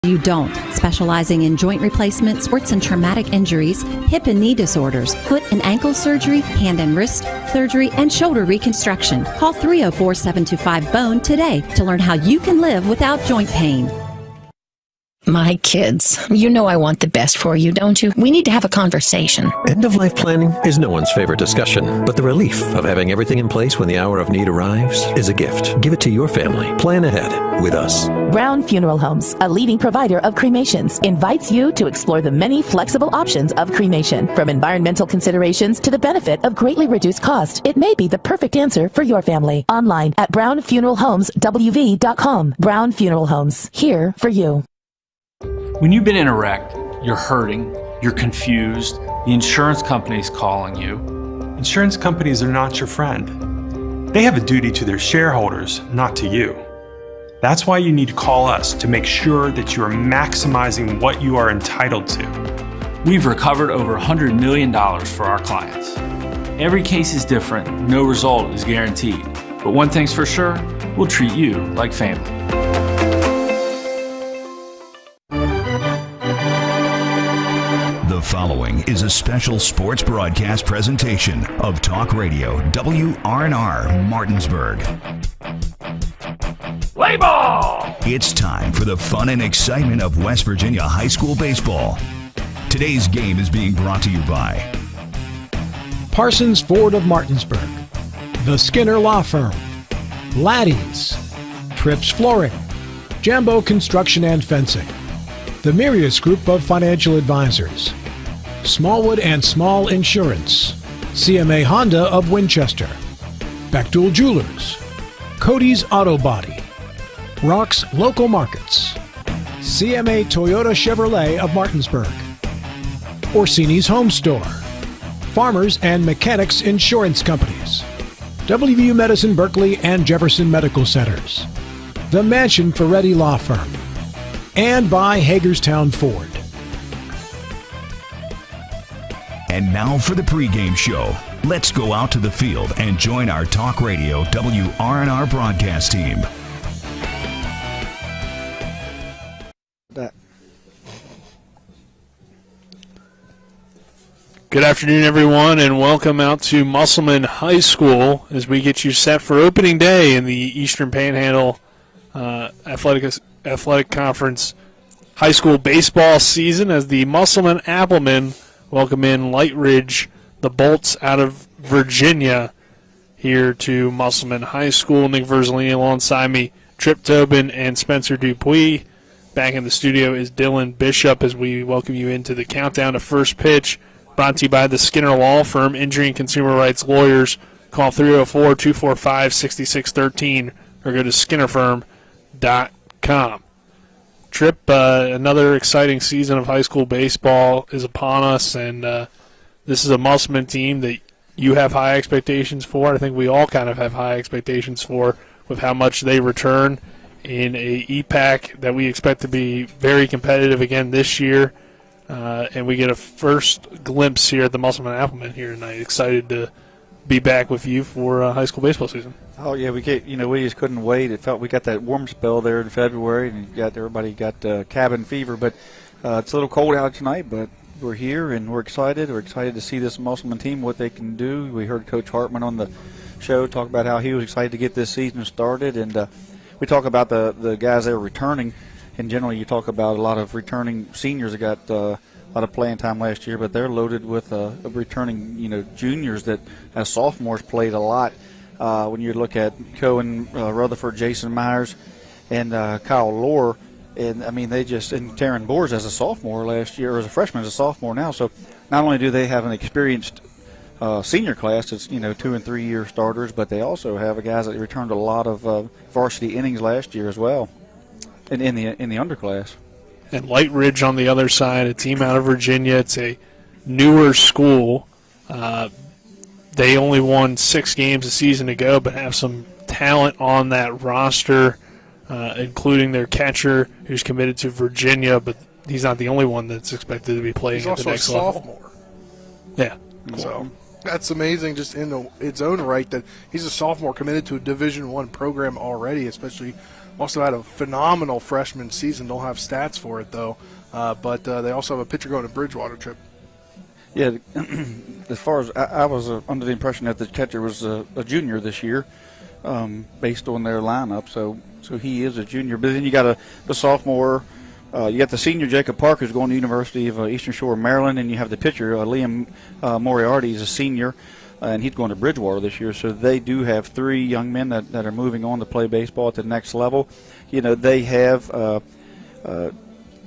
You don't. Specializing in joint replacement, sports and traumatic injuries, hip and knee disorders, foot and ankle surgery, hand and wrist surgery, and shoulder reconstruction. Call 304-725-BONE today to learn how you can live without joint pain. My kids, you know I want the best for you, don't you? We need to have a conversation. End-of-life planning is no one's favorite discussion, but the relief of having everything in place when the hour of need arrives is a gift. Give it to your family. Plan ahead with us. Brown Funeral Homes, a leading provider of cremations, invites you to explore the many flexible options of cremation. From environmental considerations to the benefit of greatly reduced cost, it may be the perfect answer for your family. Online at brownfuneralhomeswv.com. Brown Funeral Homes, here for you. When you've been in a wreck, you're hurting, you're confused, the insurance company's calling you. Insurance companies are not your friend. They have a duty to their shareholders, not to you. That's why you need to call us to make sure that you are maximizing what you are entitled to. We've recovered over $100 million for our clients. Every case is different, no result is guaranteed. But one thing's for sure, we'll treat you like family. The following is a special sports broadcast presentation of Talk Radio WRNR Martinsburg. Play ball! It's time for the fun and excitement of West Virginia high school baseball. Today's game is being brought to you by Parsons Ford of Martinsburg, The Skinner Law Firm, Laddie's, Trips Flooring, Jambo Construction and Fencing, the Mirius Group of Financial Advisors, Smallwood and Small Insurance, CMA Honda of Winchester, Bechtel Jewelers, Cody's Auto Body, Rock's Local Markets, CMA Toyota Chevrolet of Martinsburg, Orsini's Home Store, Farmers and Mechanics Insurance Companies, WVU Medicine Berkeley and Jefferson Medical Centers, the Mansion Ferretti Law Firm, and by Hagerstown Ford. And now for the pregame show. Let's go out to the field and join our Talk Radio WRNR broadcast team. Good afternoon, everyone, and welcome out to Musselman High School as we get you set for opening day in the Eastern Panhandle Athletic Conference high school baseball season as the Musselman Applemen welcome in Lightridge, the Bolts out of Virginia, here to Musselman High School. Nick Verzolini alongside me, Trip Tobin and Spencer Dupuis. Back in the studio is Dylan Bishop as we welcome you into the countdown to first pitch, brought to you by the Skinner Law Firm, Injury and Consumer Rights Lawyers. Call 304-245-6613 or go to skinnerfirm.com. Trip, another exciting season of high school baseball is upon us, and this is a Musselman team that you have high expectations for. I think we all kind of have high expectations for with how much they return in a EPAC that we expect to be very competitive again this year. And we get a first glimpse here at the Musselman Applemen here tonight. Excited to be back with you for high school baseball season. Oh yeah, we just couldn't wait. It felt we got that warm spell there in February, and everybody got cabin fever. But it's a little cold out tonight, but we're here and we're excited. We're excited to see this Musselman team, what they can do. We heard Coach Hartman on the show talk about how he was excited to get this season started, and we talk about the guys that are returning. And generally, you talk about a lot of returning seniors that got a lot of playing time last year, but they're loaded with returning juniors that as sophomores played a lot. When you look at Cohen, Rutherford, Jason Myers, and Kyle Lohr, and I mean and Taryn Boers as a sophomore last year, or as a freshman, as a sophomore now. So not only do they have an experienced senior class that's 2 and 3 year starters, but they also have guys that returned a lot of varsity innings last year as well, in the underclass. And Lightridge on the other side, a team out of Virginia. It's a newer school. They only won 6 games a season ago, but have some talent on that roster, including their catcher, who's committed to Virginia, but he's not the only one that's expected to be playing at the next level. He's also a sophomore. Yeah. So that's amazing just in its own right that he's a sophomore committed to a Division I program already, especially Also had a phenomenal freshman season. Don't have stats for it, though. But they also have a pitcher going to Bridgewater, Trip. Yeah, as far as I was under the impression that the catcher was a junior this year, based on their lineup. So he is a junior. But then you got the sophomore. You got the senior Jacob Parker who's going to the University of Eastern Shore, Maryland, and you have the pitcher Liam Moriarty is a senior, and he's going to Bridgewater this year. So they do have 3 young men that are moving on to play baseball at the next level. You know, they have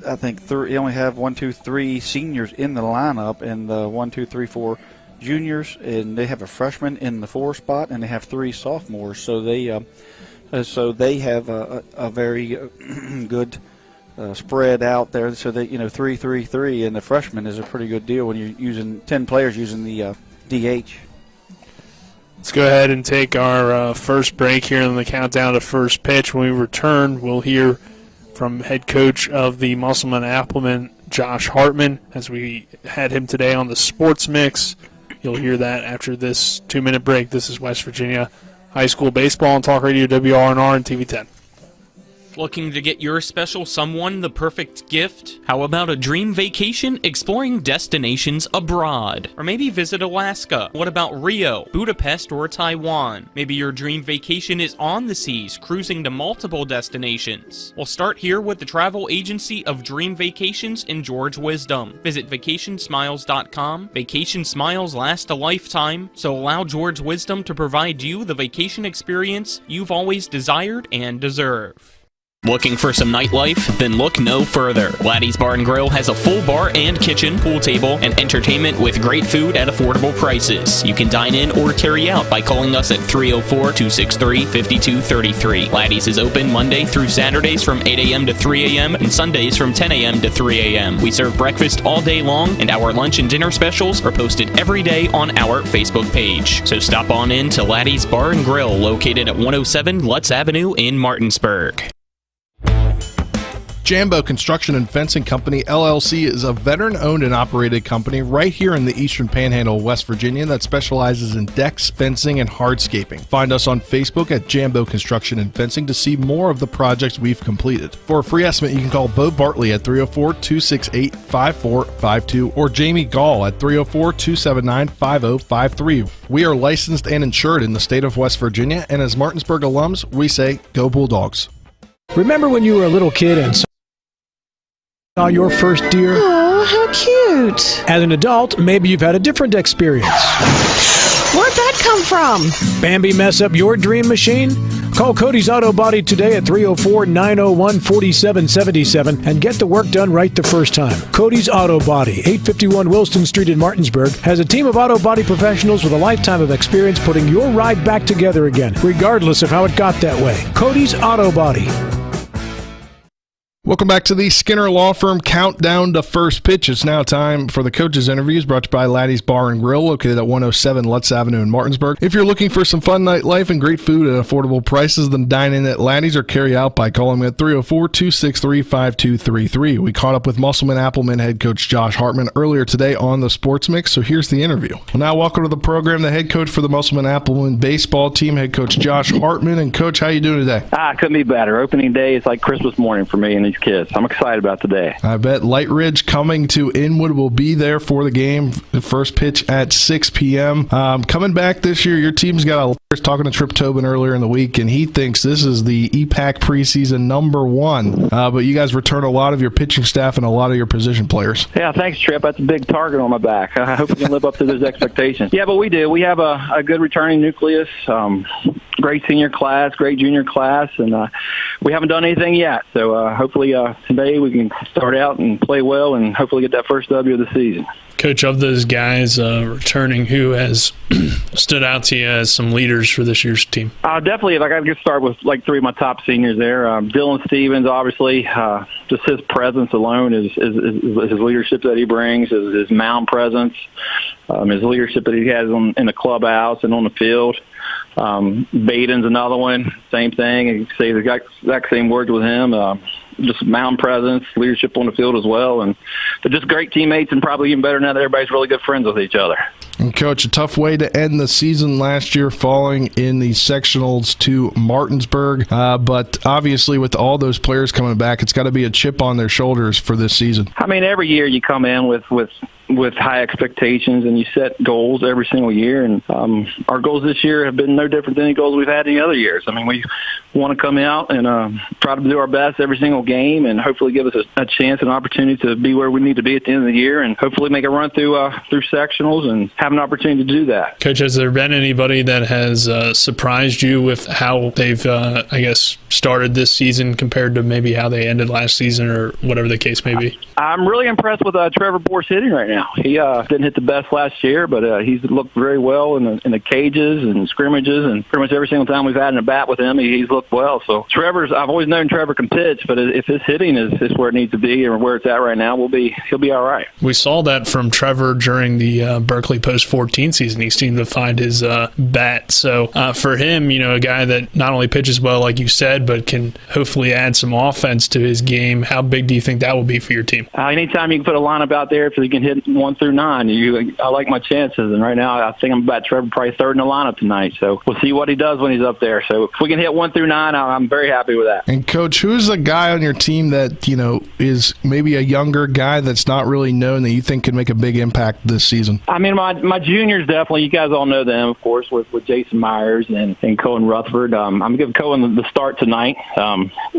I think they only have 3 seniors in the lineup, and 4 juniors, and they have a freshman in the 4 spot, and they have 3 sophomores. So they have a very good spread out there. So that 3-3-3, and the freshman is a pretty good deal when you're using 10 players using the DH. Let's go ahead and take our first break here on the countdown to first pitch. When we return, we'll hear from head coach of the Musselman Applemen, Josh Hartman, as we had him today on the Sports Mix. You'll hear that after this 2-minute break. This is West Virginia High School Baseball on Talk Radio WRNR and TV 10. Looking to get your special someone the perfect gift? How about a dream vacation exploring destinations abroad? Or maybe visit Alaska? What about Rio, Budapest, or Taiwan? Maybe your dream vacation is on the seas, cruising to multiple destinations. Well, start here with the travel agency of Dream Vacations in George Wisdom. Visit vacationsmiles.com. Vacation smiles last a lifetime, so allow George Wisdom to provide you the vacation experience you've always desired and deserve. Looking for some nightlife? Then look no further. Laddie's Bar and Grill has a full bar and kitchen, pool table, and entertainment with great food at affordable prices. You can dine in or carry out by calling us at 304-263-5233. Laddie's is open Monday through Saturdays from 8 a.m. to 3 a.m. and Sundays from 10 a.m. to 3 a.m. We serve breakfast all day long, and our lunch and dinner specials are posted every day on our Facebook page. So stop on in to Laddie's Bar and Grill, located at 107 Lutz Avenue in Martinsburg. Jambo Construction and Fencing Company, LLC, is a veteran-owned and operated company right here in the Eastern Panhandle of West Virginia that specializes in decks, fencing, and hardscaping. Find us on Facebook at Jambo Construction and Fencing to see more of the projects we've completed. For a free estimate, you can call Bo Bartley at 304-268-5452 or Jamie Gall at 304-279-5053. We are licensed and insured in the state of West Virginia, and as Martinsburg alums, we say, go Bulldogs. Remember when you were a little kid and saw your first deer? Oh, how cute. As an adult, maybe you've had a different experience. Where'd that come from? Bambi mess up your dream machine? Call Cody's Auto Body today at 304-901-4777 and get the work done right the first time. Cody's Auto Body, 851 Wilston Street in Martinsburg, has a team of auto body professionals with a lifetime of experience putting your ride back together again, regardless of how it got that way. Cody's Auto Body. Welcome back to the Skinner Law Firm Countdown to First Pitch. It's now time for the coaches' interviews brought to you by Laddie's Bar and Grill, located at 107 Lutz Avenue in Martinsburg. If you're looking for some fun nightlife and great food at affordable prices, then dine in at Laddie's or carry out by calling at 304-263-5233. We caught up with Musselman Applemen head coach Josh Hartman earlier today on the Sports Mix, so here's the interview. Well, now welcome to the program, the head coach for the Musselman Applemen baseball team, head coach Josh Hartman. And Coach, how you doing today? Couldn't be better. Opening day is like Christmas morning for me and these kids. I'm excited about today. I bet Lightridge coming to Inwood will be there for the game. The first pitch at 6 p.m. Coming back this year, your team's got a talking to Trip Tobin earlier in the week, and he thinks this is the EPAC preseason #1. But you guys return a lot of your pitching staff and a lot of your position players. Yeah, thanks, Trip. That's a big target on my back. I hope we can live up to those expectations. Yeah, but we do. We have a good returning nucleus, great senior class, great junior class, and we haven't done anything yet. So hopefully today we can start out and play well and hopefully get that first W of the season. Coach, of those guys returning, who has stood out to you as some leaders for this year's team? Definitely, I could start with like 3 of my top seniors there. Dylan Stevens, obviously, just his presence alone is his leadership that he brings, his mound presence, his leadership that he has in the clubhouse and on the field. Baden's another one, same thing. You can say the exact same words with him. just mound presence, leadership on the field as well. And they're just great teammates, and probably even better now that everybody's really good friends with each other. And Coach, a tough way to end the season last year, falling in the sectionals to Martinsburg. But obviously with all those players coming back, it's got to be a chip on their shoulders for this season. I mean, every year you come in with high expectations, and you set goals every single year. And our goals this year have been no different than any goals we've had any other years. I mean, we want to come out and try to do our best every single game, and hopefully give us a chance and opportunity to be where we need to be at the end of the year, and hopefully make a run through sectionals and have an opportunity to do that. Coach, has there been anybody that has surprised you with how they've, started this season compared to maybe how they ended last season, or whatever the case may be? I'm really impressed with Trevor Bour's hitting right now. He didn't hit the best last year, but he's looked very well in the cages and scrimmages, and pretty much every single time we've had an at-bat with him, he's looked well. So I've always known Trevor can pitch, but if his hitting is where it needs to be and where it's at right now, he'll be all right. We saw that from Trevor during the Berkeley Post-14 season. He seemed to find his bat. So for him, a guy that not only pitches well, like you said, but can hopefully add some offense to his game, how big do you think that will be for your team? Anytime you can put a lineup out there, if you can hit 1 through 9, I like my chances. And right now, I think I'm about Trevor probably third in the lineup tonight. So we'll see what he does when he's up there. So if we can hit 1 through 9, I'm very happy with that. And Coach, who's a guy on your team that is maybe a younger guy that's not really known that you think could make a big impact this season? I mean, my juniors definitely. You guys all know them, of course, with Jason Myers and Cohen Rutherford. I'm going to give Cohen the start tonight.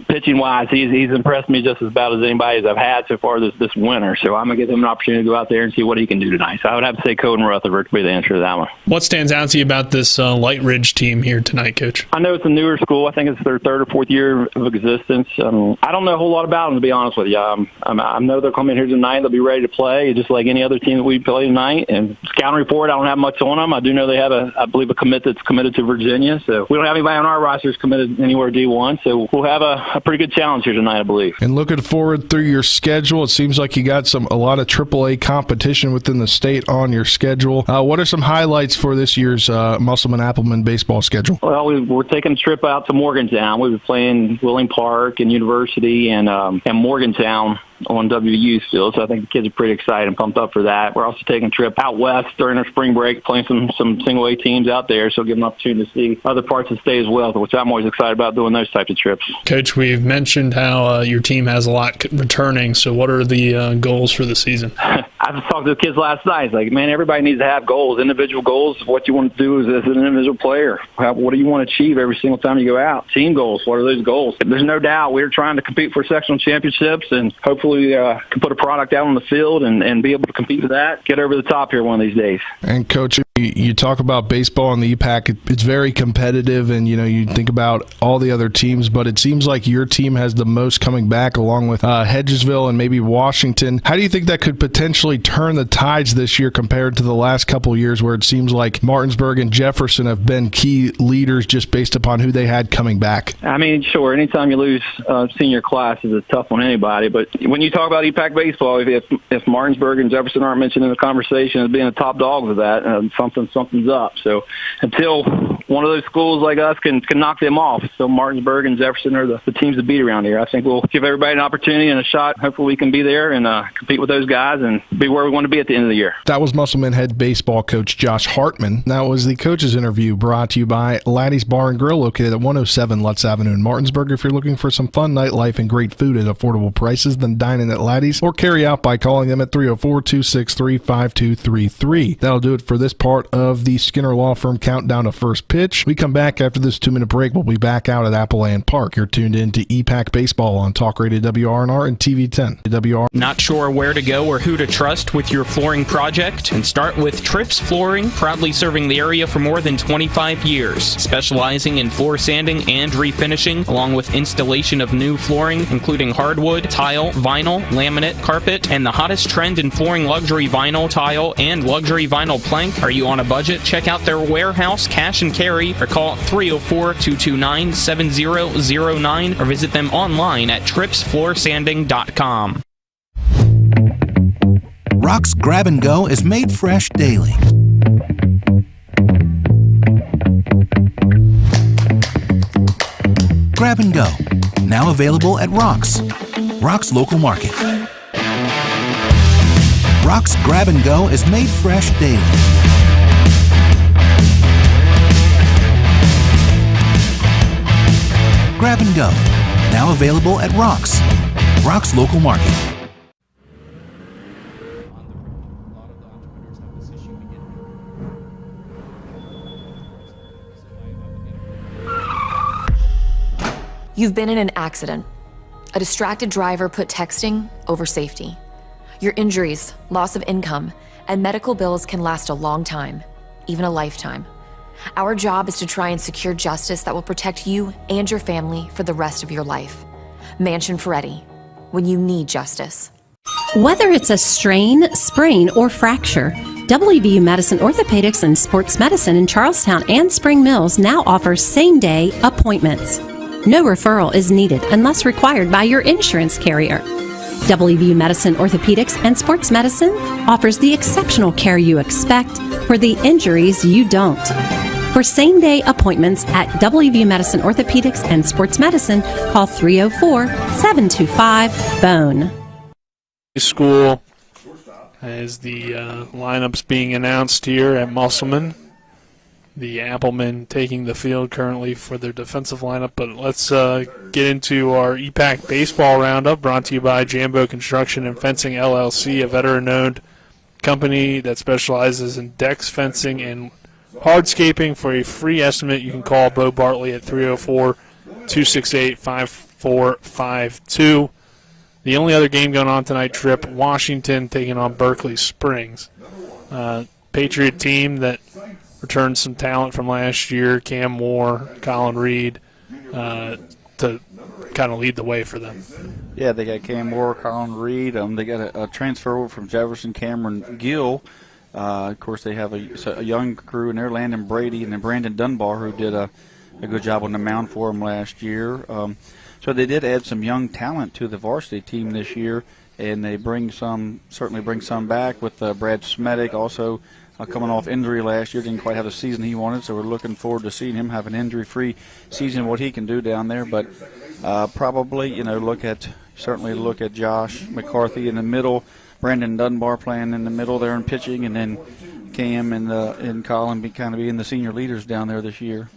Pitching wise, he's impressed me just as about as anybody as I've had so far this winter. So I'm going to give him an opportunity to go out there and see what he can do tonight. So I would have to say Cohen Rutherford to be the answer to that one. What stands out to you about this Lightridge team here tonight, Coach? I know it's a newer school. I think it's their third or fourth year of existence. I don't know a whole lot about them, to be honest with you. I know they're coming here tonight. They'll be ready to play, just like any other team that we play tonight. And scouting report, I don't have much on them. I do know they have I believe a commit that's committed to Virginia. So we don't have anybody on our rosters committed anywhere D1. So we'll have a pretty good challenge here tonight, I believe. And looking forward through your schedule, it seems like you got a lot of AAA competition within the state on your schedule. What are some highlights for this year's Musselman Applemen baseball schedule? Well, we're taking a trip out to Morgantown. We've been playing Willing Park and University and Morgantown on WVU's field, so I think the kids are pretty excited and pumped up for that. We're also taking a trip out west during our spring break, playing some single-A teams out there, so give them an opportunity to see other parts of the state as well, which I'm always excited about doing those types of trips. Coach, we've mentioned how your team has a lot returning, so what are the goals for the season? I was talking to the kids last night. It's like, man, everybody needs to have goals, individual goals. What you want to do as an individual player. What do you want to achieve every single time you go out? Team goals, what are those goals? There's no doubt we're trying to compete for sectional championships, and hopefully can put a product out on the field and be able to compete with that, get over the top here one of these days. And Coach, you talk about baseball in the EPAC. It's very competitive, and you think about all the other teams, but it seems like your team has the most coming back, along with Hedgesville and maybe Washington. How do you think that could potentially turn the tides this year compared to the last couple of years, where it seems like Martinsburg and Jefferson have been key leaders just based upon who they had coming back? I mean, sure, anytime you lose senior class is a tough on anybody, but when you talk about EPAC baseball, if Martinsburg and Jefferson aren't mentioned in the conversation as being the top dogs of that, something's up. So until one of those schools like us can knock them off, so Martinsburg and Jefferson are the teams to beat around here. I think we'll give everybody an opportunity and a shot. Hopefully we can be there and compete with those guys and be where we want to be at the end of the year. That was Musselman head baseball coach Josh Hartman. That was the coach's interview brought to you by Laddie's Bar and Grill, located at 107 Lutz Avenue in Martinsburg. If you're looking for some fun nightlife and great food at affordable prices, then dine in at Laddie's or carry out by calling them at 304-263-5233. That'll do it for this part of the Skinner Law Firm countdown to first pitch. We come back after this 2-minute break. We'll be back out at Applemen Park. You're tuned in to EPAC Baseball on Talk Radio WRNR and TV10. Not sure where to go or who to trust with your flooring project? And start with Trips Flooring, proudly serving the area for more than 25 years, specializing in floor sanding and refinishing, along with installation of new flooring, including hardwood, tile, vinyl, laminate, carpet, and the hottest trend in flooring, luxury vinyl, tile, and luxury vinyl plank. Are you on a budget? Check out their warehouse, cash and carry, or call 304-229-7009, or visit them online at tripsfloorsanding.com. Rock's Grab and Go is made fresh daily. Grab and Go, now available at Rock's. Rock's Local Market. Rock's Grab and Go is made fresh daily. Grab and Go, now available at Rock's. Rock's Local Market. You've been in an accident. A distracted driver put texting over safety. Your injuries, loss of income, and medical bills can last a long time, even a lifetime. Our job is to try and secure justice that will protect you and your family for the rest of your life. Mansion Ferretti, when you need justice. Whether it's a strain, sprain, or fracture, WVU Medicine Orthopedics and Sports Medicine in Charlestown and Spring Mills now offers same-day appointments. No referral is needed unless required by your insurance carrier. WVU Medicine Orthopedics and Sports Medicine offers the exceptional care you expect for the injuries you don't. For same-day appointments at WVU Medicine Orthopedics and Sports Medicine, call 304-725-BONE. School as the lineups being announced here at Musselman. The Applemen taking the field currently for their defensive lineup. But let's get into our EPAC baseball roundup, brought to you by Jambo Construction and Fencing LLC, a veteran-owned company that specializes in decks, fencing, and hardscaping. For a free estimate, you can call Bo Bartley at 304-268-5452. The only other game going on tonight, Trip, Washington taking on Berkeley Springs. Patriot team that returned some talent from last year, Cam Moore, Colin Reed, to kind of lead the way for them. Yeah, they got Cam Moore, Colin Reed. They got a transfer over from Jefferson, Cameron Gill. Of course, they have a young crew in there, Landon Brady and then Brandon Dunbar, who did a good job on the mound for them last year. So they did add some young talent to the varsity team this year, and they certainly bring some back with Brad Smetic also coming off injury last year. Didn't quite have the season he wanted, so we're looking forward to seeing him have an injury-free season, what he can do down there. But probably, look at Josh McCarthy in the middle, Brandon Dunbar playing in the middle there and pitching, and then Cam and Colin being the senior leaders down there this year.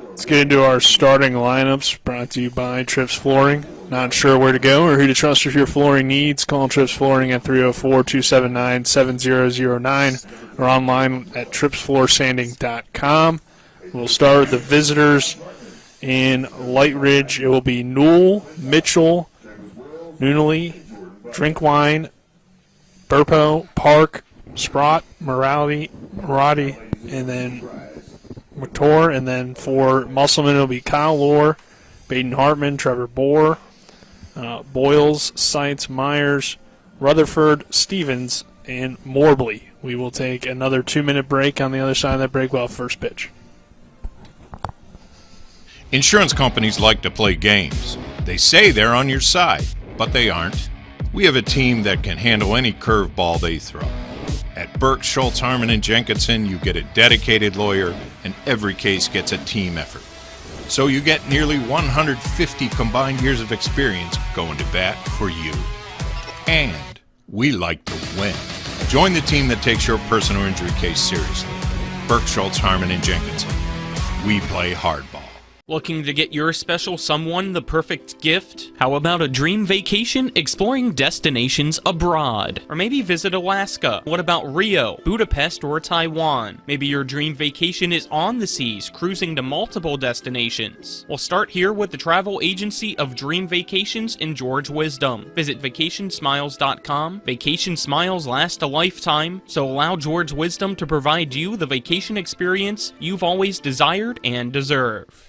Let's get into our starting lineups, brought to you by Trips Flooring. Not sure where to go or who to trust with your flooring needs? Call Trips Flooring at 304-279-7009 or online at tripsfloorsanding.com. We'll start with the visitors in Lightridge. It will be Newell, Mitchell, Noonley, Drinkwine, Burpo, Park, Sprott, Morati, and then McTor. And then for Musselman, it'll be Kyle Lohr, Baden Hartman, Trevor Bohr, Boyles, Seitz, Myers, Rutherford, Stevens, and Morbley. We will take another 2-minute break. On the other side of that break, we'll have first pitch. Insurance companies like to play games. They say they're on your side, but they aren't. We have a team that can handle any curveball they throw. At Burke, Schultz, Harmon, and Jenkinson, you get a dedicated lawyer, and every case gets a team effort. So you get nearly 150 combined years of experience going to bat for you. And we like to win. Join the team that takes your personal injury case seriously. Burke, Schultz, Harmon, and Jenkinson. We play hardball. Looking to get your special someone the perfect gift? How about a dream vacation exploring destinations abroad? Or maybe visit Alaska? What about Rio, Budapest, or Taiwan? Maybe your dream vacation is on the seas, cruising to multiple destinations. Well, start here with the travel agency of Dream Vacations in George Wisdom. Visit vacationsmiles.com. Vacation Smiles last a lifetime, so allow George Wisdom to provide you the vacation experience you've always desired and deserve.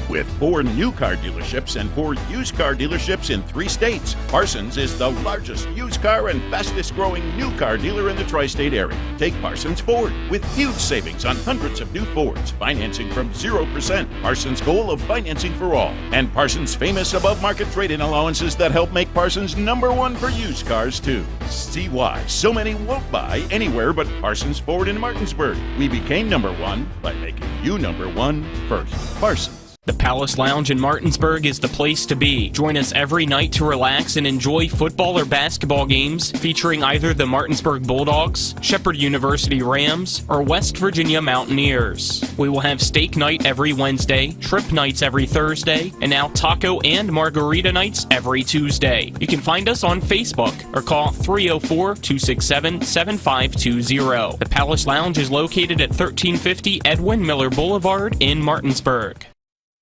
With 4 new car dealerships and 4 used car dealerships in 3 states, Parsons is the largest used car and fastest growing new car dealer in the tri-state area. Take Parsons Ford with huge savings on hundreds of new Fords, financing from 0%, Parsons' goal of financing for all, and Parsons' famous above-market trade-in allowances that help make Parsons #1 for used cars too. See why so many won't buy anywhere but Parsons Ford in Martinsburg. We became #1 by making you #1 first. Parsons. The Palace Lounge in Martinsburg is the place to be. Join us every night to relax and enjoy football or basketball games featuring either the Martinsburg Bulldogs, Shepherd University Rams, or West Virginia Mountaineers. We will have steak night every Wednesday, trip nights every Thursday, and now taco and margarita nights every Tuesday. You can find us on Facebook or call 304-267-7520. The Palace Lounge is located at 1350 Edwin Miller Boulevard in Martinsburg.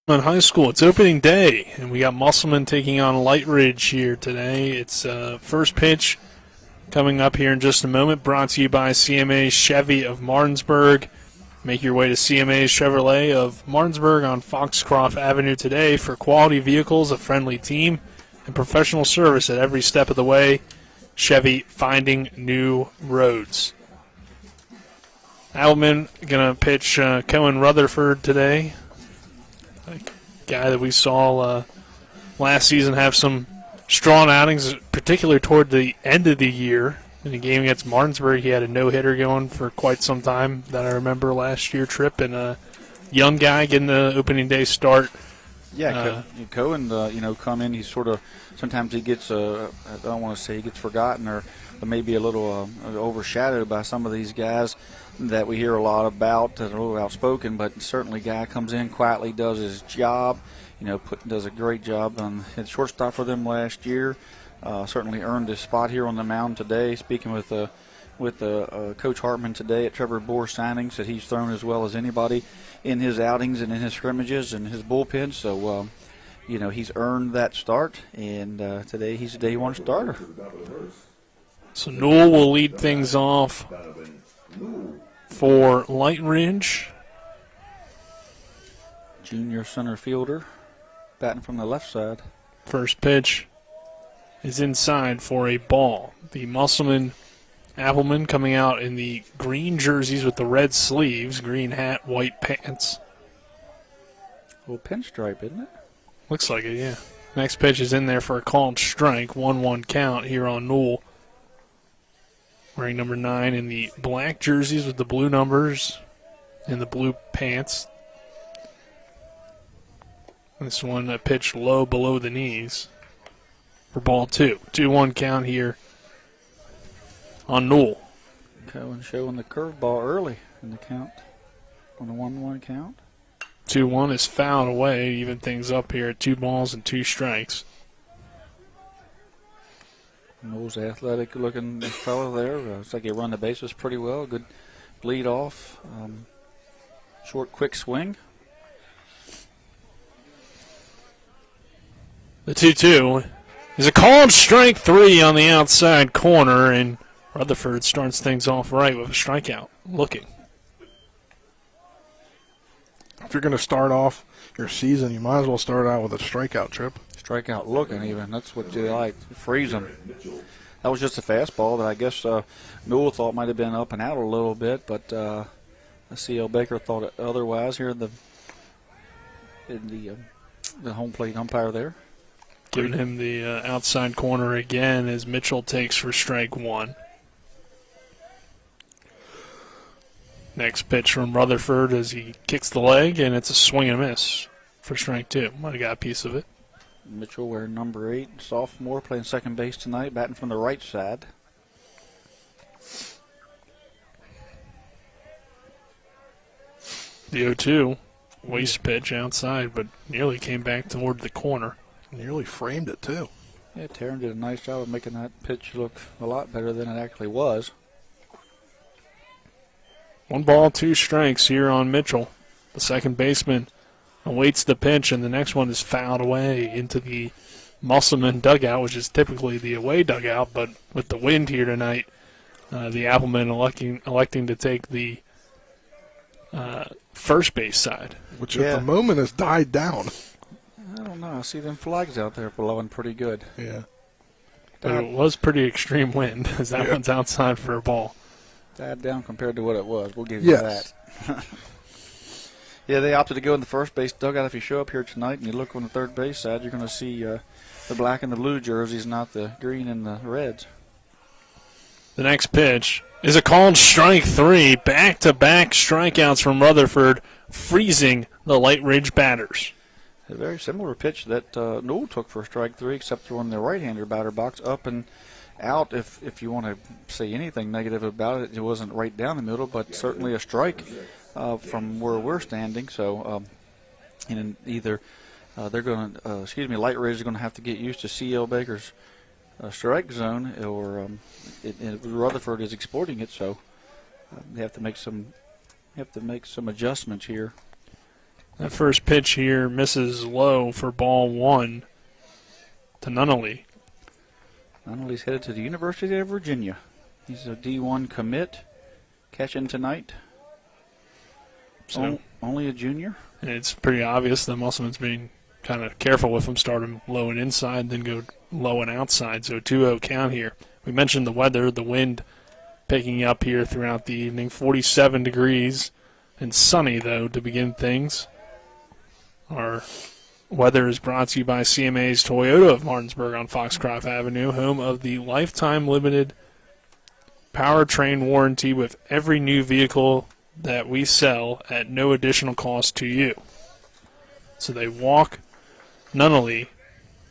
High School, it's opening day, and we got Musselman taking on Lightridge here today. It's first pitch coming up here in just a moment, brought to you by CMA Chevy of Martinsburg. Make your way to CMA Chevrolet of Martinsburg on Foxcroft Avenue today for quality vehicles, a friendly team, and professional service at every step of the way. Chevy, finding new roads. Applemen going to pitch Cohen Rutherford today. A guy that we saw last season have some strong outings, particularly toward the end of the year. In the game against Martinsburg, he had a no-hitter going for quite some time that I remember last year, Trip, and a young guy getting the opening day start. Yeah, Cohen, come in, he's sort of, sometimes he gets, I don't want to say he gets forgotten or maybe a little overshadowed by some of these guys that we hear a lot about that are a little outspoken, but certainly guy comes in quietly, does his job, does a great job on his shortstop for them last year. Certainly earned his spot here on the mound today. Speaking with Coach Hartman today at Trevor Bohr signings, that he's thrown as well as anybody in his outings and in his scrimmages and his bullpen. So, he's earned that start, and today he's a day one starter. So Newell will lead things off for Lightridge. Junior center fielder, batting from the left side. First pitch is inside for a ball. The Musselman Applemen coming out in the green jerseys with the red sleeves, green hat, white pants. A little pinstripe, isn't it? Looks like it, yeah. Next pitch is in there for a called strike, 1-1 count here on Newell. Wearing number 9 in the black jerseys with the blue numbers and the blue pants. This one pitched low below the knees for ball 2. 2-1 count here on Newell. Cohen showing the curveball early in the count on the 1-1 count. 2-1 is fouled away, even things up here at 2 balls and 2 strikes. Newell's athletic-looking fellow there. Looks like he run the bases pretty well. Good bleed off. Short, quick swing. The 2-2 is a called strike 3 on the outside corner, and Rutherford starts things off right with a strikeout. Looking. If you're going to start off your season, you might as well start out with a strikeout, Trip. Strikeout looking even. That's what you like. Freeze them. That was just a fastball that I guess Newell thought might have been up and out a little bit, but C.L. Baker thought otherwise here in the home plate umpire there. Giving him the outside corner again as Mitchell takes for strike 1. Next pitch from Rutherford as he kicks the leg, and it's a swing and a miss for strike 2. Might have got a piece of it. Mitchell wearing number 8, sophomore, playing second base tonight, batting from the right side. The 0-2, waste pitch outside, but nearly came back toward the corner. Nearly framed it, too. Yeah, Taryn did a nice job of making that pitch look a lot better than it actually was. 1 ball, 2 strikes here on Mitchell. The second baseman awaits the pitch, and the next one is fouled away into the Musselman dugout, which is typically the away dugout, but with the wind here tonight, the Applemen electing to take the first base side. Which at the moment has died down. I don't know. I see them flags out there blowing pretty good. Yeah. But it was pretty extreme wind, as that one's outside for a ball. Died down compared to what it was. We'll give you that. Yeah, they opted to go in the first base dugout. If you show up here tonight and you look on the third base side, you're going to see the black and the blue jerseys, not the green and the reds. The next pitch is a called strike 3. Back-to-back strikeouts from Rutherford, freezing the Lightridge batters. A very similar pitch that Newell took for strike 3, except on the right-hander batter box, up and out. If you want to say anything negative about it, it wasn't right down the middle, but certainly a strike from where we're standing. So, and either they're going to, Lightridge is going to have to get used to C.L. Baker's strike zone, or Rutherford is exploiting it. So they have to make some adjustments here. That first pitch here misses low for ball 1 to Nunnally. Nunnally's headed to the University of Virginia. He's a D1 commit, catching tonight. So only a junior. And it's pretty obvious that Musselman's being kind of careful with him, start him low and inside, then go low and outside. So 2-0 count here. We mentioned the weather, the wind picking up here throughout the evening. 47 degrees and sunny, though, to begin things. Our weather is brought to you by CMA's Toyota of Martinsburg on Foxcroft Avenue, home of the lifetime limited powertrain warranty with every new vehicle that we sell at no additional cost to you. So they walk Nunnally,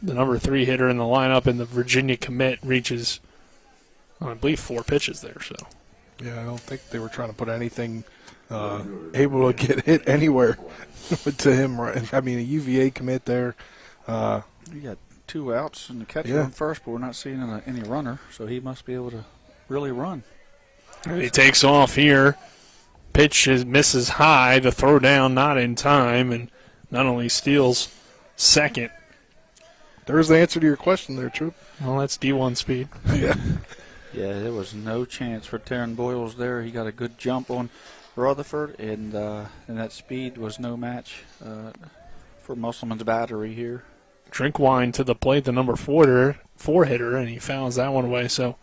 the number 3 hitter in the lineup, and the Virginia commit reaches, I believe, 4 pitches there. So yeah, I don't think they were trying to put anything able to get hit anywhere to him. Right? I mean, a UVA commit there. You got 2 outs and the catcher on first, but we're not seeing any runner, so he must be able to really run. And he takes off here. Pitch misses high. The throw down not in time, and Nunnally steals second. There's the answer to your question there, Troop. Well, that's D1 speed. Yeah. Yeah, there was no chance for Taryn Boyles there. He got a good jump on Rutherford, and that speed was no match for Musselman's battery here. Drinkwine to the plate, the number 4 hitter, and he fouls that one away. So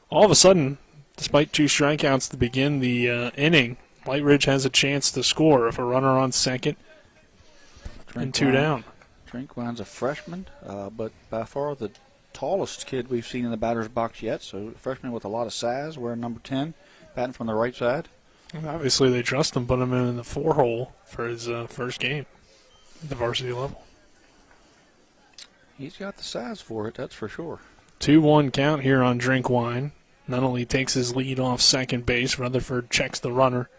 all of a sudden, despite 2 strikeouts to begin the inning, Lightridge has a chance to score if a runner on second and 2 down. Drinkwine's a freshman, but by far the tallest kid we've seen in the batter's box yet. So freshman with a lot of size, wearing number 10, batting from the right side. And obviously they trust him, put him in the 4-hole for his first game at the varsity level. He's got the size for it, that's for sure. 2-1 count here on Drinkwine. Nunnally takes his lead off second base. Rutherford checks the runner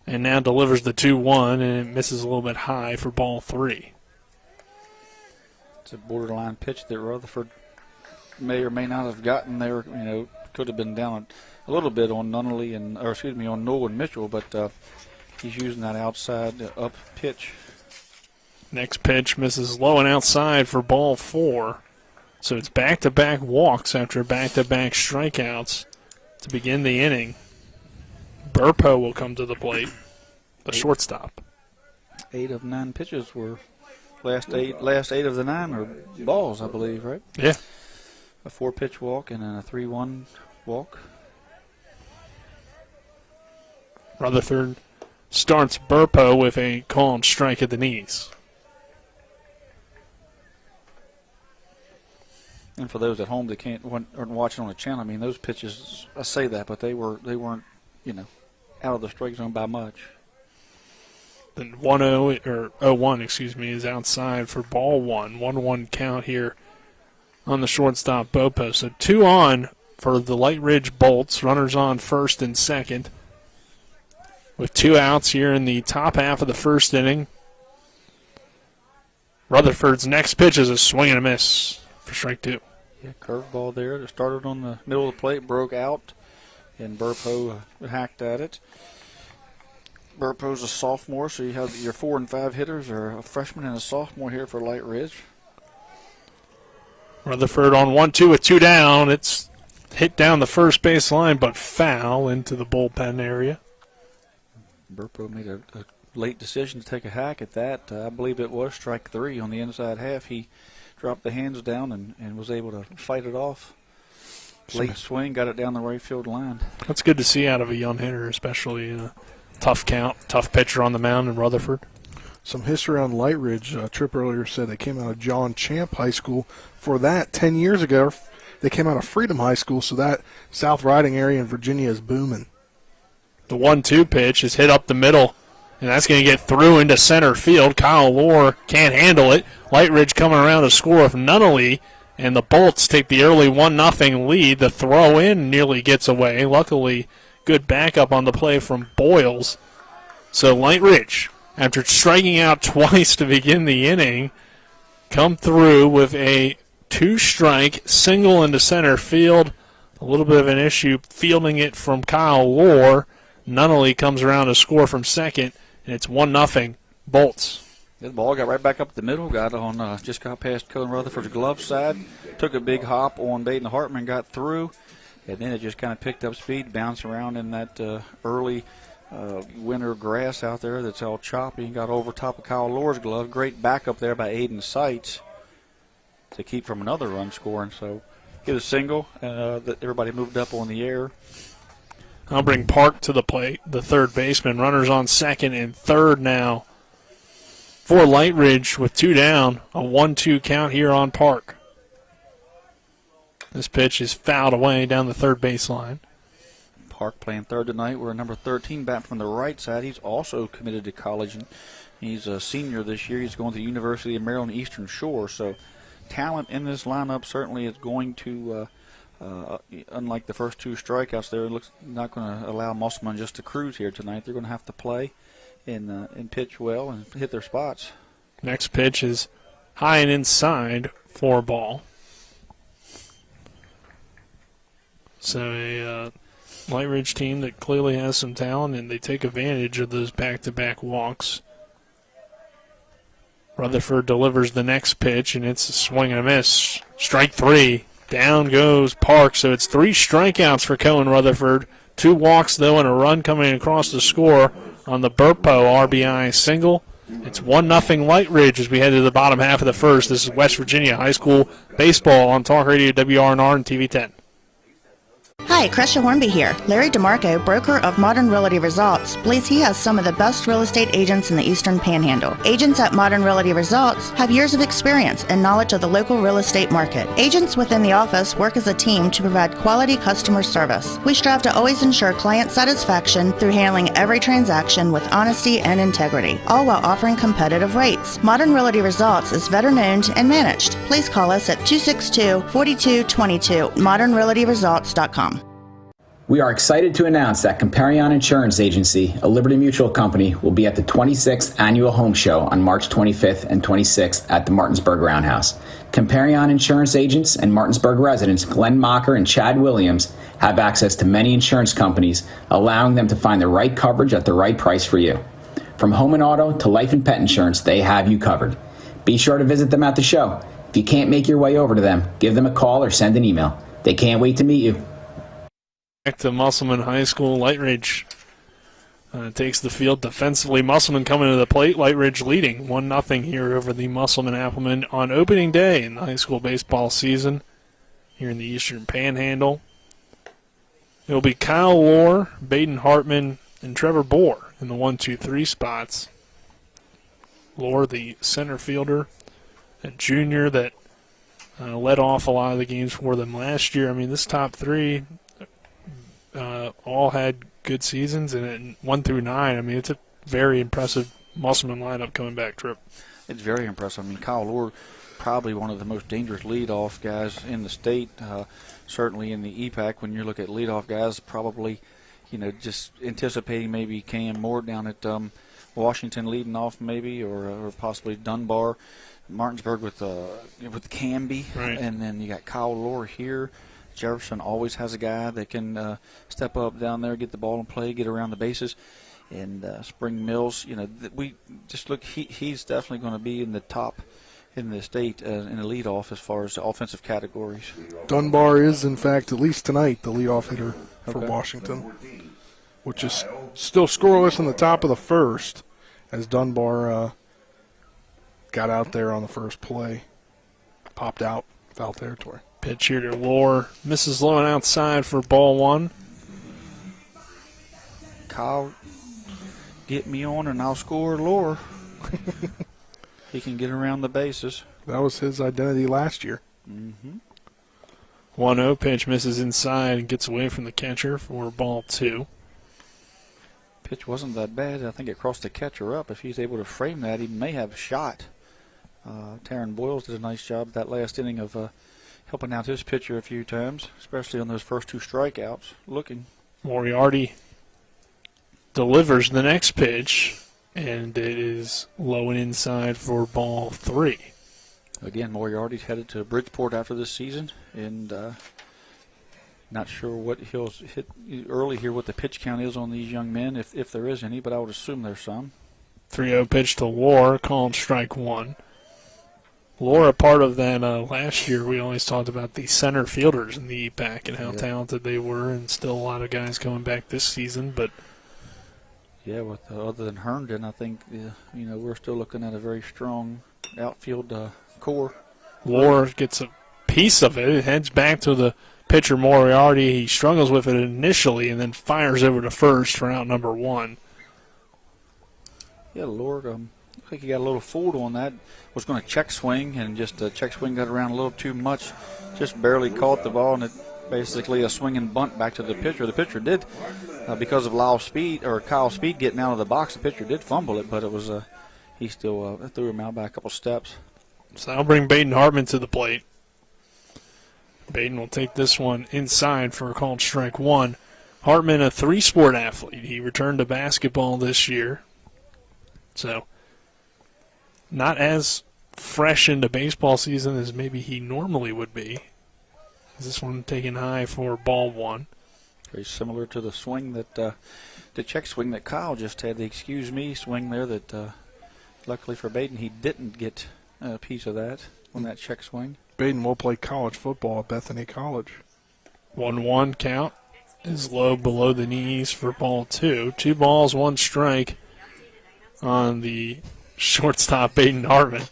and now delivers the 2-1, and it misses a little bit high for ball 3. It's a borderline pitch that Rutherford may or may not have gotten there. You know, could have been down a little bit on Nunnally on Noel and Mitchell, but he's using that outside up pitch. Next pitch misses low and outside for ball 4. So it's back-to-back walks after back-to-back strikeouts to begin the inning. Burpo will come to the plate, the shortstop. 8 of 9 pitches were last eight of the 9 are balls, I believe, right? Yeah. A 4-pitch walk and then a 3-1 walk. Rutherford starts Burpo with a called strike at the knees. And for those at home that aren't watching on the channel, I mean, those pitches, I say that, but they weren't, out of the strike zone by much. Then 0-1, is outside for ball 1. 1-1 count here on the shortstop Bopo. So 2 on for the Lightridge Bolts. Runners on first and second. With 2 outs here in the top half of the first inning. Rutherford's next pitch is a swing and a miss for strike 2. Yeah, curveball there. It started on the middle of the plate, broke out, and Burpo hacked at it. Burpo's a sophomore, so you have your 4 and 5 hitters are a freshman and a sophomore here for Lightridge. Rutherford on 1-2 with 2 down. It's hit down the first base line, but foul into the bullpen area. Burpo made a late decision to take a hack at that. I believe it was strike 3 on the inside half. He dropped the hands down and was able to fight it off. Late swing, got it down the right field line. That's good to see out of a young hitter, especially in a tough count, tough pitcher on the mound in Rutherford. Some history on Lightridge. Tripp earlier said they came out of John Champ High School. For that, 10 years ago, they came out of Freedom High School, so that South Riding area in Virginia is booming. The 1-2 pitch is hit up the middle And that's going to get through into center field. Kyle Lohr can't handle it. Lightridge coming around to score with Nunnally. And the Bolts take the early 1-0 lead. The throw in nearly gets away. Luckily, good backup on the play from Boyles. So Lightridge, after striking out twice to begin the inning, come through with a 2-strike single into center field. A little bit of an issue fielding it from Kyle Lohr. Nunnally comes around to score from second, and it's 1-0 Bolts. The ball got right back up the middle, just got past Cohen Rutherford's glove side, took a big hop on Baden Hartman, got through, and then it just kind of picked up speed, bounced around in that early winter grass out there that's all choppy, and got over top of Kyle Lohr's glove. Great backup there by Aiden Seitz to keep from another run scoring. So get a single that everybody moved up on the air. I'll bring Park to the plate, the third baseman. Runners on second and third now for Lightridge with 2 down. A 1-2 count here on Park. This pitch is fouled away down the third baseline. Park playing third tonight. We're number 13 back from the right side. He's also committed to college. And he's a senior this year. He's going to the University of Maryland Eastern Shore. So talent in this lineup certainly is going to, unlike the first 2 strikeouts there, it looks not going to allow Musselman just to cruise here tonight. They're going to have to play and pitch well and hit their spots. Next pitch is high and inside for a ball. So a Lightridge team that clearly has some talent, and they take advantage of those back-to-back walks. Rutherford delivers the next pitch, and it's a swing and a miss. Strike 3. Down goes Park. So it's 3 strikeouts for Cohen Rutherford. 2 walks, though, and a run coming across the score on the Burpo RBI single. It's 1-0 Lightridge as we head to the bottom half of the first. This is West Virginia High School Baseball on Talk Radio WRNR and TV 10. Hi, Crescia Hornby here. Larry DeMarco, broker of Modern Realty Results, believes he has some of the best real estate agents in the Eastern Panhandle. Agents at Modern Realty Results have years of experience and knowledge of the local real estate market. Agents within the office work as a team to provide quality customer service. We strive to always ensure client satisfaction through handling every transaction with honesty and integrity, all while offering competitive rates. Modern Realty Results is veteran-owned and managed. Please call us at 262-4222, modernrealtyresults.com. We are excited to announce that Comparion Insurance Agency, a Liberty Mutual company, will be at the 26th Annual Home Show on March 25th and 26th at the Martinsburg Roundhouse. Comparion Insurance agents and Martinsburg residents Glenn Mocker and Chad Williams have access to many insurance companies, allowing them to find the right coverage at the right price for you. From home and auto to life and pet insurance, they have you covered. Be sure to visit them at the show. If you can't make your way over to them, give them a call or send an email. They can't wait to meet you. Back to Musselman High School. Lightridge takes the field defensively. Musselman coming to the plate. Lightridge leading 1-0 here over the Musselman Applemen on opening day in the high school baseball season here in the Eastern Panhandle. It will be Kyle Lohr, Baden Hartman, and Trevor Bohr in the 1-2-3 spots. Lohr, the center fielder, a junior that led off a lot of the games for them last year. I mean, this top 3 all had good seasons, and 1 through 9. I mean, it's a very impressive Musselman lineup coming back, Trip. It's very impressive. I mean, Kyle Lohr, probably one of the most dangerous leadoff guys in the state, certainly in the EPAC. When you look at leadoff guys, probably, just anticipating maybe Cam Moore down at Washington leading off maybe, or possibly Dunbar. Martinsburg with Canby, right. And then you got Kyle Lohr here. Jefferson always has a guy that can step up down there, get the ball in play, get around the bases. And Spring Mills, we just look, he's definitely going to be in the top in the state in the leadoff as far as offensive categories. Dunbar is, in fact, at least tonight, the leadoff hitter for Washington, which is still scoreless in the top of the first as Dunbar got out there on the first play, popped out, foul territory. Pitch here to Lohr. Misses low and outside for ball 1. Kyle, get me on and I'll score Lohr. He can get around the bases. That was his identity last year. 1-0 pitch misses inside and gets away from the catcher for ball 2. pitch wasn't that bad. I think it crossed the catcher up. If he's able to frame that, he may have a shot. Taryn Boyles did a nice job that last inning of helping out his pitcher a few times, especially on those first 2 strikeouts. Moriarty delivers the next pitch, and it is low and inside for ball 3. Again, Moriarty's headed to Bridgeport after this season, and not sure what he'll hit early here, what the pitch count is on these young men, if there is any, but I would assume there's some. 3-0 pitch to Lohr, called strike 1. Lohr, a part of that last year, we always talked about the center fielders in the EPAC and how talented they were, and still a lot of guys coming back this season. But yeah, with other than Herndon, I think we're still looking at a very strong outfield core. Lohr gets a piece of it. It heads back to the pitcher Moriarty. He struggles with it initially and then fires over to first for out number 1. Yeah, Lohr, I think he got a little fooled on that. Was going to check swing, and just check swing got around a little too much. Just barely caught the ball, and it basically a swing and bunt back to the pitcher. The pitcher did, because of Kyle's speed getting out of the box, the pitcher did fumble it, but it was he still threw him out by a couple steps. So that'll bring Baden Hartman to the plate. Baden will take this one inside for a called strike 1. Hartman, a 3-sport athlete. He returned to basketball this year. So not as fresh into baseball season as maybe he normally would be. This one taken high for ball 1. Very similar to the swing that the check swing that Kyle just had, the excuse me swing there that luckily for Baden he didn't get a piece of that on that check swing. Baden will play college football at Bethany College. 1-1 count is low below the knees for ball 2. 2 balls, 1 strike on the shortstop Baden Hartman.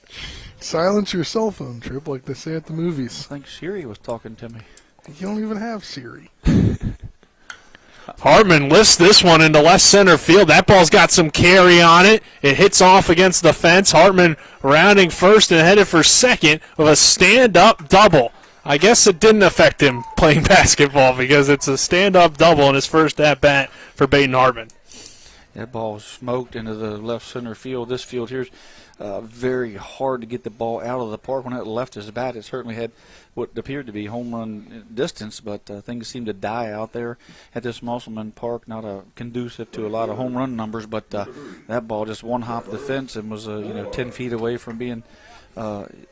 Silence your cell phone, Trip, like they say at the movies. I think Siri was talking to me. You don't even have Siri. Hartman lifts this one into left center field. That ball's got some carry on it. It hits off against the fence. Hartman rounding first and headed for second with a stand-up double. I guess it didn't affect him playing basketball because it's a stand-up double in his first at-bat for Baden Hartman. That ball smoked into the left center field. This field here's very hard to get the ball out of the park. When it left his bat, it certainly had what appeared to be home run distance, but things seemed to die out there at this Musselman Park. Not conducive to a lot of home run numbers, but that ball just one-hopped the fence and was 10 feet away from being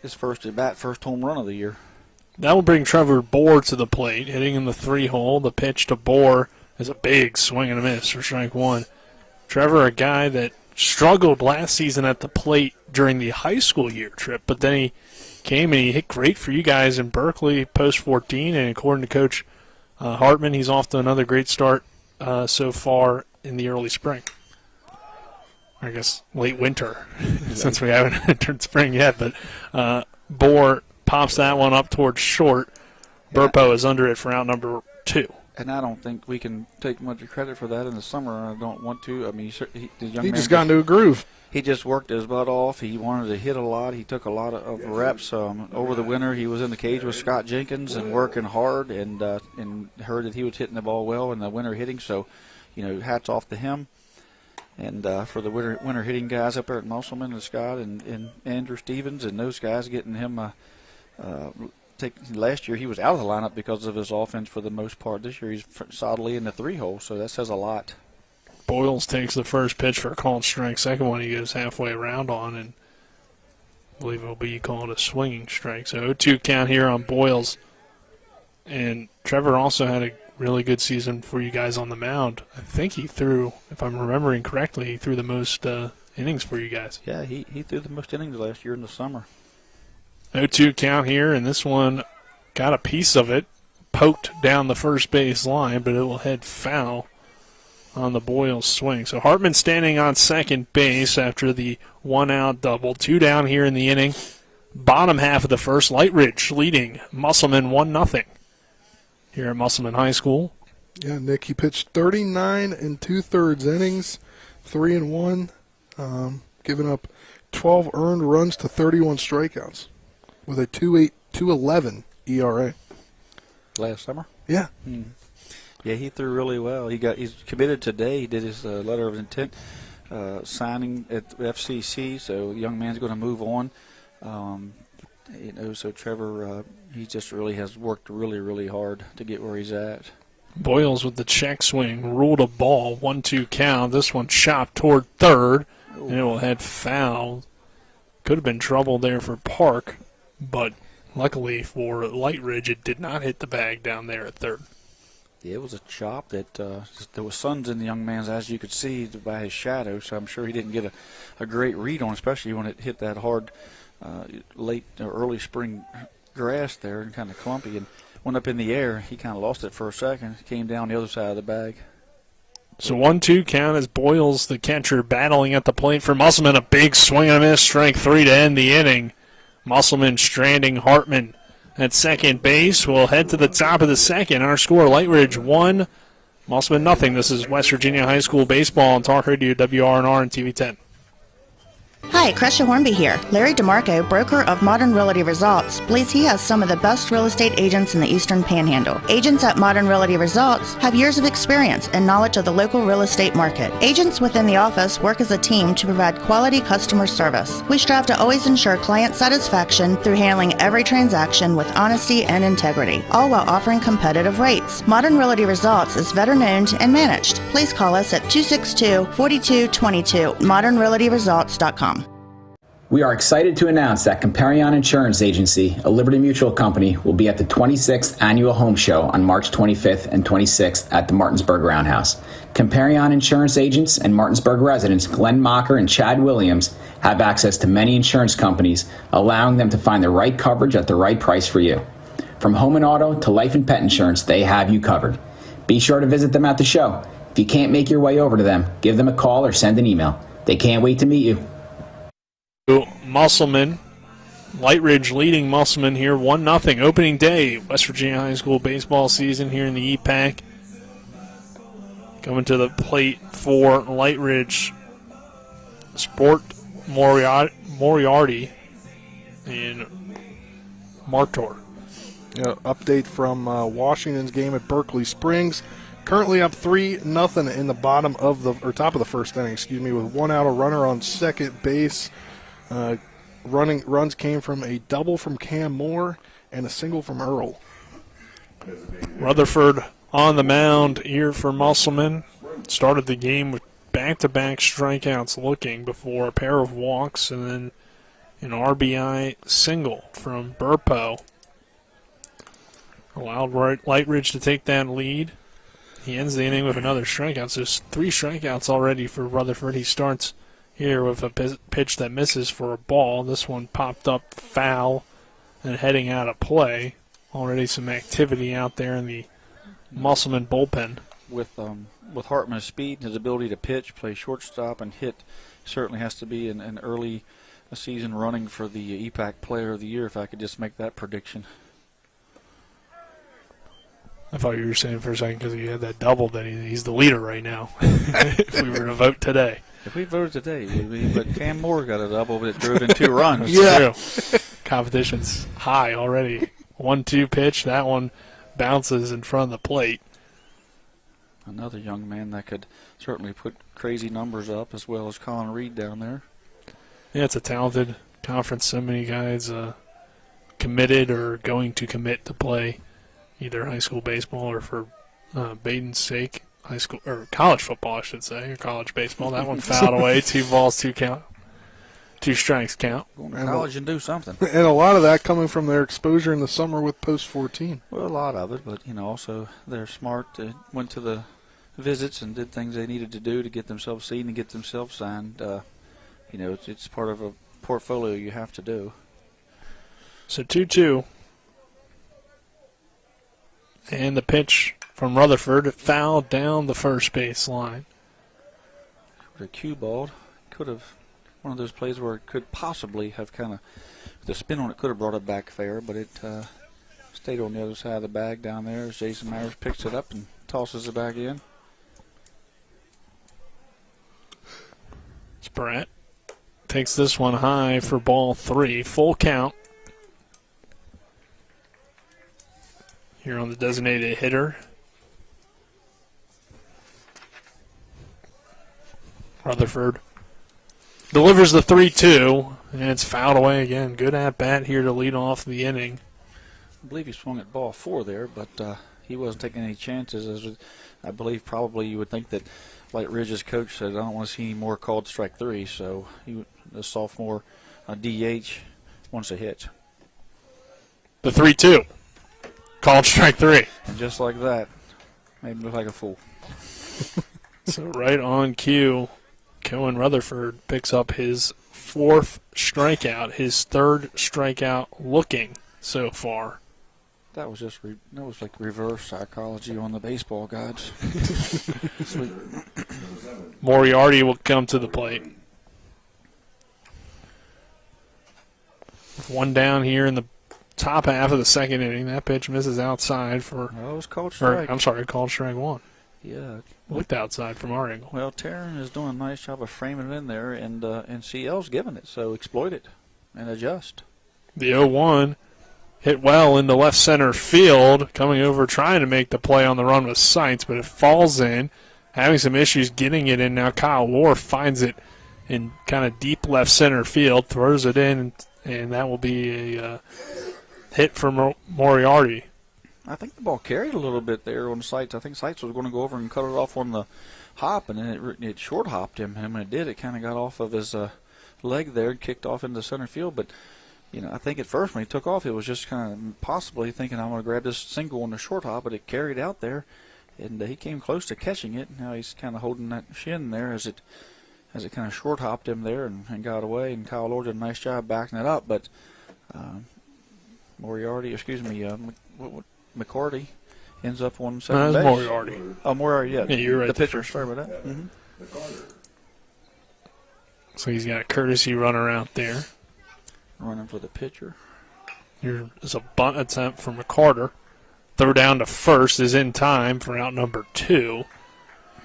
his first at-bat, first home run of the year. That will bring Trevor Bohr to the plate, hitting in the 3-hole. The pitch to Bohr is a big swing and a miss for strike 1. Trevor, a guy that struggled last season at the plate during the high school year, Trip, but then he came and he hit great for you guys in Berkeley post-14, and according to Coach Hartman, he's off to another great start so far in the early spring. I guess late winter, since we haven't entered spring yet, but Bohr pops that one up towards short. Burpo is under it for out number 2. And I don't think we can take much credit for that in the summer. I don't want to. I mean, he just got into a groove. He just worked his butt off. He wanted to hit a lot. He took a lot of reps. Over the winter, he was in the cage with Scott Jenkins and working hard, and heard that he was hitting the ball well in the winter hitting. So, hats off to him. And for the winter hitting guys up there at Musselman and Scott and Andrew Stevens and those guys getting him last year he was out of the lineup because of his offense for the most part. This year he's solidly in the 3-hole, so that says a lot. Boyles takes the first pitch for a called strike. Second one he goes halfway around on, and I believe it will be called a swinging strike. So 0-2 count here on Boyles. And Trevor also had a really good season for you guys on the mound. I think he threw, if I'm remembering correctly, he threw the most innings for you guys. Yeah, he threw the most innings last year in the summer. 0-2 count here, and this one got a piece of it, poked down the first base line, but it will head foul on the Boyles swing. So Hartman standing on second base after the 1-out double. 2 down here in the inning. Bottom half of the first, Lightridge leading Musselman 1-0 here at Musselman High School. Yeah, Nick, he pitched 39 2/3 innings, 3-1, giving up 12 earned runs to 31 strikeouts with a 2.11 ERA. Last summer? Yeah. Yeah, he threw really well. He's committed today. He did his letter of intent signing at the FCC, so the young man's going to move on. So Trevor, he just really has worked really, really hard to get where he's at. Boyles with the check swing, ruled a ball, 1-2 count. This one chopped toward third, and it will head foul. Could have been trouble there for Park, but luckily for Lightridge, it did not hit the bag down there at third. Yeah, it was a chop that there was suns in the young man's, as you could see by his shadow, so I'm sure he didn't get a great read on, especially when it hit that hard late or early spring grass there and kind of clumpy, and went up in the air. He kind of lost it for a second, came down the other side of the bag. So 1-2 count as Boyles, the catcher, battling at the plate for Musselman. A big swing and a miss, strike 3 to end the inning. Musselman stranding Hartman at second base. We'll head to the top of the second. Our score, Lightridge 1, Musselman nothing. This is West Virginia High School Baseball on Talk Radio WRNR and TV 10. Hi, Crescia Hornby here. Larry DeMarco, broker of Modern Realty Results, believes he has some of the best real estate agents in the Eastern Panhandle. Agents at Modern Realty Results have years of experience and knowledge of the local real estate market. Agents within the office work as a team to provide quality customer service. We strive to always ensure client satisfaction through handling every transaction with honesty and integrity, all while offering competitive rates. Modern Realty Results is veteran-owned and managed. Please call us at 262-4222, modernrealtyresults.com. We are excited to announce that Comparion Insurance Agency, a Liberty Mutual company, will be at the 26th Annual Home Show on March 25th and 26th at the Martinsburg Roundhouse. Comparion Insurance agents and Martinsburg residents Glenn Mocker and Chad Williams have access to many insurance companies, allowing them to find the right coverage at the right price for you. From home and auto to life and pet insurance, they have you covered. Be sure to visit them at the show. If you can't make your way over to them, give them a call or send an email. They can't wait to meet you. Musselman, Lightridge leading Musselman here 1-0. Opening day, West Virginia High School baseball season here in the EPAC. Coming to the plate for Lightridge, Sport Moriarty and Martor. Yeah, update from Washington's game at Berkeley Springs. Currently up 3-0 in the top of the first inning, with one out, a runner on second base. Runs came from a double from Cam Moore and a single from Earl. Rutherford on the mound here for Musselman. Started the game with back-to-back strikeouts looking before a pair of walks and then an RBI single from Burpo. Allowed Lightridge to take that lead. He ends the inning with another strikeout. So there's 3 strikeouts already for Rutherford. He starts here with a pitch that misses for a ball. This one popped up foul and heading out of play. Already some activity out there in the Musselman bullpen. With Hartman's speed and his ability to pitch, play shortstop, and hit, certainly has to be an early season running for the EPAC Player of the Year, if I could just make that prediction. I thought you were saying for a second because he had that double that he's the leader right now if we were to vote today. If we voted today, but Cam Moore got a double, but it drove in 2 runs. Yeah. True. Competition's high already. 1-2 pitch. That one bounces in front of the plate. Another young man that could certainly put crazy numbers up, as well as Colin Reed down there. Yeah, it's a talented conference. So many guys committed or going to commit to play either high school baseball or for Baden's sake. High school or college football, I should say, or college baseball. That one fouled away. 2 balls, 2 count, 2 strikes count. Go to college and do something. And a lot of that coming from their exposure in the summer with Post 14. Well, a lot of it, but also they're smart. They went to the visits and did things they needed to do to get themselves seen and get themselves signed. It's part of a portfolio you have to do. So 2-2, and the pitch from Rutherford, fouled down the first base line. The cue ball could have, one of those plays where it could possibly have kind of, the spin on it could have brought it back fair, but it stayed on the other side of the bag down there as Jason Myers picks it up and tosses it back in. Spratt takes this one high for ball 3, full count. Here on the designated hitter. Rutherford delivers the 3-2, and it's fouled away again. Good at-bat here to lead off the inning. I believe he swung at ball 4 there, but he wasn't taking any chances. I believe probably you would think that Lightridge's coach said, I don't want to see any more called strike 3, so the sophomore DH wants a hit. The 3-2. Called strike 3. And just like that, made him look like a fool. So right on cue, Cohen Rutherford picks up his 4th strikeout, his 3rd strikeout looking so far. That was just that was like reverse psychology on the baseball gods. Moriarty will come to the plate. One down here in the top half of the second inning. That pitch misses outside for. Oh, it was called strike. Called strike 1. Yeah. Looked outside from our angle. Well, Taryn is doing a nice job of framing it in there, and CL's giving it, so exploit it and adjust. The 0-1 hit well into left center field, coming over trying to make the play on the run with Seitz, but it falls in. Having some issues getting it in now. Kyle Lohr finds it in kind of deep left center field, throws it in, and that will be a hit for Moriarty. I think the ball carried a little bit there on Seitz. I think Seitz was going to go over and cut it off on the hop, and then it short hopped him. And when it did, it kind of got off of his leg there and kicked off into center field. But, I think at first when he took off, it was just kind of possibly thinking, I'm going to grab this single on the short hop, but it carried out there. And he came close to catching it. Now he's kind of holding that shin there as it kind of short hopped him there and got away. And Kyle Lohr did a nice job backing it up. But McCarty ends up on second base. Moriarty. Oh, Moriarty, yeah. Yeah, you're right. The pitcher, sorry about that. Mm-hmm. So he's got a courtesy runner out there. Running for the pitcher. Here's a bunt attempt from McCarter. Throw down to first is in time for out number 2.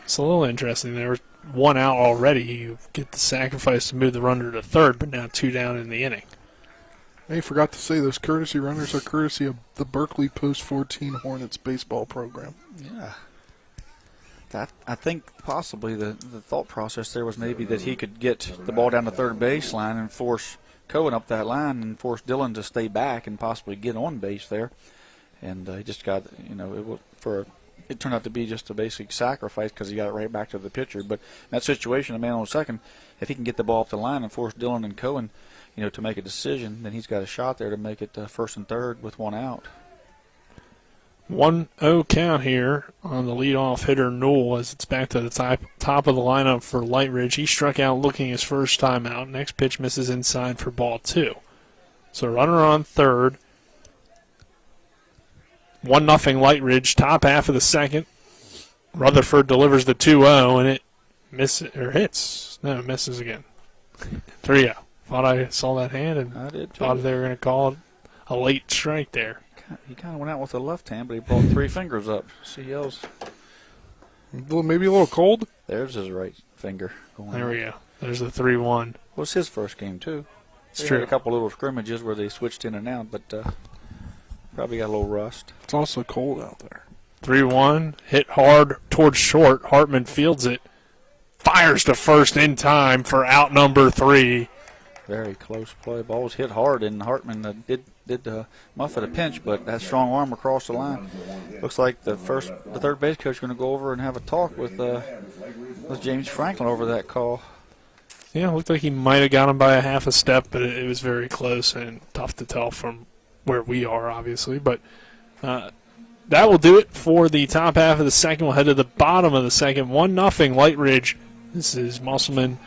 It's a little interesting. There was 1 out already. You get the sacrifice to move the runner to third, but now 2 down in the inning. Hey, forgot to say those courtesy runners are courtesy of the Berkeley Post 14 Hornets baseball program. Yeah. I think possibly the thought process there was maybe that he could get the ball down the third baseline and force Cohen up that line and force Dillon to stay back and possibly get on base there. And he just got, it turned out to be just a basic sacrifice because he got it right back to the pitcher. But in that situation, a man on second, if he can get the ball up the line and force Dillon and Cohen, to make a decision, then he's got a shot there to make it first and third with 1 out. 1-0 count here on the leadoff hitter Newell as it's back to the top of the lineup for Lightridge. He struck out looking his first time out. Next pitch misses inside for ball 2. So runner on third. 1-0 Lightridge, top half of the second. Rutherford delivers the 2-0 and it hits. No, it misses again. 3-0. Thought I saw that hand and I did thought they were going to call it a late strike there. He kind of went out with the left hand, but he brought 3 fingers up. CL's. Maybe a little cold? There's his right finger. There we go. There's the 3-1. Well, it's his first game, too. It's They true. had a couple little scrimmages where they switched in and out, but probably got a little rust. It's also cold out there. 3-1. Hit hard towards short. Hartman fields it. Fires to first in time for out number 3. Very close play. Ball was hit hard, and Hartman did muff at a pinch, but that strong arm across the line. Looks like the third base coach is going to go over and have a talk with James Franklin over that call. Yeah, it looked like he might have got him by a half a step, but it was very close and tough to tell from where we are, obviously. But that will do it for the top half of the second. We'll head to the bottom of the second. 1-0 Lightridge. This is Musselman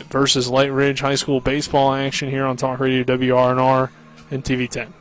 versus Lightridge high school baseball action here on Talk Radio WRNR and TV10.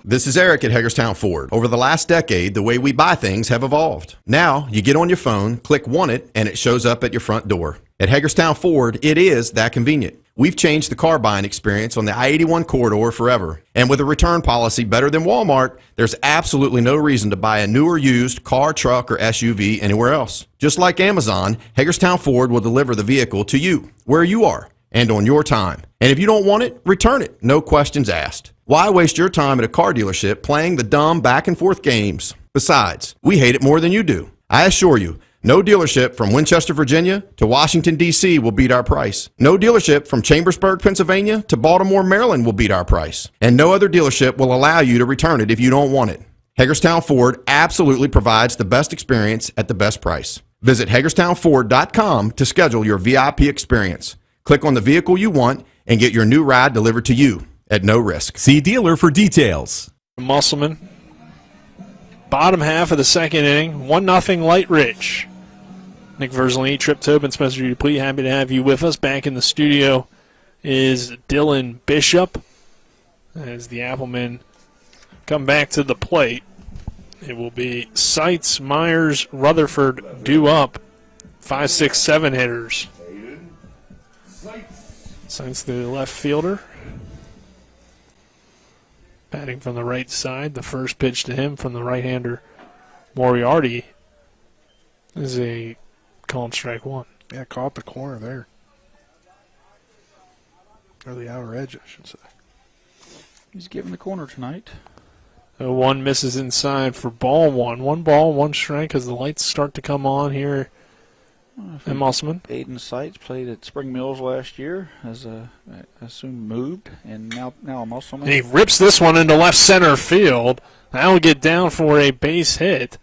This is Eric at Hagerstown Ford. Over the last decade, the way we buy things have evolved. Now, you get on your phone, click Want It, and it shows up at your front door. At Hagerstown Ford, it is that convenient. We've changed the car buying experience on the I-81 corridor forever. And with a return policy better than Walmart, there's absolutely no reason to buy a new or used car, truck, or SUV anywhere else. Just like Amazon, Hagerstown Ford will deliver the vehicle to you, where you are, and on your time. And if you don't want it, return it. No questions asked. Why waste your time at a car dealership playing the dumb back-and-forth games? Besides, we hate it more than you do. I assure you, No dealership from Winchester, Virginia to Washington, D.C. will beat our price. No dealership from Chambersburg, Pennsylvania to Baltimore, Maryland will beat our price. And no other dealership will allow you to return it if you don't want it. Hagerstown Ford absolutely provides the best experience at the best price. Visit HagerstownFord.com to schedule your VIP experience. Click on the vehicle you want and get your new ride delivered to you at no risk. See dealer for details. Musselman. Bottom half of the second inning, 1-0 Lightridge. Nick Verzolini, Trip Tobin, Spencer Dupuis, happy to have you with us. Back in the studio is Dylan Bishop as the Applemen come back to the plate. It will be Seitz, Myers, Rutherford due up. 5, 6, 7 hitters. Seitz, the left fielder. Batting from the right side. The first pitch to him from the right-hander Moriarty is a called strike one. Yeah, caught the corner there. Or the outer edge, I should say. He's giving the corner tonight. 1 misses inside for ball one. 1 ball, 1 strike as the lights start to come on here at Musselman. Aiden Seitz played at Spring Mills last year, as I assume moved, and now Musselman. He rips this one into left center field. That will get down for a base hit,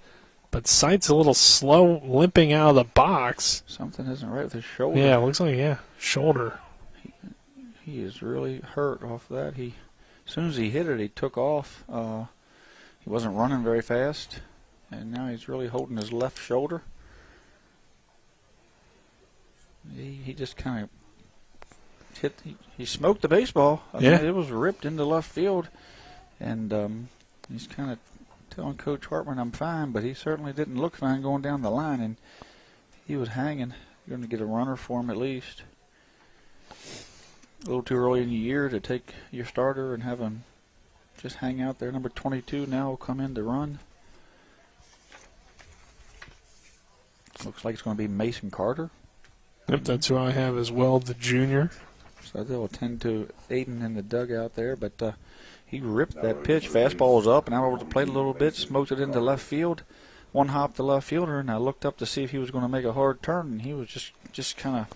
but Seitz a little slow, limping out of the box. Something isn't right with his shoulder. Yeah, it looks like, shoulder. He is really hurt off that. As soon as he hit it, he took off. He wasn't running very fast, and now he's really holding his left shoulder. He just kind of hit. He smoked the baseball. I mean, it was ripped into left field, and he's kind of telling Coach Hartman, "I'm fine," but he certainly didn't look fine going down the line, and he was hanging. You're going to get a runner for him at least. A little too early in the year to take your starter and have him just hang out there. Number 22 now will come in to run. Looks like it's going to be Mason Carter. Yep, that's who I have as well, the junior. So they'll attend to Aiden in the dugout there, but he ripped that pitch. Fastball was up and out over the plate a little bit, smoked it into left field. One hop to left fielder, and I looked up to see if he was going to make a hard turn, and he was just kind of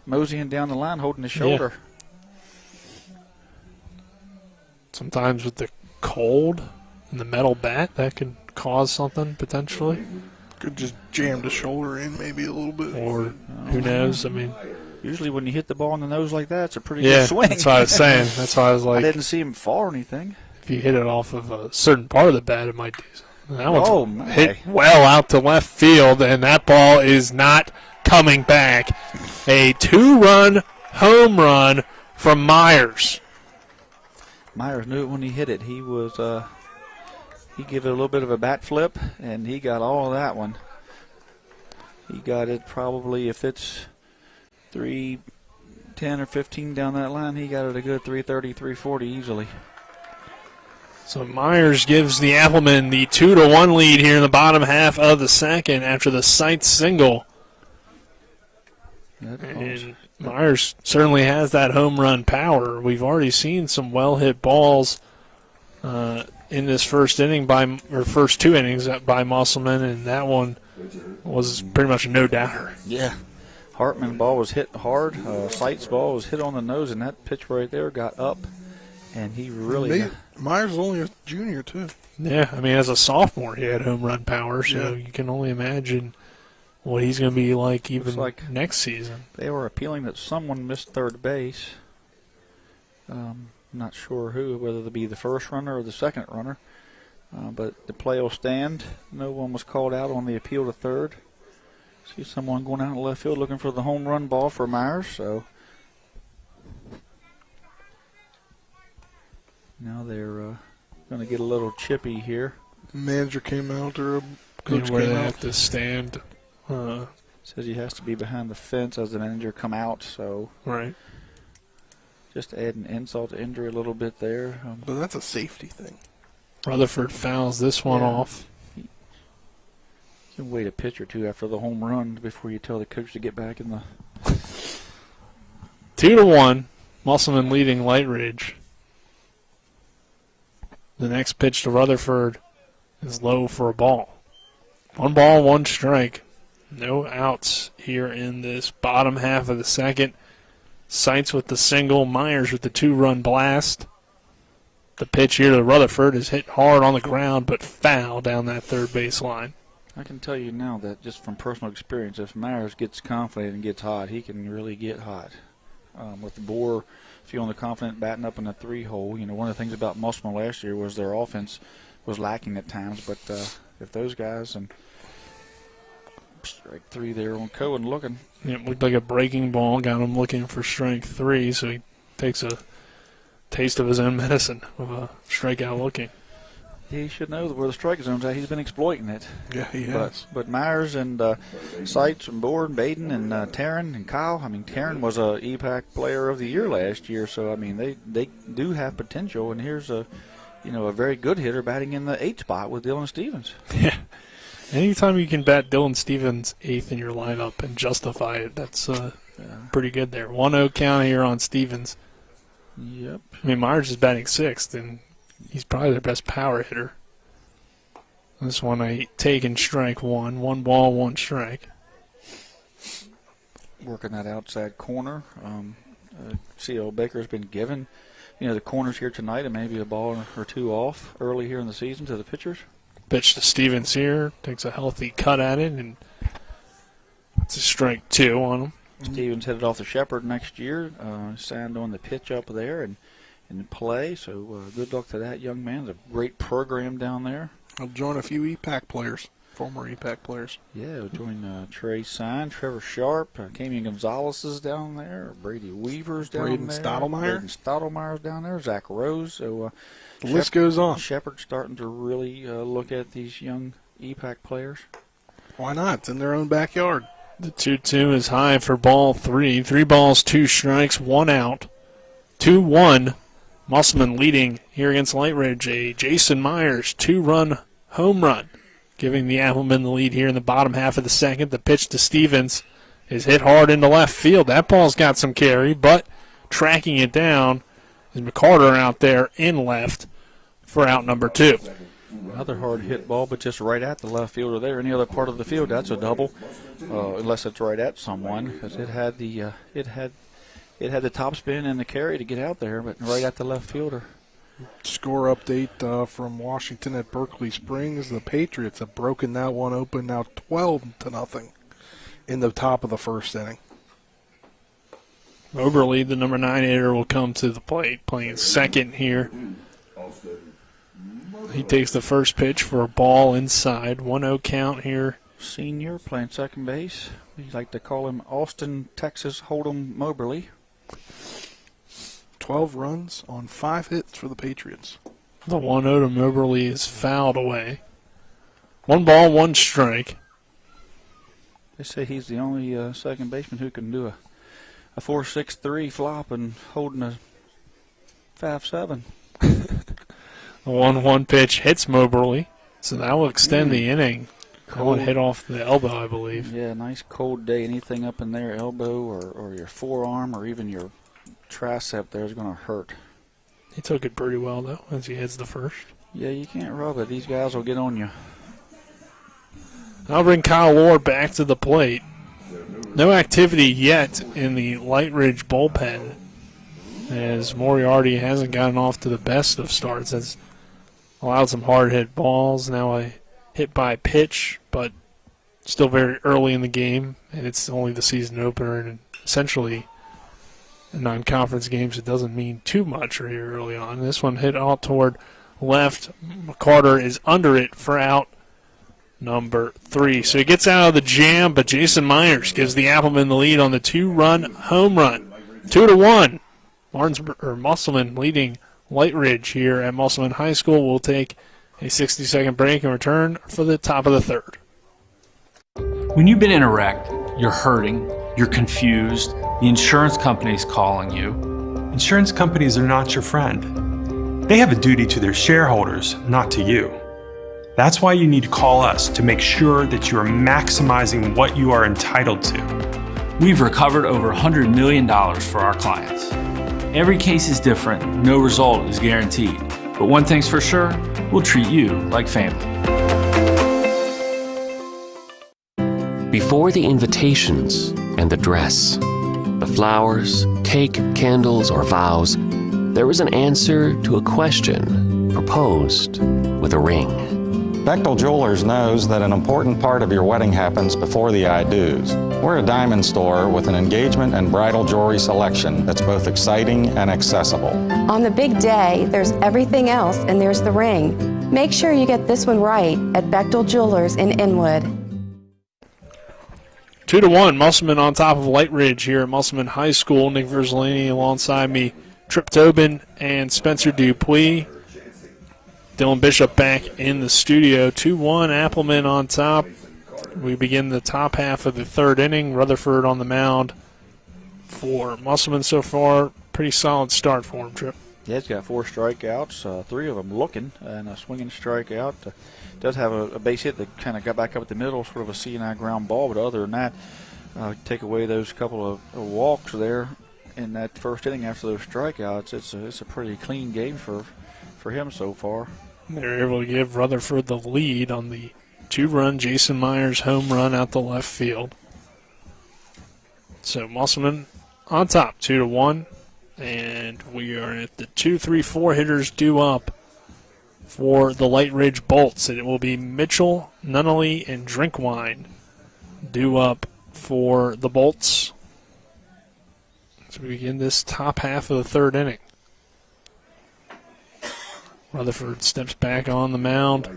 moseying down the line, holding his shoulder. Yeah. Sometimes with the cold and the metal bat, that could cause something potentially. Could just jam the shoulder in maybe a little bit. Or who knows? I mean, usually when you hit the ball in the nose like that, it's a pretty good swing. That's what I was saying. That's why I was like, I didn't see him fall or anything. If you hit it off of a certain part of the bat, it might do something. That one's hit my. well out to left field, and that ball is not coming back. A 2-run home run from Myers. Myers knew it when he hit it. He was he gave it a little bit of a bat flip, and he got all of that one. He got it probably, if it's 310 or 15 down that line, he got it a good 330, 340 easily. So Myers gives the Applemen the 2-1 lead here in the bottom half of the second after the Seitz single. And Myers certainly has that home run power. We've already seen some well-hit balls in this first inning first 2 innings by Musselman, and that one was pretty much a no-doubter. Yeah. Hartman's ball was hit hard. Seitz' ball was hit on the nose, and that pitch right there got up, and he really Myers is only a junior, too. Yeah, I mean, as a sophomore, he had home run power, so you can only imagine what he's going to be like even next season. They were appealing that someone missed third base. Not sure who, whether it be the first runner or the second runner. But the play will stand. No one was called out on the appeal to third. See someone going out in left field looking for the home run ball for Myers. So now they're going to get a little chippy here. Manager came out or a coach where came they out. have to stand. Says he has to be behind the fence as the manager come out. So right. Just add an insult to injury a little bit there. But that's a safety thing. Rutherford fouls this one off. You can wait a pitch or two after the home run before you tell the coach to get back in the... 2-1, Musselman leading Lightridge. The next pitch to Rutherford is low for a ball. 1 ball, 1 strike. No outs here in this bottom half of the second. Seitz with the single, Myers with the 2-run blast. The pitch here to Rutherford is hit hard on the ground, but foul down that third base line. I can tell you now that just from personal experience, if Myers gets confident and gets hot, he can really get hot. With the Boer feeling the confident batting up in the 3-hole, one of the things about Musselman last year was their offense was lacking at times. But if those guys, and strike 3 there on Cohen looking. It looked like a breaking ball, got him looking for strike 3, so he takes a taste of his own medicine with a strikeout looking. He should know where the strike zone's at. He's been exploiting it. Yeah, he has. But Myers and Seitz and Boer and Baden and Taryn and Kyle, Taryn was a EPAC Player of the Year last year, so, they do have potential, and here's a very good hitter batting in the 8th spot with Dylan Stevens. Yeah. Anytime you can bat Dylan Stevens 8th in your lineup and justify it, that's pretty good there. 1-0 count here on Stevens. Yep. Myers is batting 6th, and he's probably their best power hitter. This one I take in strike 1. 1 ball, 1 strike. Working that outside corner. C.L. Baker's been given, the corners here tonight, and maybe a ball or 2 off early here in the season to the pitchers. Pitch to Stevens here. Takes a healthy cut at it, and it's a strike 2 on him. Stevens headed off the Shepherd next year. Signed on the pitch up there and play. So good luck to that young man. It's a great program down there. I'll join a few EPAC players, former EPAC players. Yeah, we'll join Trey Sign, Trevor Sharp, Camion Gonzalez is down there, Brady Weaver's down there. Braden Stottlemeyer's down there, Zach Rose. So the list goes on. Shepherd's starting to really look at these young EPAC players. Why not? It's in their own backyard. The 2-2 is high for ball 3. 3 balls, 2 strikes, 1 out. 2-1. Musselman leading here against Lightridge. A Jason Myers 2-run home run, giving the Applemen the lead here in the bottom half of the second. The pitch to Stevens is hit hard into left field. That ball's got some carry, but tracking it down is McCarter out there in left for out number 2. Another hard hit ball, but just right at the left fielder there. Any other part of the field, that's a double, unless it's right at someone, because it had the top spin and the carry to get out there, but right at the left fielder. Score update from Washington at Berkeley Springs. The Patriots have broken that one open now 12-0 in the top of the first inning. Moberly, the number 9 hitter, will come to the plate, playing second here. He takes the first pitch for a ball inside. 1-0 count here. Senior playing second base. We like to call him Austin, Texas Hold'em Moberly. 12 runs on 5 hits for the Patriots. The 1-0 to Moberly is fouled away. 1 ball, 1 strike. They say he's the only second baseman who can do a 4.63 flop and holding a 5.7. The 1-1 pitch hits Moberly, so that will extend the inning. Cold hit off the elbow, I believe. Yeah, nice cold day. Anything up in there, elbow or your forearm or even your tricep there is going to hurt. He took it pretty well, though, as he hits the first. Yeah, you can't rub it. These guys will get on you. I'll bring Kyle Ward back to the plate. No activity yet in the Lightridge bullpen, as Moriarty hasn't gotten off to the best of starts. Has allowed some hard hit balls. Now a hit by pitch, but still very early in the game, and it's only the season opener, and essentially in non-conference games it doesn't mean too much here early on. This one hit out toward left. McCarter is under it for out number 3. So he gets out of the jam, but Jason Myers gives the Applemen the lead on the 2-run home run. 2-1. Musselman leading Lightridge here at Musselman High School. We'll take a 60-second break and return for the top of the third. When you've been in a wreck, you're hurting, you're confused, the insurance company's calling you. Insurance companies are not your friend. They have a duty to their shareholders, not to you. That's why you need to call us to make sure that you are maximizing what you are entitled to. We've recovered over $100 million for our clients. Every case is different, no result is guaranteed. But one thing's for sure, we'll treat you like family. Before the invitations and the dress, the flowers, cake, candles, or vows, there was an answer to a question proposed with a ring. Bechtel Jewelers knows that an important part of your wedding happens before the I-dos. We're a diamond store with an engagement and bridal jewelry selection that's both exciting and accessible. On the big day, there's everything else, and there's the ring. Make sure you get this one right at Bechtel Jewelers in Inwood. 2-1, Musselman on top of Lightridge here at Musselman High School. Nick Verzolini alongside me, Trip Tobin and Spencer Dupuis. Dylan Bishop back in the studio. 2-1, Applemen on top. We begin the top half of the third inning. Rutherford on the mound for Musselman so far. Pretty solid start for him, Trip. Yeah, he's got 4 strikeouts, 3 of them looking, and a swinging strikeout. Does have a base hit that kind of got back up at the middle, sort of a C&I ground ball, but other than that, take away those couple of walks there in that first inning after those strikeouts, it's a pretty clean game for him so far. They're able to give Rutherford the lead on the 2-run Jason Myers home run out the left field. So Musselman on top, 2-1. And we are at the 2-3-4 hitters due up for the Lightridge Bolts. And it will be Mitchell, Nunnally, and Drinkwine due up for the Bolts. So we begin this top half of the third inning. Rutherford steps back on the mound.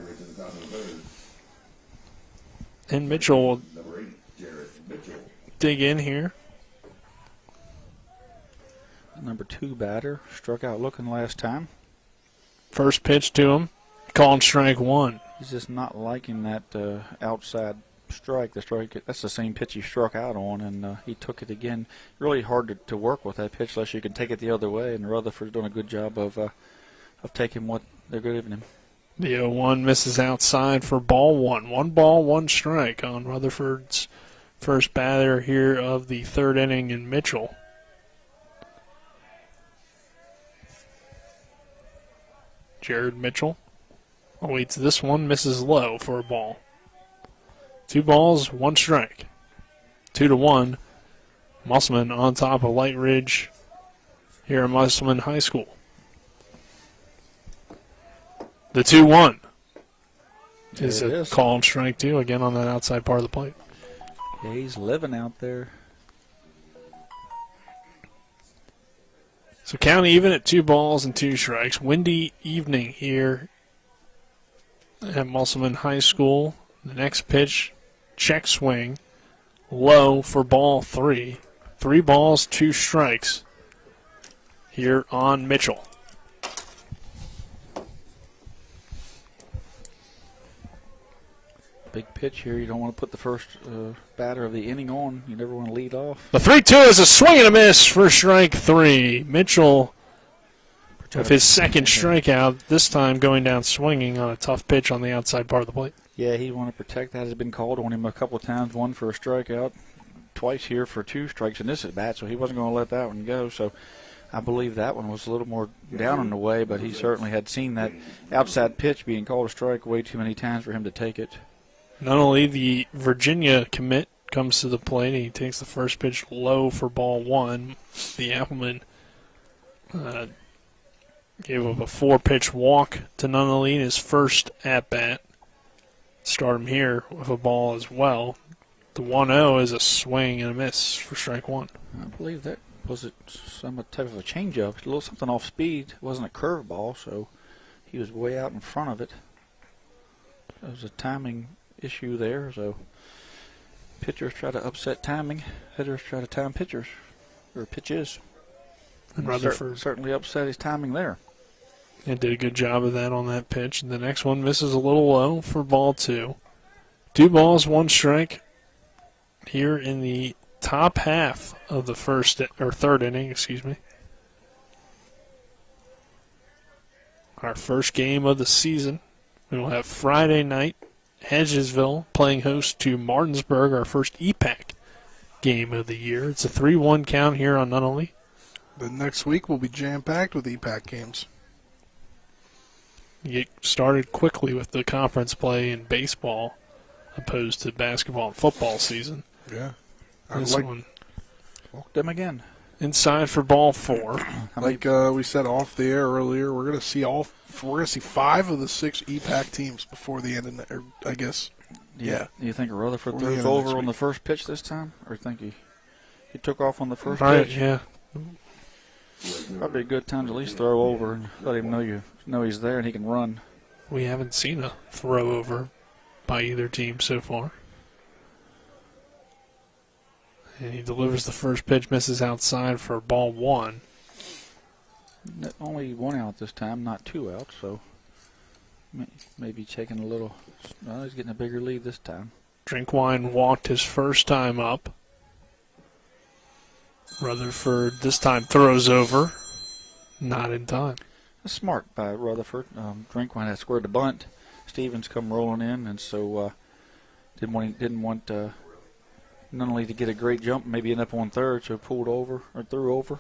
And Mitchell will dig in here. Number 2 batter, struck out looking last time. First pitch to him, calling strike 1. He's just not liking that outside strike. That's the same pitch he struck out on, and he took it again. Really hard to work with that pitch unless you can take it the other way, and Rutherford's doing a good job of taking what they're giving him. The 0-1 misses outside for ball 1. 1 ball, 1 strike on Rutherford's first batter here of the third inning in Mitchell. Jared Mitchell awaits this one, misses low for a ball. 2 balls, 1 strike. 2-1, Musselman on top of Lightridge here at Musselman High School. The 2-1 is a call and strike 2 again on that outside part of the plate. Yeah, he's living out there. So count even at 2 balls and 2 strikes. Windy evening here at Musselman High School. The next pitch, check swing, low for ball 3. 3 balls, 2 strikes here on Mitchell. Big pitch here. You don't want to put the first batter of the inning on. You never want to lead off. The 3-2 is a swing and a miss for strike 3. Mitchell with his second strikeout, this time going down swinging on a tough pitch on the outside part of the plate. Yeah, he'd want to protect that. It's been called on him a couple of times, 1 for a strikeout, twice here for 2 strikes in this at bat, so he wasn't going to let that one go. So I believe that one was a little more down on the way, but he certainly had seen that outside pitch being called a strike way too many times for him to take it. Not only the Virginia commit comes to the plate, he takes the first pitch low for ball 1. The Applemen gave up a 4-pitch walk to Nunnally in his first at-bat. Start him here with a ball as well. The 1-0 is a swing and a miss for strike 1. I believe that was some type of a changeup. A little something off speed. It wasn't a curveball, so he was way out in front of it. There was a timing issue there, so pitchers try to upset timing. Hitters try to time pitchers, or pitches. And Rutherford certainly upset his timing there. And did a good job of that on that pitch. And the next one misses a little low for ball 2. 2 balls, 1 strike here in the top half of the third inning, Our first game of the season. We will have Friday night, Hedgesville playing host to Martinsburg, our first EPAC game of the year. It's a 3-1 count here on Nunnally. The next week will be jam-packed with EPAC games. You get started quickly with the conference play in baseball opposed to basketball and football season. Yeah. This one walked them again. Inside for ball 4. Like we said off the air earlier, we're going to see 5 of the 6 EPAC teams before the end of the, I guess. Yeah. You think Rutherford throws over on the first pitch this time, or think he took off on the first right, pitch? Yeah. Probably a good time to at least throw over and let him know he's there and he can run. We haven't seen a throw over by either team so far. And he delivers the first pitch, misses outside for ball 1. Only 1 out this time, not 2 out, so maybe taking a little. Well, he's getting a bigger lead this time. Drinkwine walked his first time up. Rutherford this time throws over. Not in time. That's smart by Rutherford. Drinkwine had squared the bunt. Stevens come rolling in, and so didn't want Nunnally to get a great jump, maybe end up on third, so pulled over or threw over,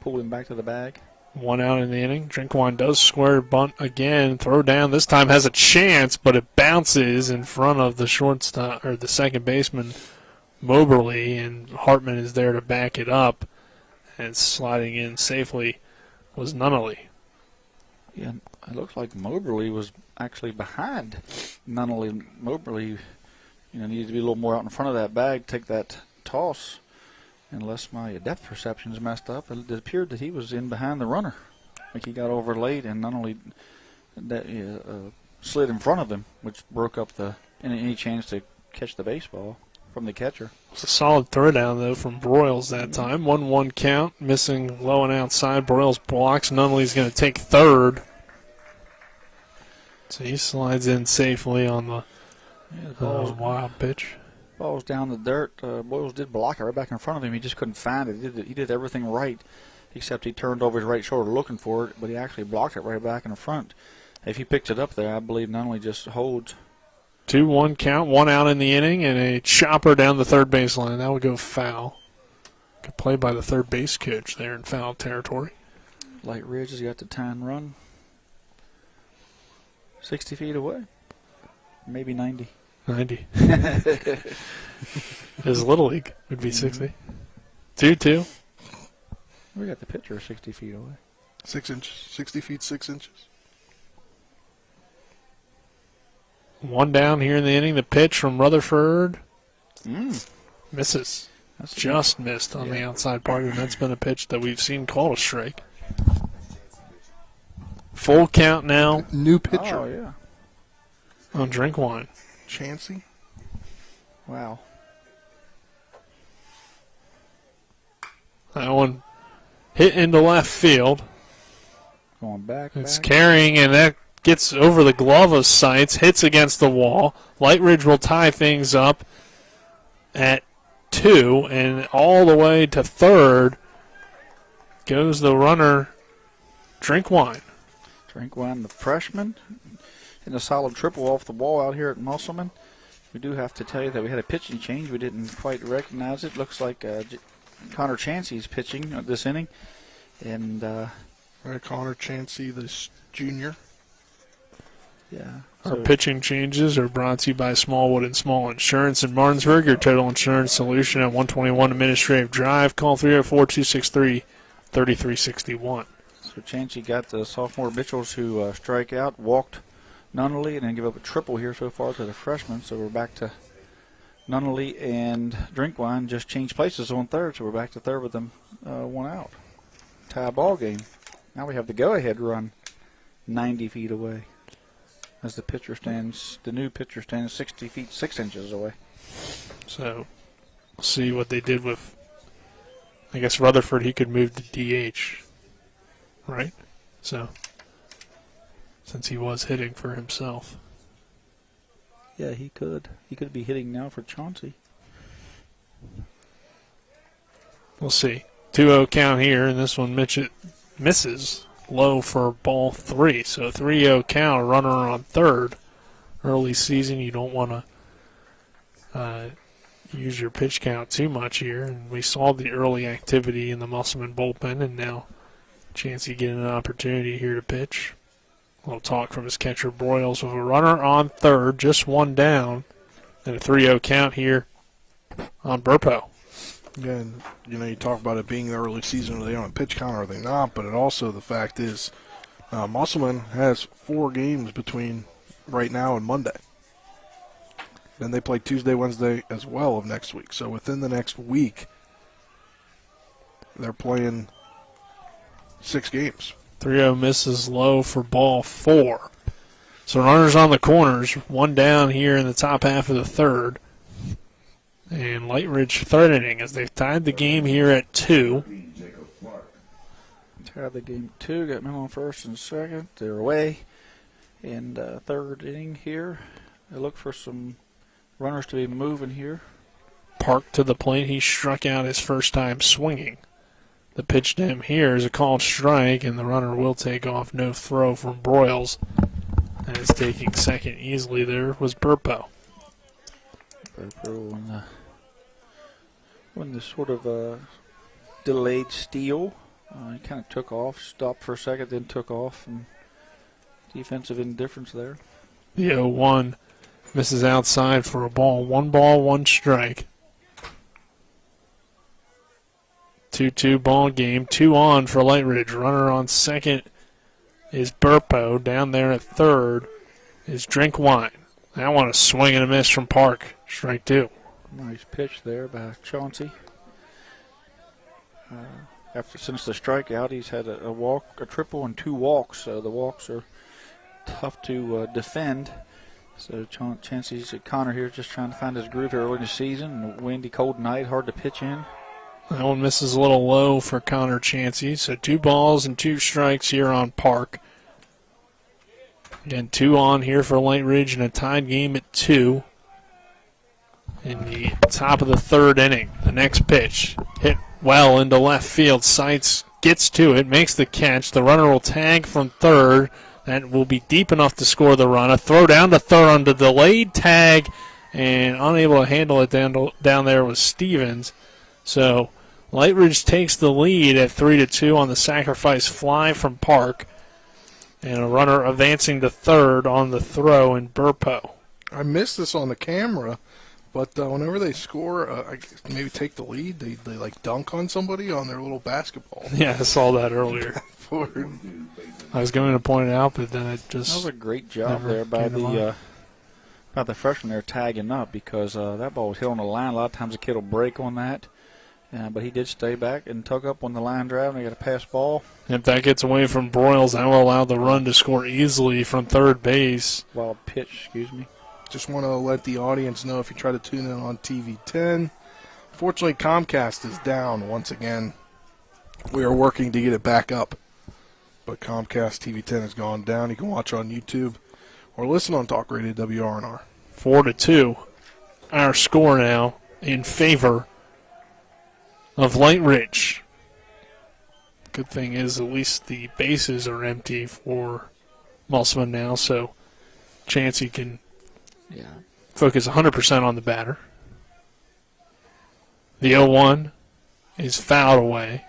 pulled him back to the bag. 1 out in the inning. Drinkwine does square bunt again. Throw down. This time has a chance, but it bounces in front of the shortstop or the second baseman, Moberly, and Hartman is there to back it up. And sliding in safely was Nunnally. Yeah, it looks like Moberly was actually behind Nunnally. Moberly, needed to be a little more out in front of that bag, take that toss. Unless my depth perception is messed up, it appeared that he was in behind the runner. Like he got over late and not only that slid in front of him, which broke up any chance to catch the baseball from the catcher. It's a solid throw down, though, from Broyles that time. 1-1 count, missing low and outside. Broyles blocks. Nunnally's going to take third. So he slides in safely on the wild pitch. Ball's down the dirt. Broyles did block it right back in front of him. He just couldn't find it. He did everything right, except he turned over his right shoulder looking for it, but he actually blocked it right back in the front. If he picks it up there, I believe Nunnally just holds. 2-1 count, 1 out in the inning, and a chopper down the third baseline. That would go foul. Good play by the third base coach there in foul territory. Lightridge has got the tying run. 60 feet away. Maybe 90. 90. His Little League would be 60. 2-2. We got the pitcher 60 feet away. 6 inches. 60 feet, 6 inches. 1 down here in the inning. The pitch from Rutherford. Misses. That's just missed on the outside part, and that's been a pitch that we've seen called a strike. Full count now. New pitcher. Oh, yeah. On Drinkwine. Chansey. Wow. That one hit into left field. Going back. It's carrying, and that gets over the glove of Seitz, hits against the wall. Lightridge will tie things up at 2, and all the way to third goes the runner, Drinkwine. Drinkwine, the freshman, in a solid triple off the wall out here at Musselman. We do have to tell you that we had a pitching change. We didn't quite recognize it. Looks like Connor Chansey's pitching this inning. And Connor Chansey, this junior. Yeah. Our pitching changes are brought to you by Smallwood and Small Insurance in Martinsburg, your total insurance solution at 121 Administrative Drive. Call 304-263-3361. So Chansey got the sophomore Mitchells who strike out, walked Nunnally, and then give up a triple here so far to the freshman. So we're back to Nunnally and Drinkwine just changed places on third, so we're back to third with them 1 out. Tie ball game. Now we have the go-ahead run 90 feet away. As the new pitcher stands 60 feet 6 inches away. So, we'll see what they did with, I guess, Rutherford. He could move to DH, right? So, since he was hitting for himself. Yeah, he could. He could be hitting now for Chauncey. We'll see. 2-0 count here, and this one misses. Low for ball 3. So 3-0 count, a runner on third. Early season, you don't want to use your pitch count too much here. And we saw the early activity in the Musselman bullpen, and now Chansey getting an opportunity here to pitch. A little talk from his catcher Broyles with a runner on third, just 1 down. And a 3-0 count here on Burpo. Yeah, and, you talk about it being the early season. Are they on a pitch count or are they not? But it also, the fact is, Musselman has 4 games between right now and Monday. Then they play Tuesday, Wednesday as well of next week. So within the next week, they're playing 6 games. 3-0 misses low for ball 4. So runners on the corners, 1 down here in the top half of the third. And Lightridge third inning as they've tied the game here at 2. Tied the game 2, got men on first and second. They're away. And third inning here. They look for some runners to be moving here. Park to the plate. He struck out his first time swinging. The pitch to him here is a called strike, and the runner will take off. No throw from Broyles. And it's taking second easily there was Burpo. Burpo when the sort of delayed steal. He kind of took off, stopped for a second, then took off. And defensive indifference there. The 0-1 misses outside for a ball. 1 ball, 1 strike. 2-2 ball game. 2 on for Lightridge. Runner on second is Burpo. Down there at third is Drink Wine. That one a swing and a miss from Park. Strike 2. Nice pitch there by Chauncey. Since the strikeout, he's had a walk, a triple, and 2 walks. So the walks are tough to defend. So Chauncey's Connor here just trying to find his groove here early in the season. A windy, cold night, hard to pitch in. That one misses a little low for Connor Chauncey. So 2 balls and 2 strikes here on Park. Again, 2 on here for Lightridge and a tied game at 2. In the top of the third inning, the next pitch hit well into left field. Seitz gets to it, makes the catch. The runner will tag from third. That will be deep enough to score the run. A throw down to third on the delayed tag, and unable to handle it down there was Stevens. So Lightridge takes the lead at 3-2 on the sacrifice fly from Park, and a runner advancing to third on the throw in Burpo. I missed this on the camera. But whenever they score, maybe take the lead, they like dunk on somebody on their little basketball. Yeah, I saw that earlier. I was going to point it out, but then it just... That was a great job there by the freshman there tagging up, because that ball was hit on the line. A lot of times the kid will break on that. But he did stay back and tug up on the line drive, and he got a pass ball. If that gets away from Broyles, that will allow the run to score easily from third base. Wild pitch, excuse me. Just want to let the audience know, if you try to tune in on TV 10, fortunately Comcast is down once again. We are working to get it back up, but Comcast TV 10 has gone down. You can watch on YouTube or listen on Talk Radio WRNR. 4-2, our score now in favor of Lightridge. Good thing is at least the bases are empty for Musselman now, so Chauncey can focus 100% on the batter. The 0-1 is fouled away.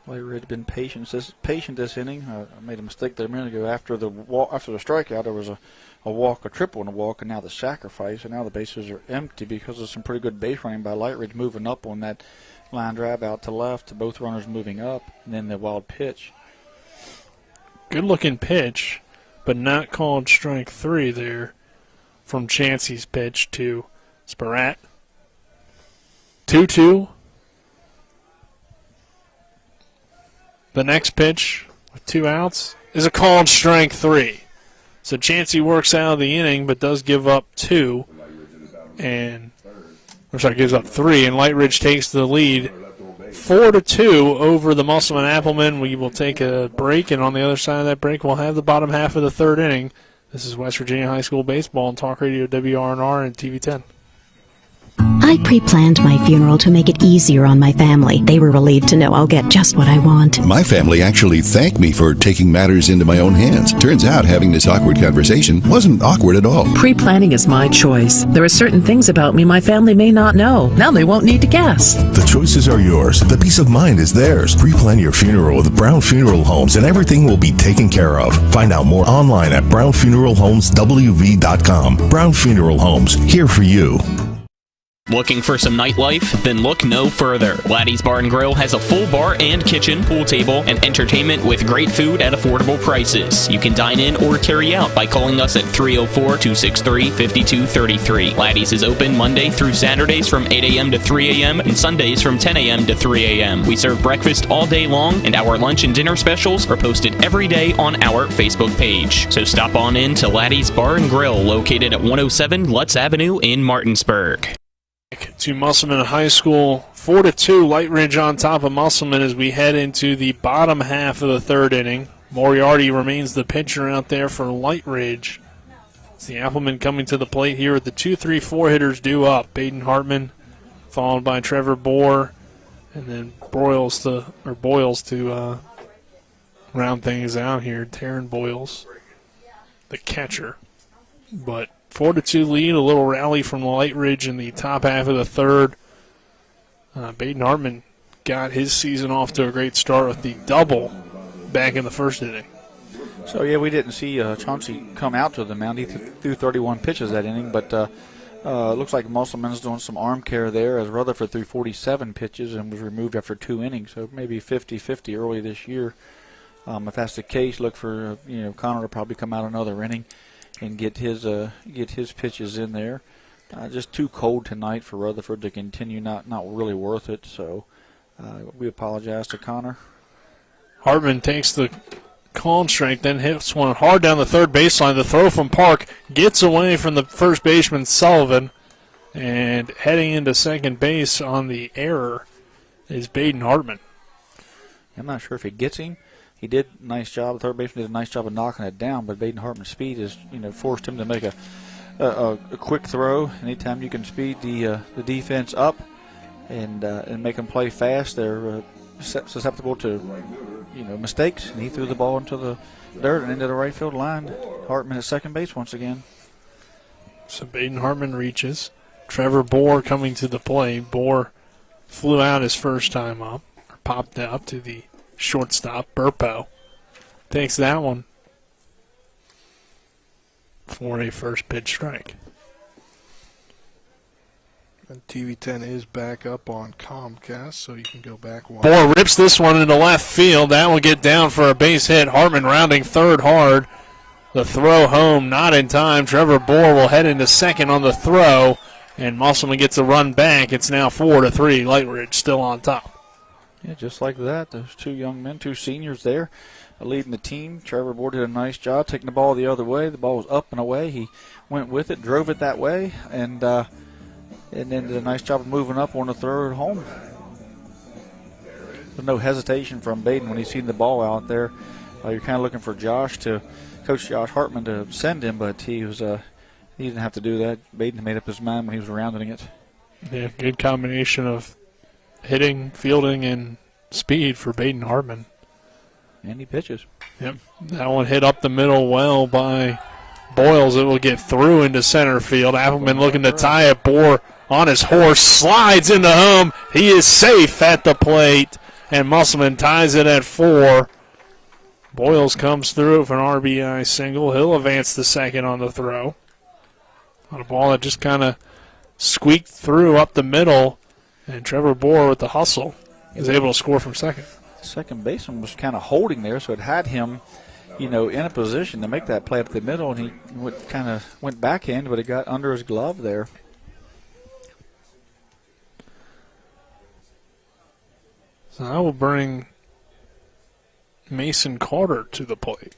Lightridge been patient this inning. I made a mistake there a minute ago. After the strikeout, there was a walk, a triple, and a walk, and now the sacrifice, and now the bases are empty because of some pretty good base running by Lightridge moving up on that line drive out to left, both runners moving up, and then the wild pitch. Good-looking pitch, but not called strike 3 there from Chauncey's pitch to Sparat. 2-2. The next pitch with 2 outs is a called strike 3. So Chauncey works out of the inning, but does give up 2. Gives up 3, and Lightridge takes the lead 4-2 over the Musselman Applemen. We will take a break, and on the other side of that break, we'll have the bottom half of the third inning. This is West Virginia High School Baseball on Talk Radio WRNR and TV 10. I pre-planned my funeral to make it easier on my family. They were relieved to know I'll get just what I want. My family actually thanked me for taking matters into my own hands. Turns out having this awkward conversation wasn't awkward at all. Pre-planning is my choice. There are certain things about me my family may not know. Now they won't need to guess. The choices are yours. The peace of mind is theirs. Pre-plan your funeral with Brown Funeral Homes and everything will be taken care of. Find out more online at brownfuneralhomeswv.com. Brown Funeral Homes, here for you. Looking for some nightlife? Then look no further. Laddie's Bar and Grill has a full bar and kitchen, pool table, and entertainment with great food at affordable prices. You can dine in or carry out by calling us at 304-263-5233. Laddie's is open Monday through Saturdays from 8 a.m. to 3 a.m. and Sundays from 10 a.m. to 3 a.m. We serve breakfast all day long, and our lunch and dinner specials are posted every day on our Facebook page. So stop on in to Laddie's Bar and Grill, located at 107 Lutz Avenue in Martinsburg. To Musselman High School, 4-2, Lightridge on top of Musselman as we head into the bottom half of the third inning. Moriarty remains the pitcher out there for Lightridge. It's the Applemen coming to the plate here with the 2-3-4 hitters due up. Baden Hartman, followed by Trevor Bohr, and then Boyles to round things out here. Taryn Boyles, the catcher. But 4-2 lead, a little rally from Lightridge in the top half of the third. Baden Hartman got his season off to a great start with the double back in the first inning. So, yeah, we didn't see Chauncey come out to the mound. He threw 31 pitches that inning, but looks like Musselman's doing some arm care there as Rutherford threw 47 pitches and was removed after 2 innings, so maybe 50-50 early this year. If that's the case, look for Connor to probably come out another inning and get his pitches in there. Just too cold tonight for Rutherford to continue. Not really worth it. So we apologize to Connor. Hartman takes the called strike, then hits one hard down the third baseline. The throw from Park gets away from the first baseman Sullivan, and heading into second base on the error is Baden Hartman. I'm not sure if he gets him. He did a nice job. The third baseman did a nice job of knocking it down, but Baden Hartman's speed has, forced him to make a quick throw. Anytime you can speed the defense up and make them play fast, they're susceptible to, mistakes. And he threw the ball into the dirt and into the right field line. Hartman at second base once again. So Baden Hartman reaches. Trevor Bohr coming to the plate. Bohr flew out his first time up, or popped up to the shortstop. Burpo takes that one for a first pitch strike. And TV10 is back up on Comcast, so you can go back one. Bohr rips this one into left field. That will get down for a base hit. Hartman rounding third hard. The throw home not in time. Trevor Bohr will head into second on the throw, and Musselman gets a run back. It's now 4-3. Lightridge still on top. Yeah, just like that. Those two young men, two seniors there, leading the team. Trevor Bohr did a nice job taking the ball the other way. The ball was up and away. He went with it, drove it that way, and then did a nice job of moving up on the throw at home. There's no hesitation from Baden when he's seen the ball out there. You're kind of looking for Coach Josh Hartman to send him, but he didn't have to do that. Baden made up his mind when he was rounding it. Yeah, good combination of hitting, fielding, and speed for Baden Hartman. And he pitches. Yep. That one hit up the middle well by Boyles. It will get through into center field. Appleman looking to tie it. Bohr on his horse, slides into home. He is safe at the plate, and Musselman ties it at 4. Boyles comes through for an RBI single. He'll advance the second on the throw. On a ball that just kind of squeaked through up the middle. And Trevor Bohr with the hustle is able to score from second. Second baseman was kind of holding there, so it had him, in a position to make that play up the middle, and he kind of went backhand, but it got under his glove there. So I will bring Mason Carter to the plate.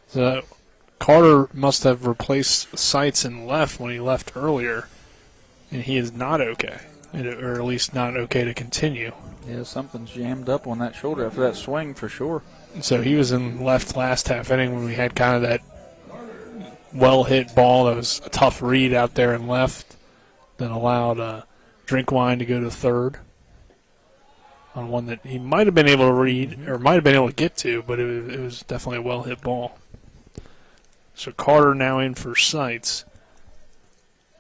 So Carter must have replaced Seitz in left when he left earlier. And he is not okay, or at least not okay to continue. Yeah, something's jammed up on that shoulder after that swing for sure. So he was in left last half inning when we had kind of that well-hit ball. That was a tough read out there and left that allowed Drinkwine to go to third on one that he might have been able to read or might have been able to get to, but it was definitely a well-hit ball. So Carter now in for Seitz,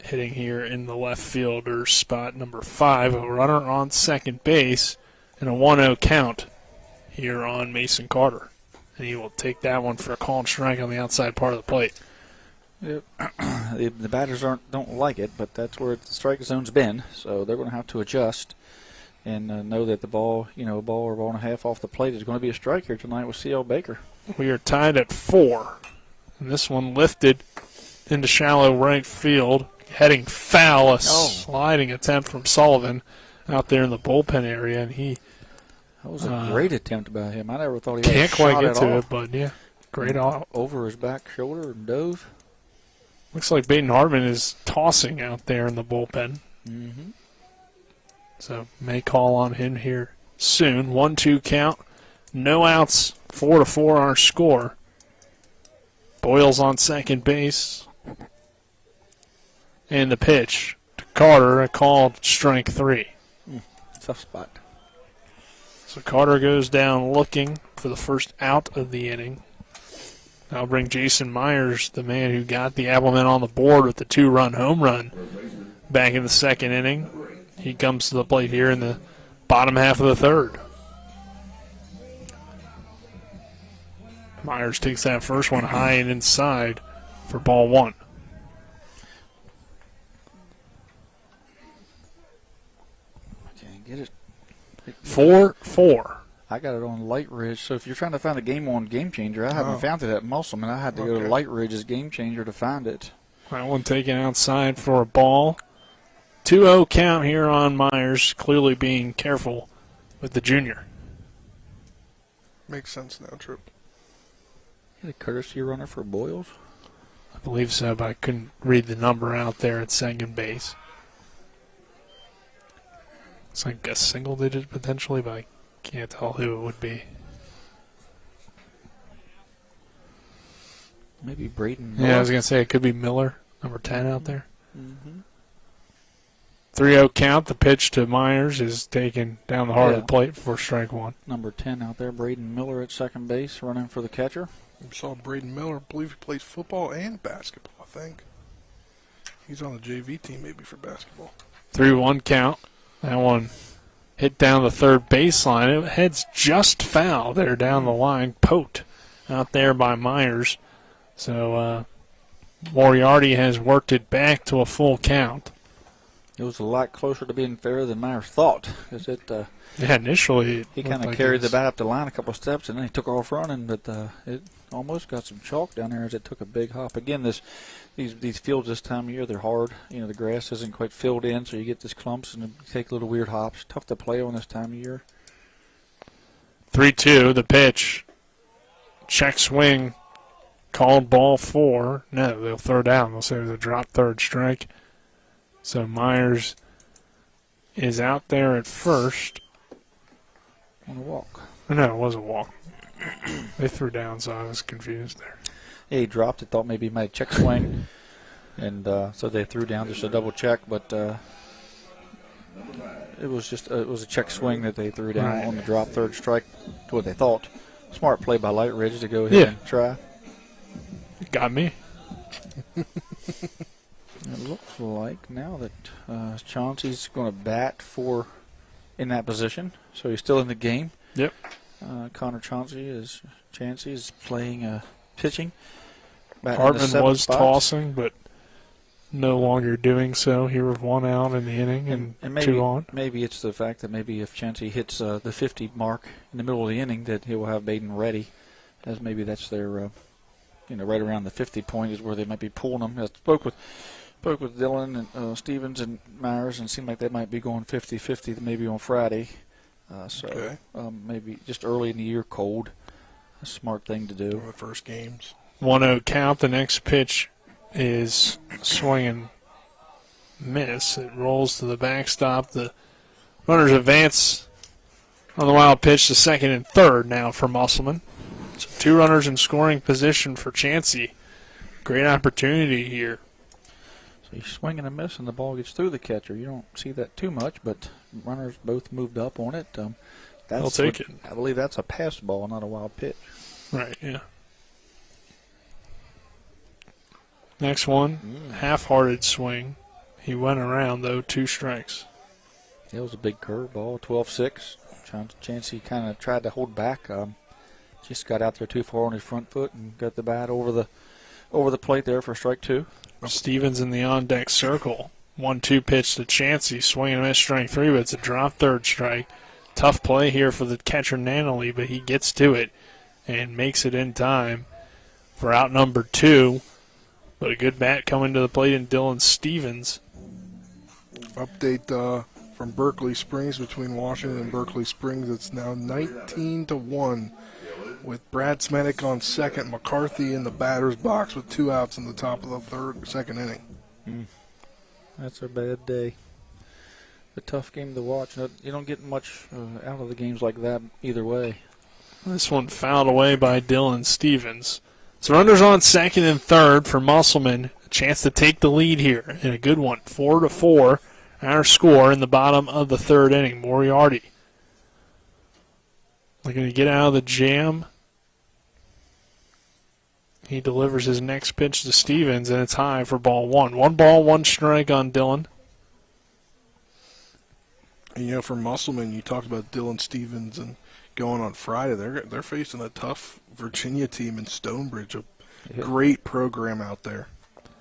hitting here in the left fielder spot number 5, a runner on second base, and a 1-0 count here on Mason Carter. And he will take that one for a called strike on the outside part of the plate. Yep. The batters don't like it, but that's where the strike zone's been, so they're going to have to adjust and know that the ball, a ball or ball and a half off the plate is going to be a strike here tonight with C.L. Baker. We are tied at 4. And this one lifted into shallow right field, heading foul, a sliding attempt from Sullivan out there in the bullpen area, and that was a great attempt by him. I never thought he can't quite get to it, but yeah, great off over his back shoulder and dove. Looks like Baden Hartman is tossing out there in the bullpen. Mm-hmm. So may call on him here soon. 1-2 count, no outs, 4-4 our score. Boyle's on second base. And the pitch to Carter, a called strike 3. Tough spot. So Carter goes down looking for the first out of the inning. I'll bring Jason Myers, the man who got the Applemen on the board with the 2-run home run back in the second inning. He comes to the plate here in the bottom half of the third. Myers takes that first one high and inside for ball 1. Can't get it. 4-4. I got it on Lightridge, so if you're trying to find a game-on game changer, I haven't found it at Musselman. I had to go to Lightridge's game changer to find it. That one taken outside for a ball. 2-0 count here on Myers, clearly being careful with the junior. Makes sense now, Trip. A courtesy runner for Boyles? I believe so, but I couldn't read the number out there at second base. It's like a single digit potentially, but I can't tell who it would be. Maybe Braden Miller. Yeah, I was going to say it could be Miller, number 10 out there. Mm-hmm. 3-0 count. The pitch to Myers is taken down the heart of the plate for strike 1. Number 10 out there, Braden Miller at second base, running for the catcher. We saw Braden Miller. I believe he plays football and basketball, I think. He's on the JV team maybe for basketball. 3-1 count. That one hit down the third baseline. It heads just foul there down the line. Poked out there by Myers. So Moriarty has worked it back to a full count. It was a lot closer to being fair than Myers thought. Because initially he kind of carried the bat up the line a couple of steps, and then he took off running, but it almost got some chalk down there as it took a big hop. Again, these fields this time of year, they're hard. The grass isn't quite filled in, so you get these clumps and take little weird hops. Tough to play on this time of year. 3-2, the pitch. Check swing, called ball 4. No, they'll throw down. They'll say it was a drop third strike. So Myers is out there at first. On a walk. No, it was a walk. They threw down, so I was confused there. Yeah, he dropped it, thought maybe he made a check swing, and so they threw down just a double check, but it was a check swing that they threw down on the drop third strike, what they thought. Smart play by Lightridge to go ahead and try. Got me. It looks like now that Chauncey's going to bat in that position, so he's still in the game. Yep. Connor Chauncey is playing pitching. Hartman was tossing, but no longer doing so here with 1 out in the inning and maybe, 2 on. Maybe it's the fact that maybe if Chauncey hits the 50 mark in the middle of the inning, that he will have Baden ready, as maybe that's their, right around the 50 point is where they might be pulling him. I spoke with Dylan and Stevens and Myers, and it seemed like they might be going 50-50 maybe on Friday. Maybe just early in the year, cold. A smart thing to do. The first games. 1-0 count. The next pitch is swing and miss. It rolls to the backstop. The runners advance on the wild pitch to second and third now for Musselman. So 2 runners in scoring position for Chansey Great opportunity here. So he's swinging and missing. The ball gets through the catcher. You don't see that too much, but runners both moved up on it. They'll take it. I believe that's a pass ball, not a wild pitch. Right, yeah. Next one, half-hearted swing. He went around, though, 2 strikes. It was a big curveball, 12-6. Chancey kind of tried to hold back. Just got out there too far on his front foot and got the bat over the plate there for strike 2. Stevens in the on-deck circle. 1-2 pitch to Chancey. Swing and miss, strike 3, but it's a drop third strike. Tough play here for the catcher Nanoli, but he gets to it and makes it in time for out number 2. But a good bat coming to the plate in Dylan Stevens. Update from Berkeley Springs between Washington and Berkeley Springs. It's now 19-1 with Brad Smedick on second, McCarthy in the batter's box with 2 outs in the top of the second inning. That's a bad day. A tough game to watch. You don't get much out of the games like that either way. This one fouled away by Dylan Stevens. So runners on second and third for Musselman. A chance to take the lead here in a good one. 4-4. Our score in the bottom of the third inning. Moriarty looking to get out of the jam. He delivers his next pitch to Stevens, and it's high for ball 1. 1 ball, 1 strike on Dylan. And, for Musselman, you talked about Dylan Stevens and going on Friday. They're facing a tough Virginia team in Stonebridge, a great program out there.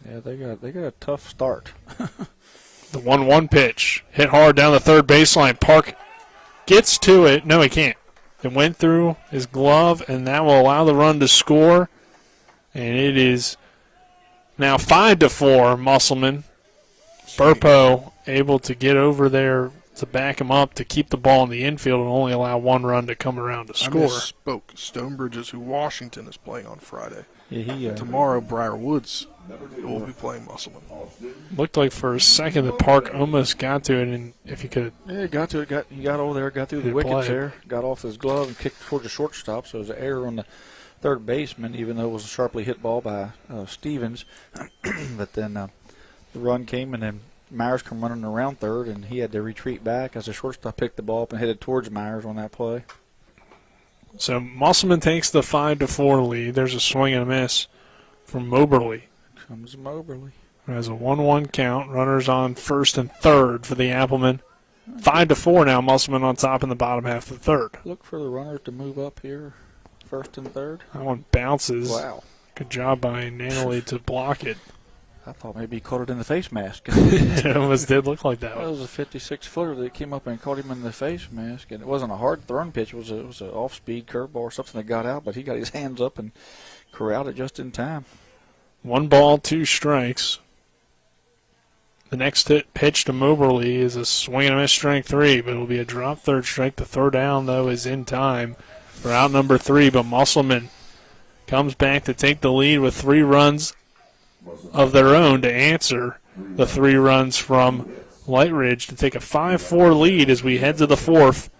Yeah, they got a tough start. The 1-1 pitch hit hard down the third baseline. Park gets to it. No, he can't. It went through his glove, and that will allow the run to score. And it is now 5-4. Musselman. Burpo able to get over there to back him up to keep the ball in the infield and only allow 1 run to come around to score. I misspoke. Stonebridge is who Washington is playing on Friday. Yeah, tomorrow, Briar Woods will be playing Musselman. Looked like for a second the Park almost got to it, and if he could, yeah, got to it. He got over there, got through the wickets there, got off his glove and kicked towards the shortstop. So it was an error on the third baseman, even though it was a sharply hit ball by Stevens. But then the run came, and then Myers come running around third, and he had to retreat back as the shortstop picked the ball up and headed towards Myers on that play. So Musselman takes the 5-4 lead. There's a swing and a miss from Moberly. Comes Moberly. Has a 1-1 count. Runners on first and third for the Applemen. 5-4 now. Musselman on top in the bottom half of the third. Look for the runners to move up here, first and third. That one bounces. Wow. Good job by Nanoli to block it. I thought maybe he caught it in the face mask. It almost did look like that. That was a 56-footer that came up and caught him in the face mask, and it wasn't a hard thrown pitch. It was an off-speed curveball or something that got out, but he got his hands up and corralled it just in time. 1 ball, 2 strikes. The next pitch to Moberly is a swing and a miss, strike 3, but it will be a drop third strike. The throw down, though, is in time for out number 3, but Musselman comes back to take the lead with 3 runs of their own to answer the 3 runs from Lightridge to take a 5-4 lead as we head to the 4th.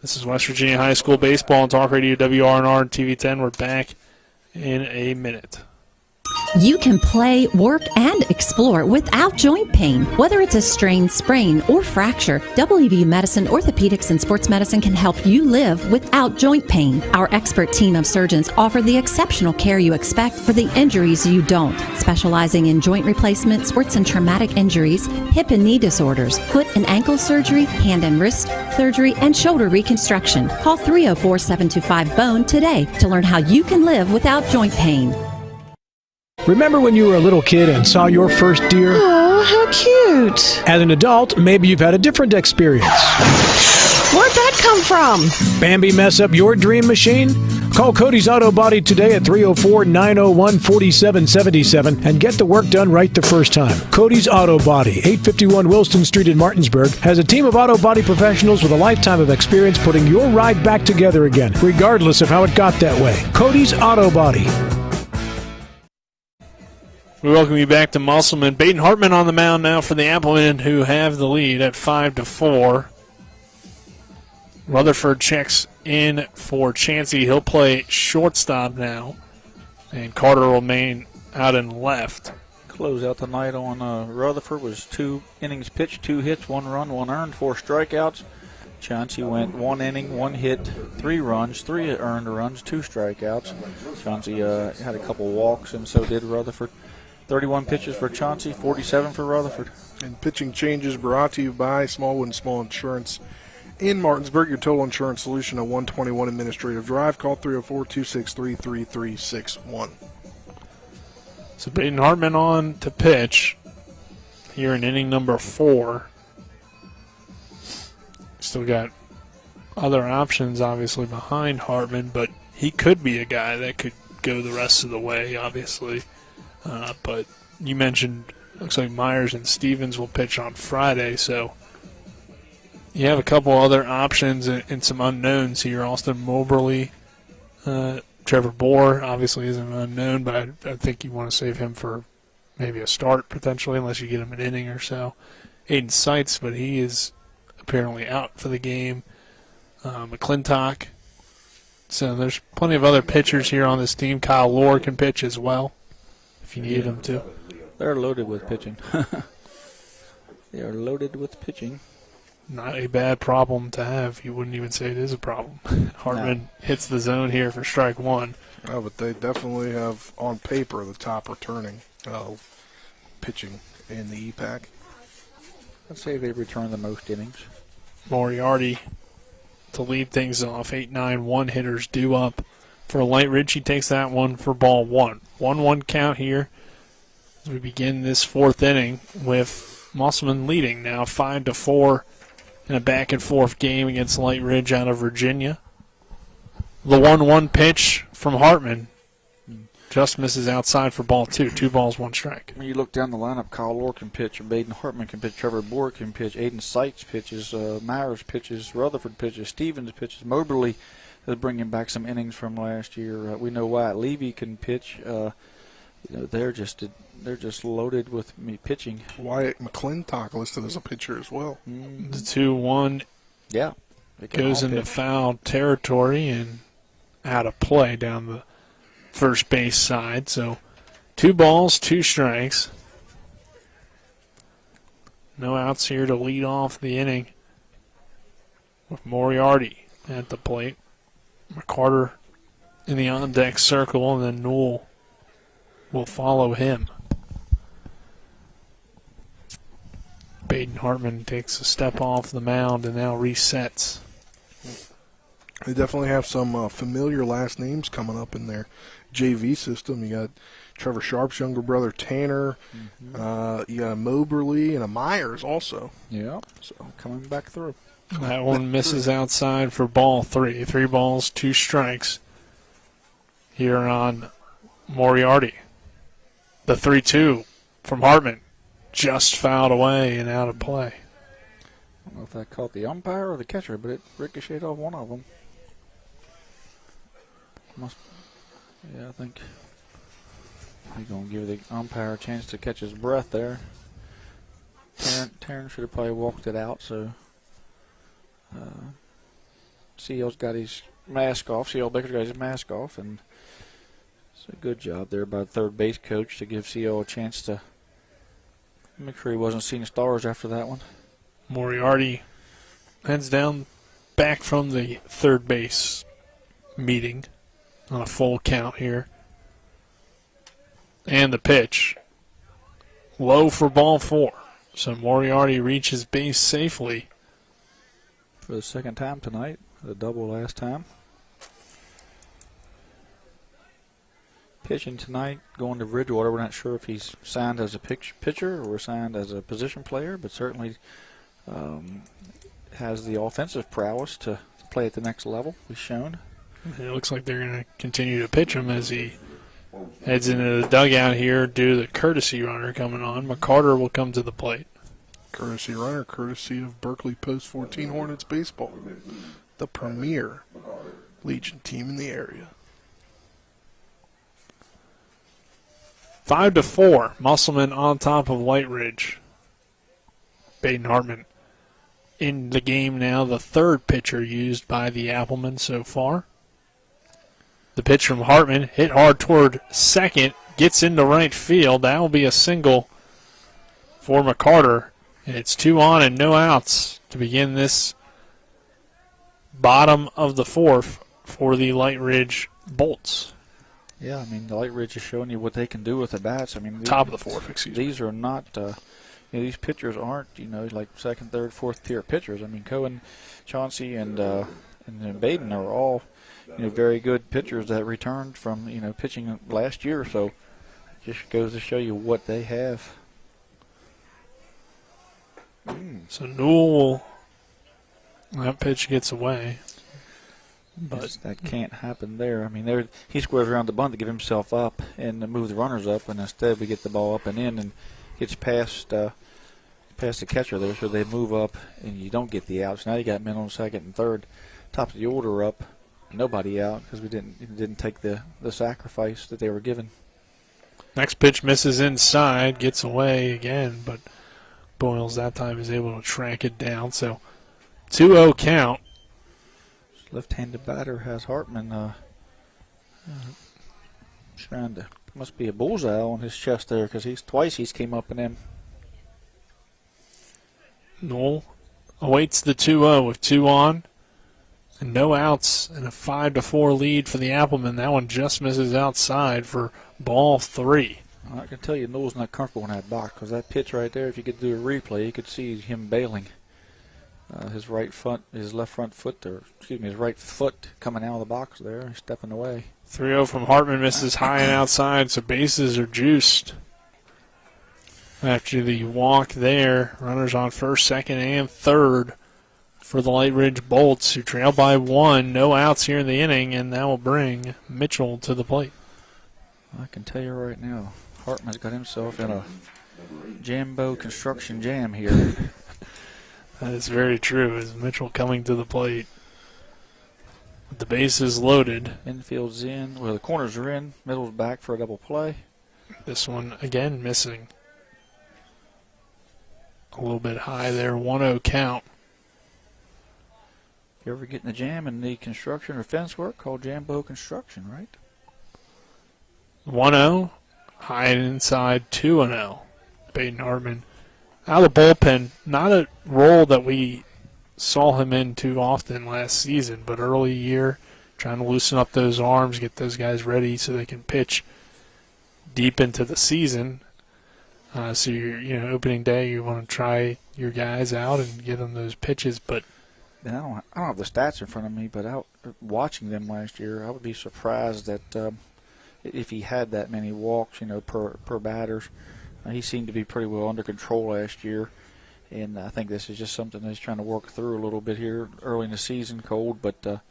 This is West Virginia High School Baseball on Talk Radio WRNR and TV10. We're back in a minute. You can play, work, and explore without joint pain. Whether it's a strain, sprain, or fracture, WVU Medicine, Orthopedics, and Sports Medicine can help you live without joint pain. Our expert team of surgeons offer the exceptional care you expect for the injuries you don't. Specializing in joint replacement, sports and traumatic injuries, hip and knee disorders, foot and ankle surgery, hand and wrist surgery, and shoulder reconstruction. Call 304-725-BONE today to learn how you can live without joint pain. Remember when you were a little kid and saw your first deer? Oh, how cute. As an adult, maybe you've had a different experience. Where'd that come from? Bambi mess up your dream machine? Call Cody's Auto Body today at 304-901-4777 and get the work done right the first time. Cody's Auto Body, 851 Wilston Street in Martinsburg, has a team of auto body professionals with a lifetime of experience putting your ride back together again, regardless of how it got that way. Cody's Auto Body. We welcome you back to Musselman. Baden Hartman on the mound now for the Applemen, who have the lead at 5-4. Rutherford checks in for Chancey. He'll play shortstop now. And Carter will remain out in left. Close out tonight on Rutherford was 2 innings pitched, 2 hits, 1 run, 1 earned, 4 strikeouts. Chauncey went 1 inning, 1 hit, 3 runs, 3 earned runs, 2 strikeouts. Chauncey had a couple walks, and so did Rutherford. 31 pitches for Chauncey, 47 for Rutherford. And pitching changes brought to you by Smallwood & Small Insurance in Martinsburg, your total insurance solution at 121 Administrative Drive. Call 304-263-3361. So Baden Hartman on to pitch here in inning number 4. Still got other options, obviously, behind Hartman, but he could be a guy that could go the rest of the way, obviously. But you mentioned, looks like Myers and Stevens will pitch on Friday, so you have a couple other options and some unknowns here. Austin Moberly, Trevor Bohr obviously is an unknown, but I think you want to save him for maybe a start potentially, unless you get him an inning or so. Aiden Seitz, but he is apparently out for the game. McClintock. So there's plenty of other pitchers here on this team. Kyle Lohr can pitch as well if you need him to. They're loaded with pitching. They are loaded with pitching. Not a bad problem to have. You wouldn't even say it is a problem. Hartman hits the zone here for strike 1. Oh, but they definitely have, on paper, the top returning pitching in the EPAC. I'd say they return the most innings. Moriarty to lead things off. 8-9 one-hitters due up for Lightridge. He takes that one for ball 1. 1-1 count here as we begin this 4th inning with Musselman leading now 5-4 in a back-and-forth game against Lightridge out of Virginia. The 1-1 pitch from Hartman just misses outside for ball 2. 2 balls, 1 strike. When you look down the lineup, Kyle Lohr can pitch, Baden Hartman can pitch, Trevor Bohr can pitch, Aiden Seitz pitches, Myers pitches, Rutherford pitches, Stevens pitches, Moberly is bringing back some innings from last year. We know Wyatt Levy can pitch. They're just loaded with pitching. Wyatt McClintock listed as a pitcher as well. The 2-1 goes into foul territory and out of play down the first base side. So 2 balls, 2 strikes. No outs here to lead off the inning with Moriarty at the plate. McCarter in the on-deck circle, and then Newell will follow him. Baden Hartman takes a step off the mound and now resets. They definitely have some familiar last names coming up in their JV system. You got Trevor Sharp's younger brother Tanner. You got a Moberly and a Myers also. Yeah, so coming back through. That one misses outside for ball 3. 3 balls, 2 strikes here on Moriarty. The 3-2 from Hartman just fouled away and out of play. I don't know if that caught the umpire or the catcher, but it ricocheted off one of them. I think he's going to give the umpire a chance to catch his breath there. Taryn should have probably walked it out, so CL's got his mask off. CL Baker's got his mask off, and it's a good job there by the third base coach to give CL a chance to make sure he wasn't seeing stars after that one. Moriarty heads down back from the third base meeting on a full count here. And the pitch. Low for ball 4. So Moriarty reaches base safely. For the second time tonight. The double last time. Pitching tonight, going to Bridgewater. We're not sure if he's signed as a pitcher or signed as a position player, but certainly has the offensive prowess to play at the next level, he's shown. It looks like they're going to continue to pitch him as he heads into the dugout here due to the courtesy runner coming on. McCarter will come to the plate. Courtesy runner, courtesy of Berkeley Post 14 Hornets Baseball, the premier Legion team in the area. 5-4, Musselman on top of Lightridge. Baden Hartman in the game now, the third pitcher used by the Applemen so far. The pitch from Hartman hit hard toward second, gets into right field. That will be a single for McCarter. And it's 2 on and no outs to begin this bottom of the 4th for the Lightridge Bolts. Yeah, I mean, the Lightridge is showing you what they can do with the bats. I mean, top of the 4th, excuse me. These are not, these pitchers aren't, like second, third, fourth tier pitchers. I mean, Cohen, Chauncey, and Baden are all, very good pitchers that returned from, pitching last year. So it just goes to show you what they have. So Newell, that pitch gets away. But that can't happen there. I mean, he squares around the bunt to get himself up and to move the runners up, and instead we get the ball up and in and gets past the catcher there, so they move up and you don't get the outs. Now you got men on second and third, top of the order up, nobody out because we didn't take the sacrifice that they were given. Next pitch misses inside, gets away again, but Boyles that time is able to track it down. So 2-0 count. Left-handed batter has Hartman trying to, must be a bullseye on his chest there because he's came up and in. Newell awaits the 2-0 with 2 on and no outs and a 5-4 lead for the Applemen. That one just misses outside for ball 3. I can tell you Newell's not comfortable in that box because that pitch right there, if you could do a replay, you could see him bailing. His right foot coming out of the box there, stepping away. 3-0 from Hartman misses high and outside, so bases are juiced. After the walk there, runners on first, second, and third for the Lightridge Bolts, who trail by 1. No outs here in the inning, and that will bring Mitchell to the plate. I can tell you right now, Hartman's got himself in a Jambo construction jam here. That is very true. Is Mitchell coming to the plate? The base is loaded. Infield's in. Well, the corners are in. Middle's back for a double play. This one again missing. A little bit high there. 1-0 count. If you ever get in a jam and need construction or fence work, call Jambo Construction, right? 1-0. High and inside. 2-0. Baden Hartman out of the bullpen. Not a role that we saw him in too often last season, but early year, trying to loosen up those arms, get those guys ready so they can pitch deep into the season. So you're, opening day, you want to try your guys out and get them those pitches. But and I don't have the stats in front of me, but watching them last year, I would be surprised that if he had that many walks, per batters. He seemed to be pretty well under control last year, and I think this is just something that he's trying to work through a little bit here early in the season, cold. But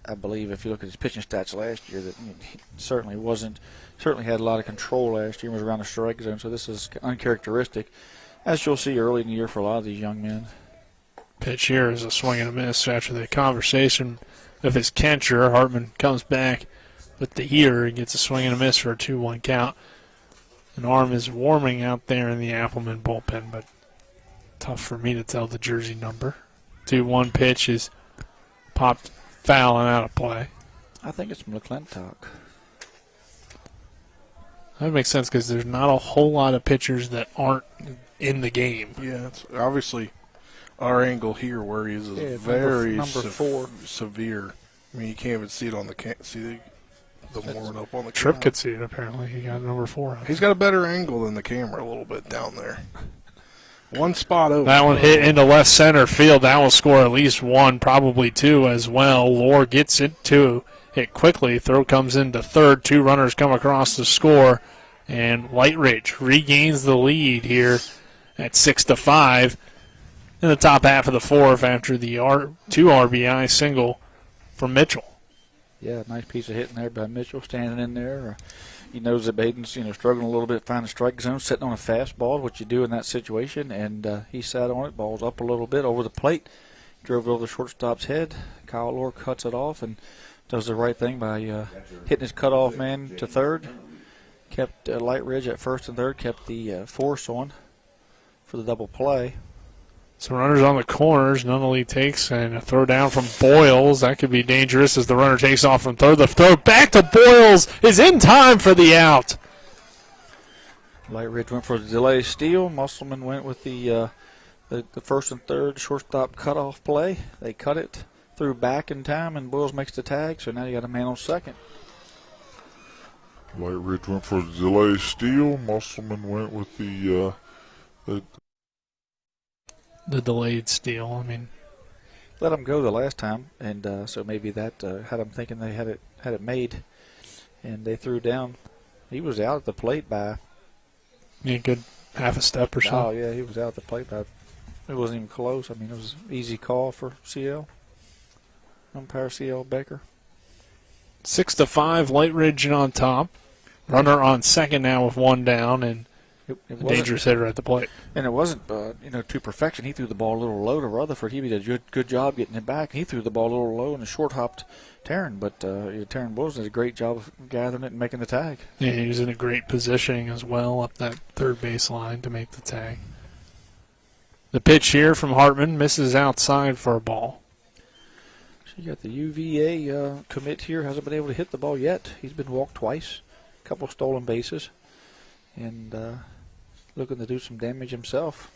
I believe if you look at his pitching stats last year, that he certainly had a lot of control last year and was around the strike zone. So this is uncharacteristic, as you'll see early in the year for a lot of these young men. Pitch here is a swing and a miss after the conversation of his catcher. Hartman comes back with the heater and gets a swing and a miss for a 2-1 count. An arm is warming out there in the Applemen bullpen, but tough for me to tell the jersey number. 2-1 pitch is popped foul and out of play. I think it's McClintock. That makes sense because there's not a whole lot of pitchers that aren't in the game. Yeah, it's obviously our angle here where he is very number 4. severe. I mean, you can't even see it on the the warming up on the Tripp camera. could see it, apparently. He got number 4. He's got a better angle than the camera a little bit down there. One spot over. That one hit into left center field. That will score at least 1, probably 2 as well. Lohr gets it to hit quickly. Throw comes into third. 2 runners come across to score. And Lightridge regains the lead here at 6-5 in the top half of the 4th after the 2 RBI single from Mitchell. Yeah, nice piece of hitting there by Mitchell, standing in there. He knows that Baden's struggling a little bit to find the strike zone, sitting on a fastball, what you do in that situation, and he sat on it, ball's up a little bit over the plate, drove it over the shortstop's head. Kyle Lohr cuts it off and does the right thing by hitting his cutoff man to third. Kept Lightridge at first and third, kept the force on for the double play. So runners on the corners. Nunnally takes and a throw down from Boyles. That could be dangerous as the runner takes off from third. The throw back to Boyles is in time for the out. Lightridge went for the delay steal. Musselman went with the first and third shortstop cutoff play. They cut it, threw back in time, and Boyles makes the tag. So now you got a man on second. Lightridge went for the delay steal. Musselman went with the delayed steal. I mean, let them go the last time, and so maybe that had them thinking they had it made, and they threw down. He was out at the plate by a good half a step or so. Oh yeah, he was out at the plate by. It wasn't even close. I mean, it was an easy call for CL. Umpire CL Baker. 6-5, Lightridge on top. Runner on second now with one down, and a dangerous hitter at the plate. And it wasn't, to perfection. He threw the ball a little low to Rutherford. He did a good job getting it back. He threw the ball a little low and short-hopped Taryn, but Taryn Boyles did a great job of gathering it and making the tag. Yeah, he was in a great positioning as well up that third base line to make the tag. The pitch here from Hartman misses outside for a ball. So you got the UVA commit here. Hasn't been able to hit the ball yet. He's been walked twice, a couple stolen bases, and looking to do some damage himself.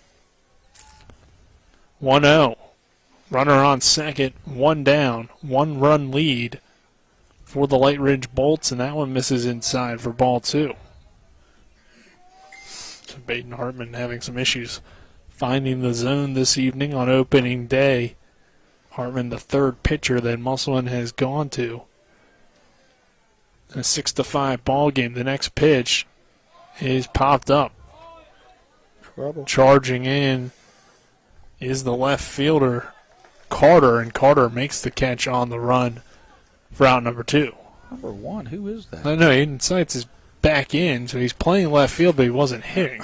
1-0. Runner on second, one down, 1-run lead for the Lightridge Bolts, and that one misses inside for ball two. So Baden Hartman having some issues finding the zone this evening on opening day. Hartman, the third pitcher that Musselman has gone to. In a 6-5 ball game. The next pitch is popped up. Trouble. Charging in is the left fielder, Carter, and Carter makes the catch on the run for out number two. Number one, who is that? I know, Aiden Seitz is back in, so he's playing left field, but he wasn't hitting.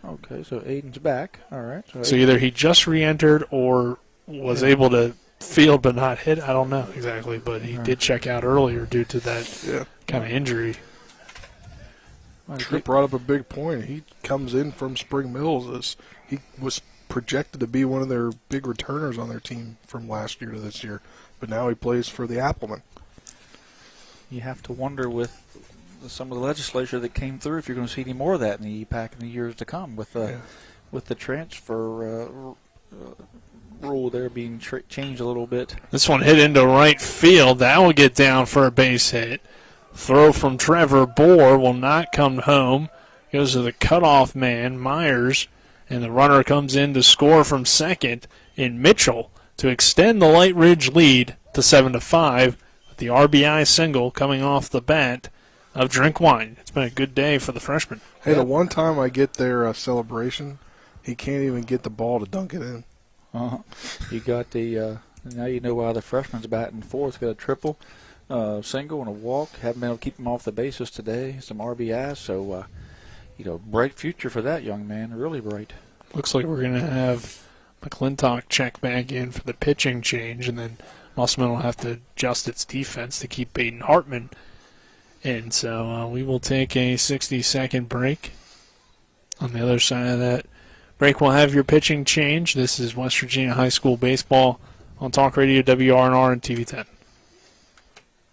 Okay, so Aiden's back. All right. So either he just re-entered or was able to field but not hit. I don't know exactly, but he did check out earlier due to that kind of injury. Tripp brought up a big point. He comes in from Spring Mills as he was projected to be one of their big returners on their team from last year to this year, but now he plays for the Applemen. You have to wonder with some of the legislature that came through if you're going to see any more of that in the EPAC in the years to come with the transfer rule there being changed a little bit. This one hit into right field. That will get down for a base hit. Throw from Trevor Bohr will not come home. Goes to the cutoff man, Myers, and the runner comes in to score from second in Mitchell to extend the Lightridge lead to 7-5 with the RBI single coming off the bat of Drinkwine. It's been a good day for the freshman. Hey, the one time I get their celebration, he can't even get the ball to dunk it in. You got the now you know why the freshman's batting fourth. Got a triple, single, and a walk. Haven't been able to keep him off the bases today. Some RBIs, so bright future for that young man. Really bright. Looks like we're going to have McClintock check back in for the pitching change, and then Musselman will have to adjust its defense to keep Baden Hartman in. So we will take a 60-second break. On the other side of that break, we'll have your pitching change. This is West Virginia High School Baseball on Talk Radio, WRNR, and TV 10.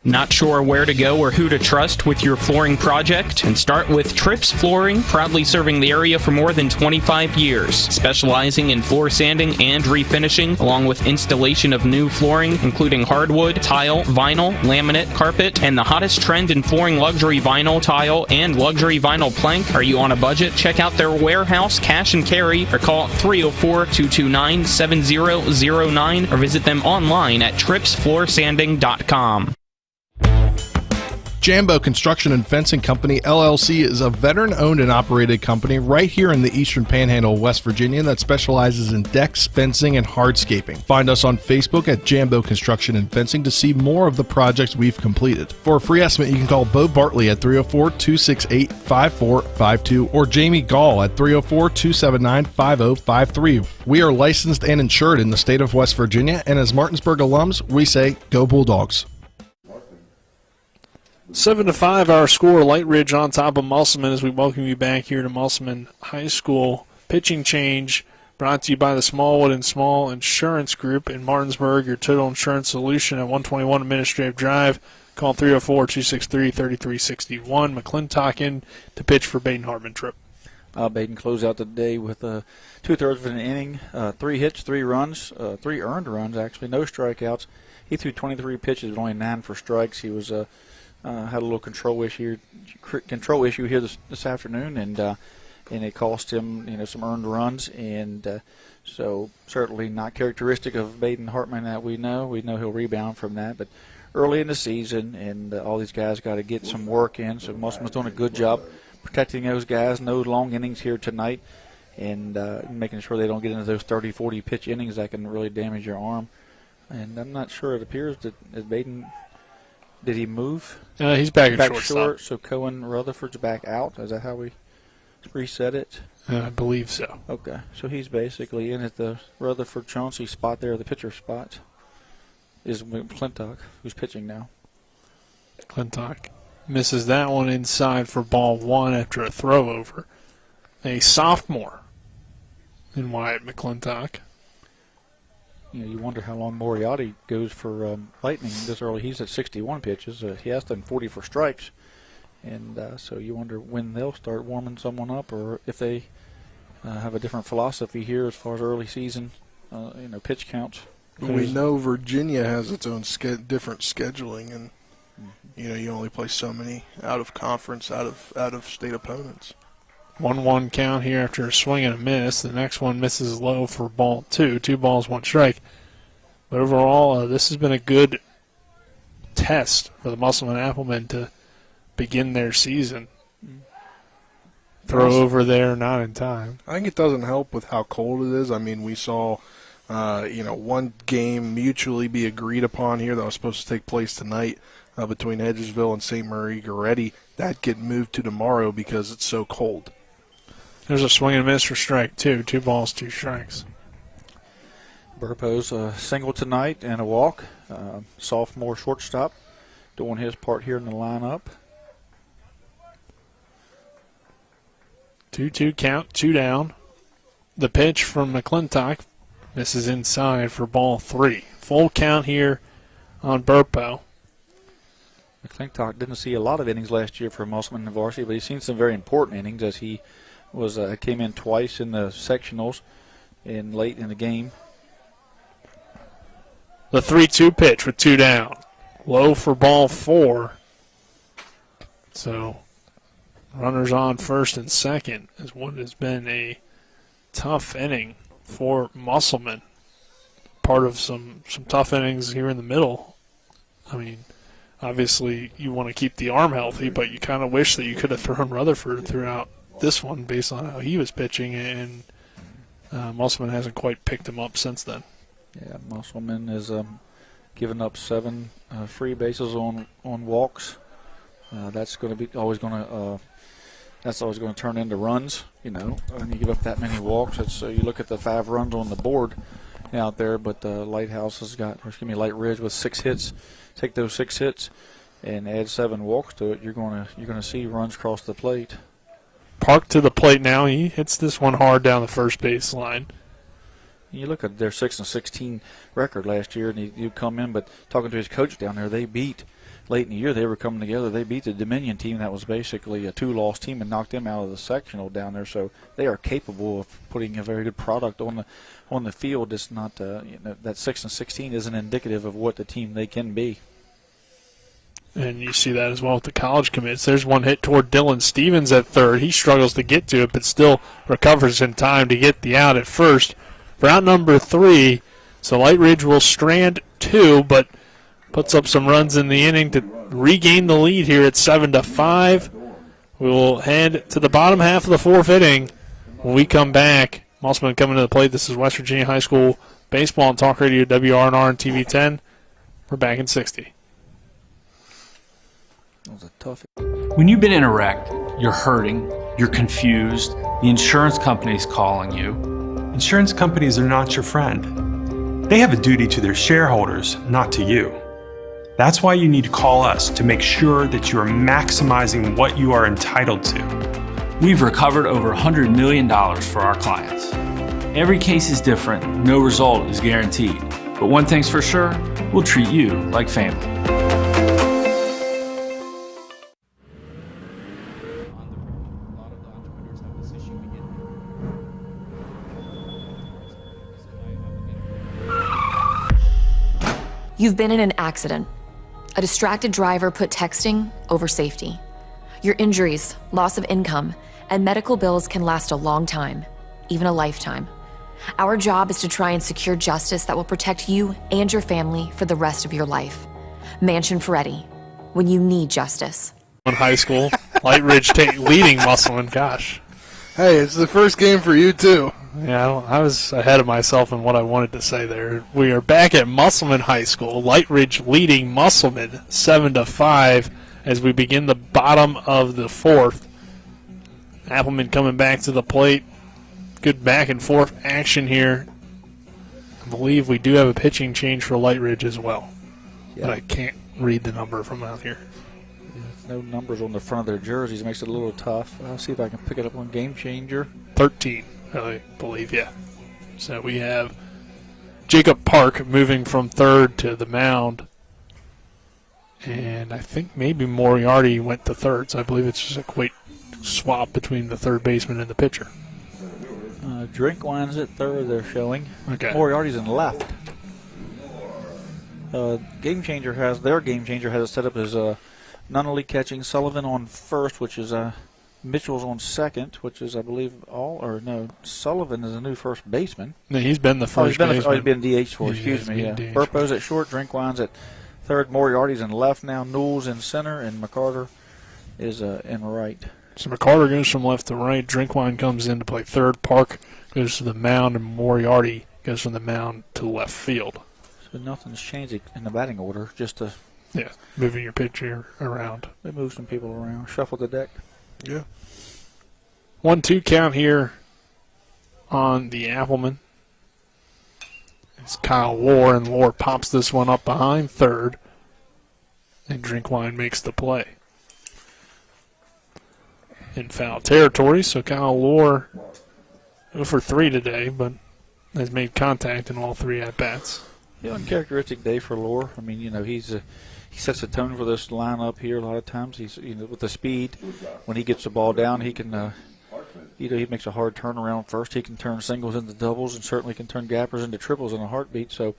Not sure where to go or who to trust with your flooring project? And start with Trips Flooring, proudly serving the area for more than 25 years, specializing in floor sanding and refinishing, along with installation of new flooring, including hardwood, tile, vinyl, laminate, carpet, and the hottest trend in flooring, luxury vinyl, tile, and luxury vinyl plank. Are you on a budget? Check out their warehouse, cash and carry, or call 304-229-7009, or visit them online at tripsfloorsanding.com. Jambo Construction and Fencing Company, LLC, is a veteran-owned and operated company right here in the Eastern Panhandle of West Virginia that specializes in decks, fencing, and hardscaping. Find us on Facebook at Jambo Construction and Fencing to see more of the projects we've completed. For a free estimate, you can call Bo Bartley at 304-268-5452 or Jamie Gall at 304-279-5053. We are licensed and insured in the state of West Virginia, and as Martinsburg alums, we say, go Bulldogs. 7-5 our score. Lightridge on top of Musselman as we welcome you back here to Musselman High School. Pitching change Brought to you by the Smallwood and Small Insurance Group in Martinsburg, your total insurance solution at 121 Administrative Drive. Call 304-263-3361. McClintock in to pitch for Baden Hartman. Trip. Baden closed out the day with 2/3 of an inning, 3 hits, 3 runs, 3 earned runs, actually, no strikeouts. He threw 23 pitches, but only 9 for strikes. He was had a little control issue here this afternoon, and it cost him some earned runs, and so certainly not characteristic of Baden Hartman that we know. We know he'll rebound from that, but early in the season, and all these guys got to get some work in. So Musselman's doing a good job protecting those guys. No long innings here tonight, and making sure they don't get into those 30, 40 pitch innings that can really damage your arm. And I'm not sure. It appears that Baden, did he move? He's back at short. So Cohen Rutherford's back out. Is that how we reset it? I believe so. Okay. So he's basically in at the Rutherford-Chauncey spot there, the pitcher spot. Is McClintock, who's pitching now. McClintock misses that one inside for ball 1 after a throw over. A sophomore in Wyatt McClintock. You wonder how long Moriarty goes for Lightning this early. He's at 61 pitches. He has done 40 for strikes. And so you wonder when they'll start warming someone up, or if they have a different philosophy here as far as early season, pitch counts. We know Virginia has its own different scheduling, and you only play so many out of conference, out of state opponents. 1-1 count here after a swing and a miss. The next one misses low for ball 2. 2 balls, 1 strike. But overall, this has been a good test for the Musselman Applemen to begin their season. Throw over there, not in time. I think it doesn't help with how cold it is. I mean, we saw, one game mutually be agreed upon here that was supposed to take place tonight between Hedgesville and St. Marie Goretti. That get moved to tomorrow because it's so cold. There's a swing and miss for strike 2. 2 balls, 2 strikes. Burpo's a single tonight and a walk. Sophomore shortstop doing his part here in the lineup. 2-2 count, 2 down. The pitch from McClintock misses inside for ball 3. Full count here on Burpo. McClintock didn't see a lot of innings last year for Musselman in the varsity, but he's seen some very important innings as he came in twice in the sectionals and late in the game. The 3-2 pitch with 2 down. Low for ball 4. So runners on first and second is what has been a tough inning for Musselman. Part of some tough innings here in the middle. I mean, obviously you want to keep the arm healthy, but you kind of wish that you could have thrown Rutherford throughout this one based on how he was pitching, and Musselman hasn't quite picked him up since then. Yeah, Musselman has given up 7 free bases on walks. That's always going to turn into runs. When you give up that many walks, you look at the 5 runs on the board out there, but Lightridge with 6 hits. Take those 6 hits and add 7 walks to it. You're going to see runs cross the plate. Park to the plate now. He hits this one hard down the first base line. You look at their 6-16 record last year, and you come in, but talking to his coach down there, they beat late in the year. They were coming together. They beat the Dominion team that was basically a 2-loss team and knocked them out of the sectional down there. So they are capable of putting a very good product on the field. It's not that 6-16 isn't indicative of what the team they can be. And you see that as well with the college commits. There's one hit toward Dylan Stevens at third. He struggles to get to it, but still recovers in time to get the out at first. For out number 3, so Lightridge will strand 2, but puts up some runs in the inning to regain the lead here at 7-5. We will head to the bottom half of the 4th inning. When we come back, Musselman coming to the plate. This is West Virginia High School Baseball and Talk Radio, WRNR and TV 10. We're back in 60. That was a tough. When you've been in a wreck, you're hurting, you're confused, the insurance company's calling you. Insurance companies are not your friend. They have a duty to their shareholders, not to you. That's why you need to call us to make sure that you are maximizing what you are entitled to. We've recovered over $100 million for our clients. Every case is different, no result is guaranteed. But one thing's for sure, we'll treat you like family. You've been in an accident. A distracted driver put texting over safety. Your injuries, loss of income, and medical bills can last a long time, even a lifetime. Our job is to try and secure justice that will protect you and your family for the rest of your life. Mansion Ferretti, when you need justice. In high school, Lightridge leading Musselman. Gosh. Hey, it's the first game for you, too. Yeah, I was ahead of myself in what I wanted to say there. We are back at Musselman High School. Lightridge leading Musselman 7-5 as we begin the bottom of the fourth. Applemen coming back to the plate. Good back and forth action here. I believe we do have a pitching change for Lightridge as well. Yeah. But I can't read the number from out here. No numbers on the front of their jerseys makes it a little tough. I'll see if I can pick it up on Game Changer. 13. I believe, yeah. So we have Jacob Park moving from third to the mound. And I think maybe Moriarty went to third, so I believe it's just a quick swap between the third baseman and the pitcher. Drinkwine's at third, they're showing. Okay. Moriarty's in left. Game Changer has it set up as Nunnally catching, Sullivan on first, which is Mitchell's on second, which is, I believe, Sullivan is a new first baseman. No, he's been the first baseman. He's been DH for, excuse me. Yeah. Burpo's at short, Drinkwine's at third, Moriarty's in left now, Newell's in center, and McCarter is in right. So McCarter goes from left to right, Drinkwine comes in to play third, Park goes to the mound, and Moriarty goes from the mound to left field. So nothing's changed in the batting order, just moving your pitcher around. They move some people around, shuffle the deck. Yeah. 1-2 count here on the Applemen. It's Kyle Lohr, and Lohr pops this one up behind third, and Drinkwine makes the play. In foul territory, so Kyle Lohr 0 for 3 today, but has made contact in all 3 at-bats. Yeah, uncharacteristic day for Lohr. I mean, he sets the tone for this lineup here a lot of times. He's, with the speed, when he gets the ball down, he can, he makes a hard turnaround first. He can turn singles into doubles and certainly can turn gappers into triples in a heartbeat. So,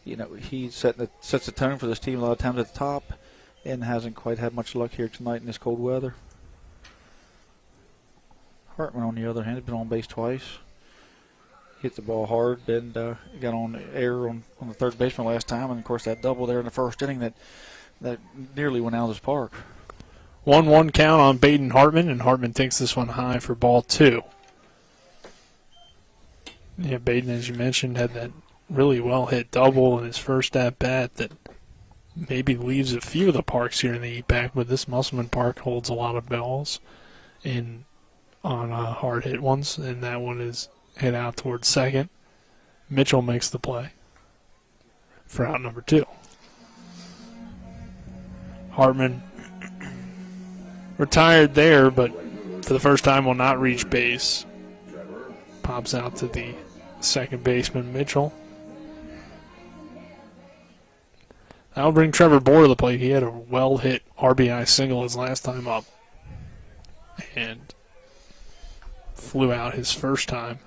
he sets the tone for this team a lot of times at the top and hasn't quite had much luck here tonight in this cold weather. Hartman, on the other hand, has been on base twice. Hit the ball hard and got on air on the third baseman last time, and of course that double there in the first inning that nearly went out of this park. 1-1 count on Baden Hartman, and Hartman takes this one high for ball 2. Yeah, Baden, as you mentioned, had that really well hit double in his first at bat that maybe leaves a few of the parks here in the E-Pack, but this Musselman Park holds a lot of balls on hard hit ones, and that one is hit out towards second. Mitchell makes the play for out number 2. Hartman retired there, but for the first time will not reach base. Pops out to the second baseman, Mitchell. That'll bring Trevor Bohr to the plate. He had a well-hit RBI single his last time up and flew out his first time.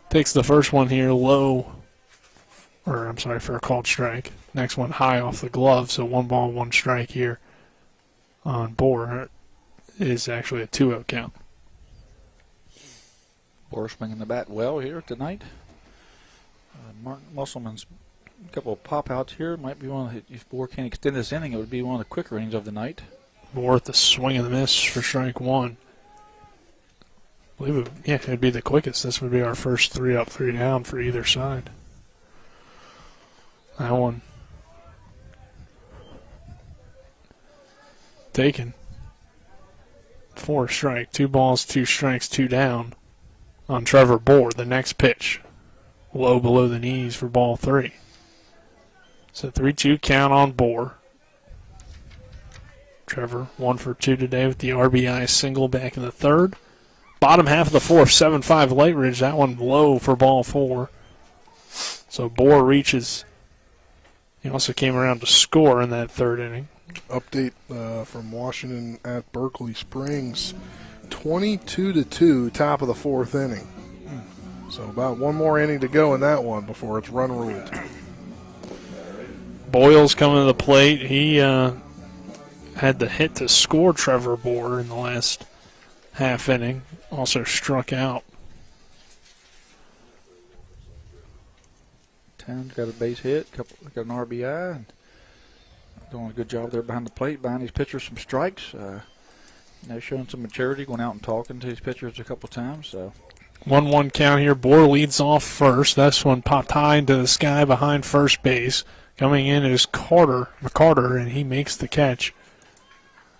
Takes the first one here for a called strike. Next one high off the glove, so 1 ball, 1 strike here on Bohr. It is actually a 2-0 count. Bohr swinging the bat well here tonight. Musselman's a couple of pop-outs here. Might be one of the, if Bohr can extend this inning, it would be one of the quicker innings of the night. Bohr at the swing and the miss for strike 1. I believe it would be the quickest. This would be our first 3 up, 3 down for either side. That one taken. 4 strike, 2 balls, 2 strikes, 2 down on Trevor Bohr. The next pitch, low below the knees for ball 3. So 3-2 count on Bohr. Trevor 1 for 2 today with the RBI single back in the third. Bottom half of the fourth, 7-5 Lightridge. That one low for ball 4. So Bohr reaches. He also came around to score in that third inning. Update from Washington at Berkeley Springs. 22-2, top of the fourth inning. So about one more inning to go in that one before it's run ruled. Boyle's coming to the plate. He had the hit to score Trevor Bohr in the last half inning. Also struck out. Town's got a base hit, got an RBI, and doing a good job there behind the plate, buying these pitchers some strikes. They're showing some maturity, going out and talking to these pitchers a couple times. So 1-1 count here. Bohr leads off first. This one popped high into the sky behind first base. Coming in is McCarter, and he makes the catch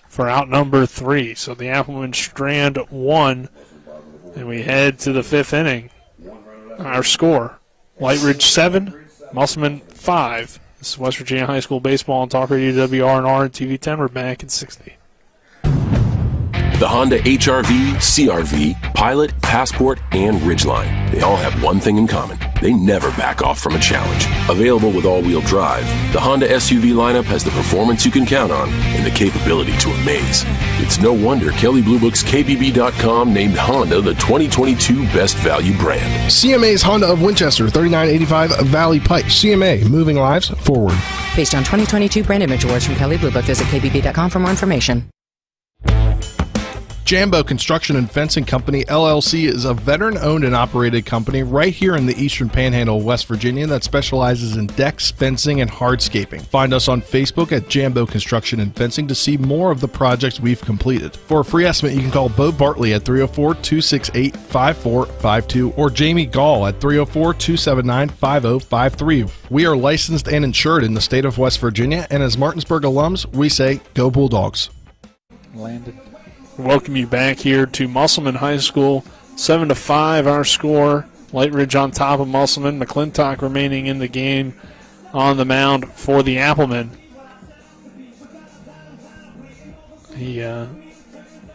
for out number 3. So the Applemen strand 1, and we head to the 5th inning. Our score, Lightridge 7, Musselman 5. This is West Virginia High School Baseball on Talk Radio WRNR and TV 10. We're back at 60. The Honda HR-V, CR-V, Pilot, Passport, and Ridgeline. They all have one thing in common. They never back off from a challenge. Available with all-wheel drive, the Honda SUV lineup has the performance you can count on and the capability to amaze. It's no wonder Kelley Blue Book's KBB.com named Honda the 2022 Best Value brand. CMA's Honda of Winchester, 3985 Valley Pike. CMA, moving lives forward. Based on 2022 brand image awards from Kelley Blue Book, visit KBB.com for more information. Jambo Construction and Fencing Company, LLC, is a veteran-owned and operated company right here in the Eastern Panhandle of West Virginia that specializes in decks, fencing, and hardscaping. Find us on Facebook at Jambo Construction and Fencing to see more of the projects we've completed. For a free estimate, you can call Bo Bartley at 304-268-5452 or Jamie Gall at 304-279-5053. We are licensed and insured in the state of West Virginia, and as Martinsburg alums, we say, go Bulldogs. Landed. Welcome you back here to Musselman High School. 7-5 our score. Lightridge on top of Musselman. McClintock remaining in the game on the mound for the Applemen. He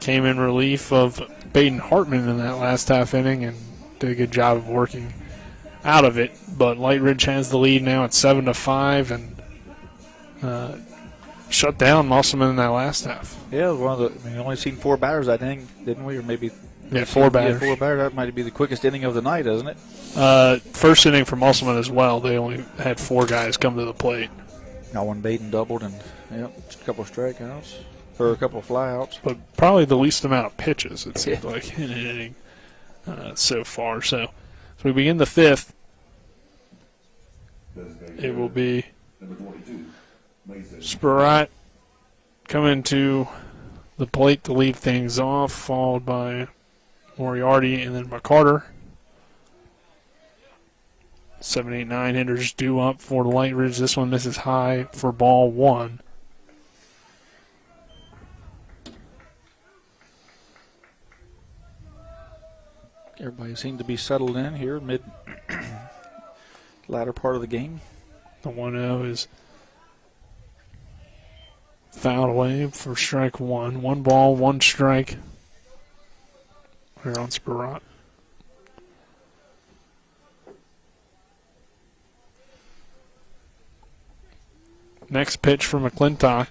came in relief of Baden Hartman in that last half inning and did a good job of working out of it. But Lightridge has the lead now at 7-5 and shut down Musselman in that last half. Yeah, we only seen 4 batters, I think, didn't we? Or maybe 4 batters. Yeah, 4 batters. That might be the quickest inning of the night, isn't it? First inning for Musselman as well. They only had 4 guys come to the plate. Now one Baden doubled and just a couple of strikeouts or a couple of flyouts. But probably the least amount of pitches, it seems like, in an inning so far. So as we begin the 5th, it will be Sparat coming to the plate to lead things off, followed by Moriarty and then McCarter. 7, 8, 9 hitters due up for the Lightridge. This one misses high for ball 1. Everybody seemed to be settled in here mid latter part of the game. The 1-0 is fouled away for strike 1. 1 ball, 1 strike. Here on Sparat. Next pitch from McClintock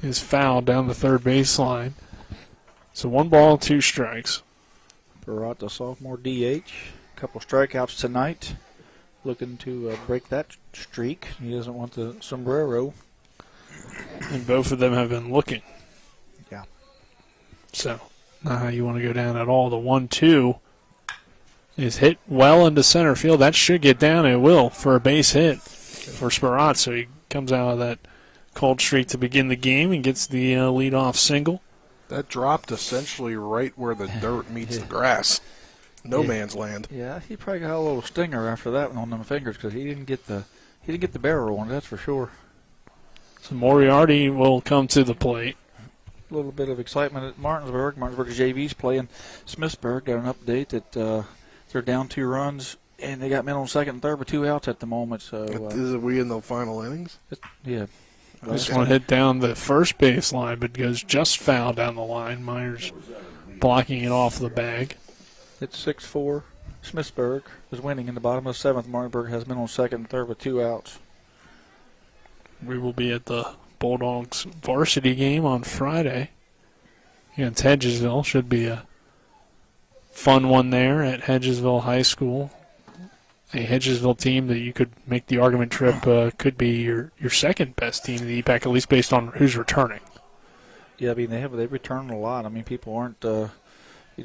is fouled down the third baseline. So 1 ball, 2 strikes. Sparat, the sophomore DH. A couple strikeouts tonight. Looking to break that streak. He doesn't want the sombrero. And both of them have been looking. Yeah. So, not how you want to go down at all. The 1-2 is hit well into center field. That should get down, and it will, for a base hit for Sparat. So he comes out of that cold streak to begin the game and gets the leadoff single. That dropped essentially right where the dirt meets the grass. No man's land. Yeah, he probably got a little stinger after that one on them fingers because he didn't get the barrel on it, that's for sure. So Moriarty will come to the plate. A little bit of excitement at Martinsburg. Martinsburg's JV's playing Smithsburg. Got an update that they're down 2 runs, and they got men on second and third with 2 outs at the moment. So is we in the final innings? Yeah. This one hit down the first baseline, but goes just foul down the line. Myers blocking it off the bag. It's 6-4. Smithsburg is winning in the bottom of the 7th. Martinsburg has been on second and third with 2 outs. We will be at the Bulldogs varsity game on Friday against Hedgesville. Should be a fun one there at Hedgesville High School. A Hedgesville team that you could make the argument Trip could be your second best team in the EPAC, at least based on who's returning. Yeah, I mean they've returned a lot. I mean people aren't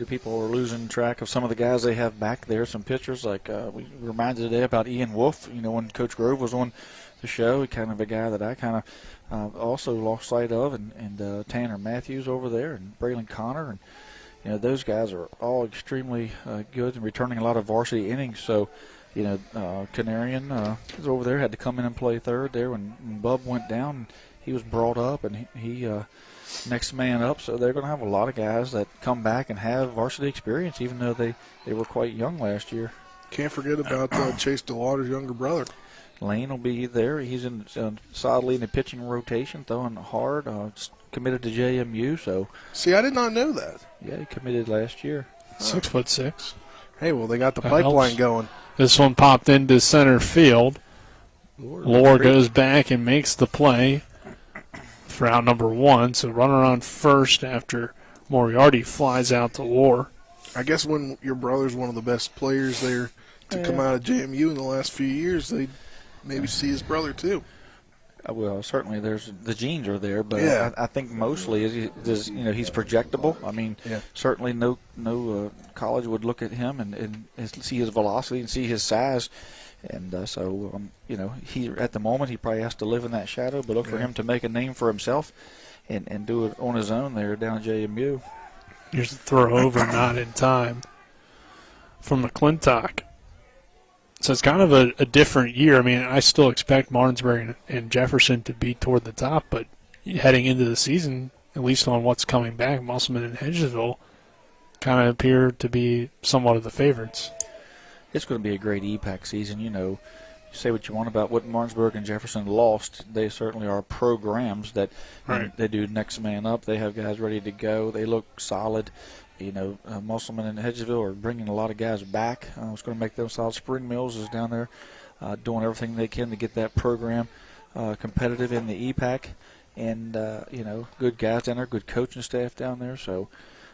people are losing track of some of the guys they have back there. Some pitchers like we reminded today about Ian Wolf. When Coach Grove was on the show, kind of a guy that I kind of also lost sight of, and Tanner Matthews over there, and Braylon Connor, and those guys are all extremely good and returning a lot of varsity innings. So. Canarian is over there, had to come in and play third there when Bub went down. He was brought up, and he next man up. So they're going to have a lot of guys that come back and have varsity experience, even though they were quite young last year. Can't forget about Chase DeLauder's younger brother. Lane will be there. He's solidly in the pitching rotation, throwing hard. Committed to JMU. So see, I did not know that. Yeah, he committed last year. 6'6". Hey, well, they got the pipeline going. This one popped into center field. Lohr goes back and makes the play for out number 1. So runner on first after Moriarty flies out to Lohr. I guess when your brother's one of the best players there to come out of JMU in the last few years, they maybe see his brother too. Well, certainly the genes are there, but yeah. I think mostly he's projectable. I mean, certainly no college would look at him and see his velocity and see his size, and he at the moment he probably has to live in that shadow. But look for him to make a name for himself and do it on his own there down at JMU. Here's the throw over, not in time from McClintock. So it's kind of a different year. I mean, I still expect Martinsburg and Jefferson to be toward the top, but heading into the season, at least on what's coming back, Musselman and Hedgesville kind of appear to be somewhat of the favorites. It's going to be a great EPAC season. You say what you want about what Martinsburg and Jefferson lost. They certainly are programs that they do next man up. They have guys ready to go. They look solid. Musselman and Hedgesville are bringing a lot of guys back. It's going to make them solid. Spring Mills is down there doing everything they can to get that program competitive in the EPAC. And, good guys down there, good coaching staff down there. So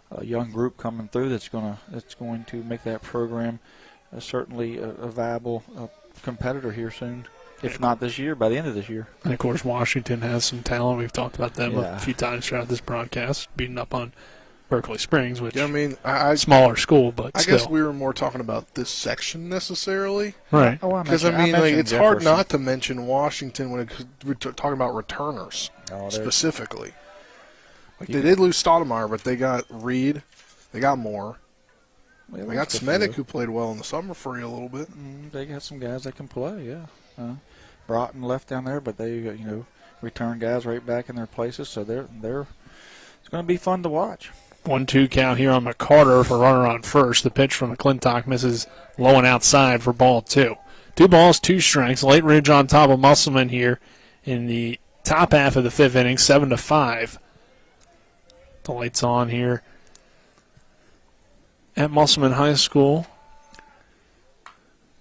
a young group coming through that's going to make that program certainly a viable competitor here soon. If not this year, by the end of this year. And, of course, Washington has some talent. We've talked about them a few times throughout this broadcast, beating up on Berkeley Springs, which smaller school, but I guess we were more talking about this section necessarily. Right. Because, it's hard not to mention Washington when we're talking about returners specifically. They did lose Stoudemire, but they got Reed. They got Moore. They got Smedik, who played well in the summer for you a little bit. They got some guys that can play, yeah. Broughton left down there, but they, return guys right back in their places, so it's going to be fun to watch. 1-2 count here on McCarter for runner on first. The pitch from McClintock misses low and outside for ball 2. 2 balls, 2 strikes. Lightridge on top of Musselman here in the top half of the 5th inning, 7-5. The lights on here at Musselman High School.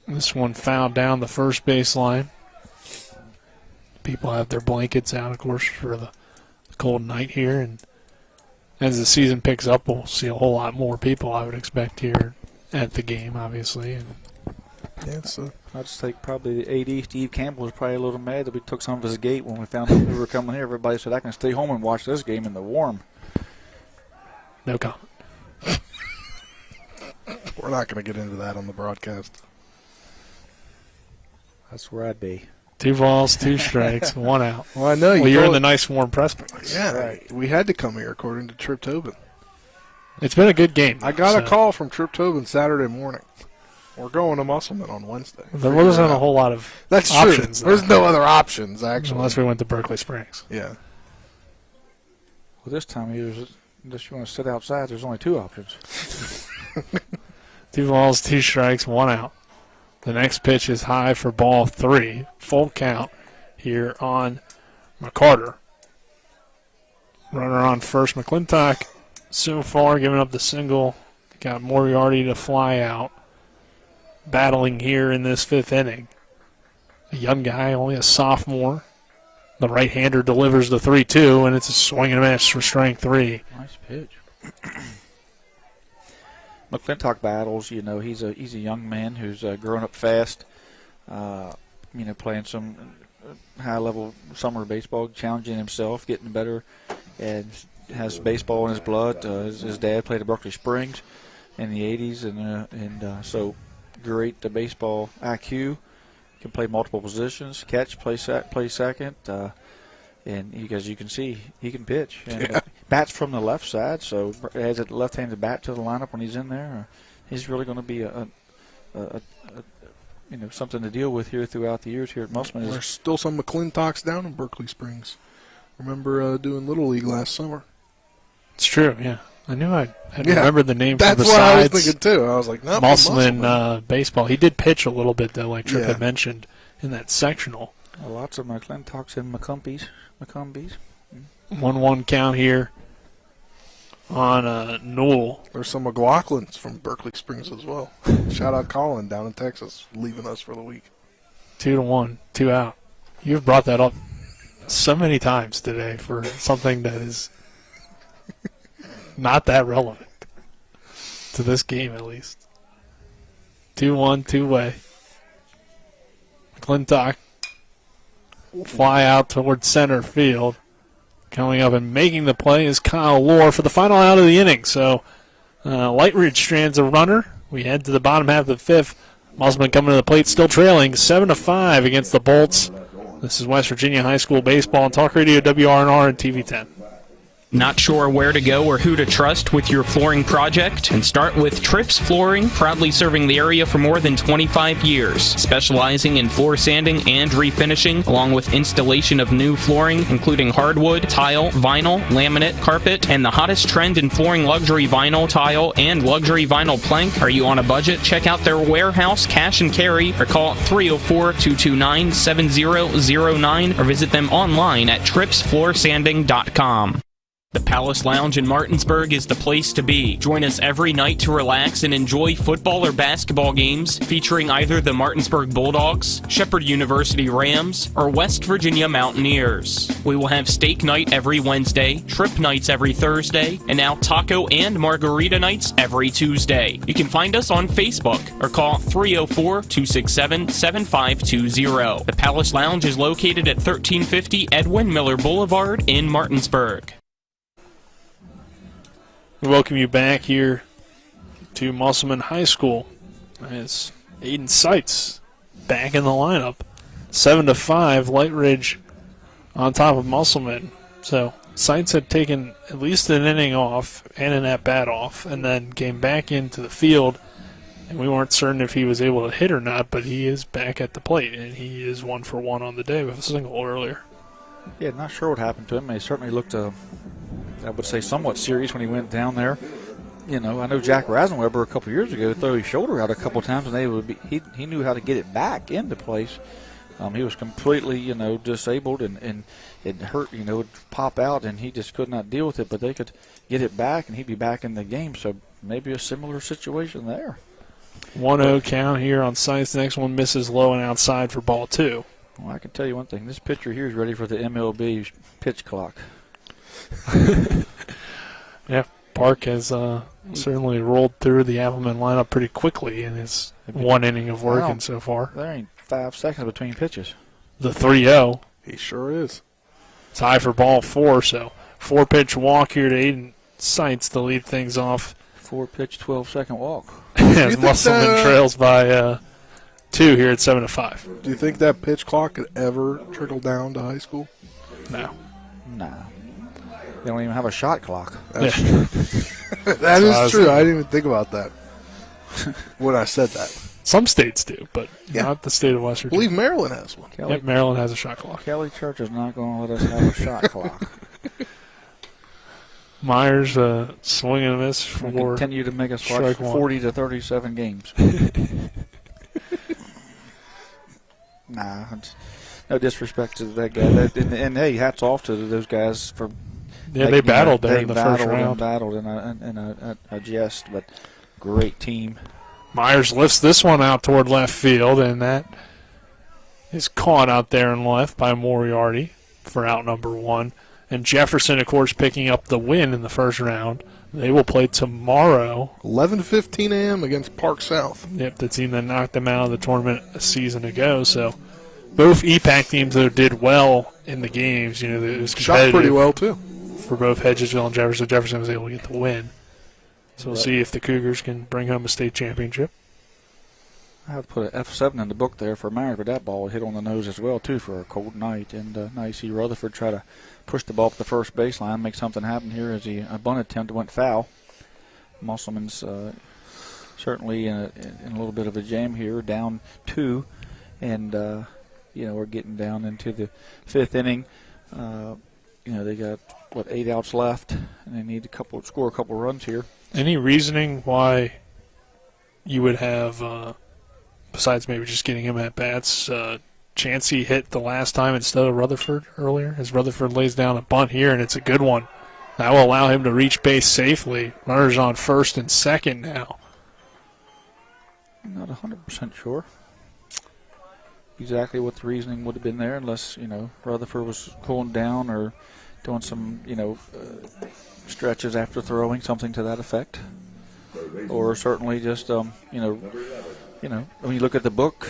This one fouled down the first baseline. People have their blankets out, of course, for the cold night here, and as the season picks up, we'll see a whole lot more people, I would expect, here at the game, obviously. And I'd just think probably the AD, Steve Campbell, was probably a little mad that we took some of his gate when we found out we were coming here. Everybody said, I can stay home and watch this game in the warm. No comment. We're not going to get into that on the broadcast. That's where I'd be. 2 balls, 2 strikes, 1 out. Well, I know you're in the nice warm press box. Yeah, right. We had to come here, according to Trip Tobin. It's been a good game. I got a call from Trip Tobin Saturday morning. We're going to Musselman on Wednesday. There wasn't a whole lot of options. There's no other options, actually. Unless we went to Berkeley Springs. Yeah. Well, this time of year, unless you want to sit outside, there's only 2 options. 2 balls, 2 strikes, 1 out. The next pitch is high for ball 3. Full count here on McCarter. Runner on first, McClintock so far, giving up the single. Got Moriarty to fly out. Battling here in this 5th inning. A young guy, only a sophomore. The right-hander delivers the 3-2, and it's a swing and a miss for strike 3. Nice pitch. McClintock battles. You know, he's a young man who's growing up fast. You know, playing some high-level summer baseball, challenging himself, getting better, and has baseball in his blood. His dad played at Berkeley Springs in the 80s, and so great baseball IQ. Can play multiple positions, catch, play second, and as you can see, he can pitch. And bats from the left side, so has a left-handed bat to the lineup when he's in there. He's really going to be something to deal with here throughout the years here at Musselman. There's still some McClintocks down in Berkeley Springs. Remember doing Little League last summer. It's true, yeah. I knew I remembered the name That's from the what sides. I was thinking, too. I was like, no, Musselman baseball. He did pitch a little bit, though, like Tripp had mentioned in that sectional. Lots of McClintocks and McCumbies. 1-1 count here on Newell. There's some McLaughlins from Berkeley Springs as well. Shout out Colin down in Texas, leaving us for the week. 2-1, 2 out. You've brought that up so many times today for something that is not that relevant to this game, at least. 2-1, two-way. McClintock fly out towards center field. Coming up and making the play is Kyle Lohr for the final out of the inning. So Lightridge strands a runner. We head to the bottom half of the 5th. Musselman coming to the plate, still trailing 7-5 against the Bolts. This is West Virginia High School Baseball on Talk Radio WRNR and TV 10. Not sure where to go or who to trust with your flooring project? And start with Tripp's Flooring, proudly serving the area for more than 25 years, specializing in floor sanding and refinishing, along with installation of new flooring, including hardwood, tile, vinyl, laminate, carpet, and the hottest trend in flooring, luxury vinyl, tile, and luxury vinyl plank. Are you on a budget? Check out their warehouse, cash and carry, or call 304-229-7009, or visit them online at trippsfloorsanding.com. The Palace Lounge in Martinsburg is the place to be. Join us every night to relax and enjoy football or basketball games featuring either the Martinsburg Bulldogs, Shepherd University Rams, or West Virginia Mountaineers. We will have steak night every Wednesday, trip nights every Thursday, and now taco and margarita nights every Tuesday. You can find us on Facebook or call 304-267-7520. The Palace Lounge is located at 1350 Edwin Miller Boulevard in Martinsburg. We welcome you back here to Musselman High School as Aiden Seitz back in the lineup. 7-5, Lightridge on top of Musselman. So Seitz had taken at least an inning off and an at-bat off and then came back into the field. And we weren't certain if he was able to hit or not, but he is back at the plate, and he is 1 for 1 on the day with a single earlier. Yeah, not sure what happened to him. He certainly looked I would say somewhat serious when he went down there. You know, I know Jack Rasenweber a couple years ago threw his shoulder out a couple times, and he knew how to get it back into place. He was completely, disabled and it hurt, it would pop out, and he just could not deal with it. But they could get it back, and he'd be back in the game. So maybe a similar situation there. 1-0 count here on Seitz. The next one misses low and outside for ball 2. Well, I can tell you one thing. This pitcher here is ready for the MLB pitch clock. Yeah, Park has certainly rolled through the Applemen lineup pretty quickly in his one inning of working so far. There ain't 5 seconds between pitches. The 3-0. He sure is. Tie for ball 4, so 4-pitch walk here to Aiden Seitz to lead things off. 4-pitch, 12-second walk. As Musselman trails by 2 here at 7-5. Do you think that pitch clock could ever trickle down to high school? No. No. They don't even have a shot clock. That's true. That is true. I didn't even think about that when I said that. Some states do, but not the state of West Virginia. I believe Maryland has one. Yep, Maryland has a shot clock. Kelly Church is not going to let us have a shot clock. Myers swing and a miss for continue to make us watch 40 to 37 games. Nah, no disrespect to that guy. And hey, hats off to those guys for Yeah, they battled there in the first round. They battled in a jest, but great team. Myers lifts this one out toward left field, and that is caught out there in left by Moriarty for out number 1. And Jefferson, of course, picking up the win in the first round. They will play tomorrow. 11:15 a.m. against Park South. Yep, the team that knocked them out of the tournament a season ago. So both EPAC teams that did well in the games. You know, it was competitive. Shot pretty well, too. For both Hedgesville and Jefferson. Jefferson was able to get the win. So we'll see if the Cougars can bring home a state championship. I have to put an F7 in the book there for Myers, but that ball hit on the nose as well, too, for a cold night. And now you see Rutherford try to push the ball up the first baseline, make something happen here as a bunt attempt went foul. Musselman's certainly in a little bit of a jam here, down 2. And, we're getting down into the 5th inning. They got, 8 outs left, and they need to score a couple runs here. Any reasoning why you would have, besides maybe just getting him at bats, Chansey hit the last time instead of Rutherford earlier, as Rutherford lays down a bunt here, and it's a good one. That will allow him to reach base safely. Runners on first and second now. I'm not 100% sure exactly what the reasoning would have been there, unless, Rutherford was cooling down or doing some, stretches after throwing, something to that effect. Or certainly just, when you look at the book,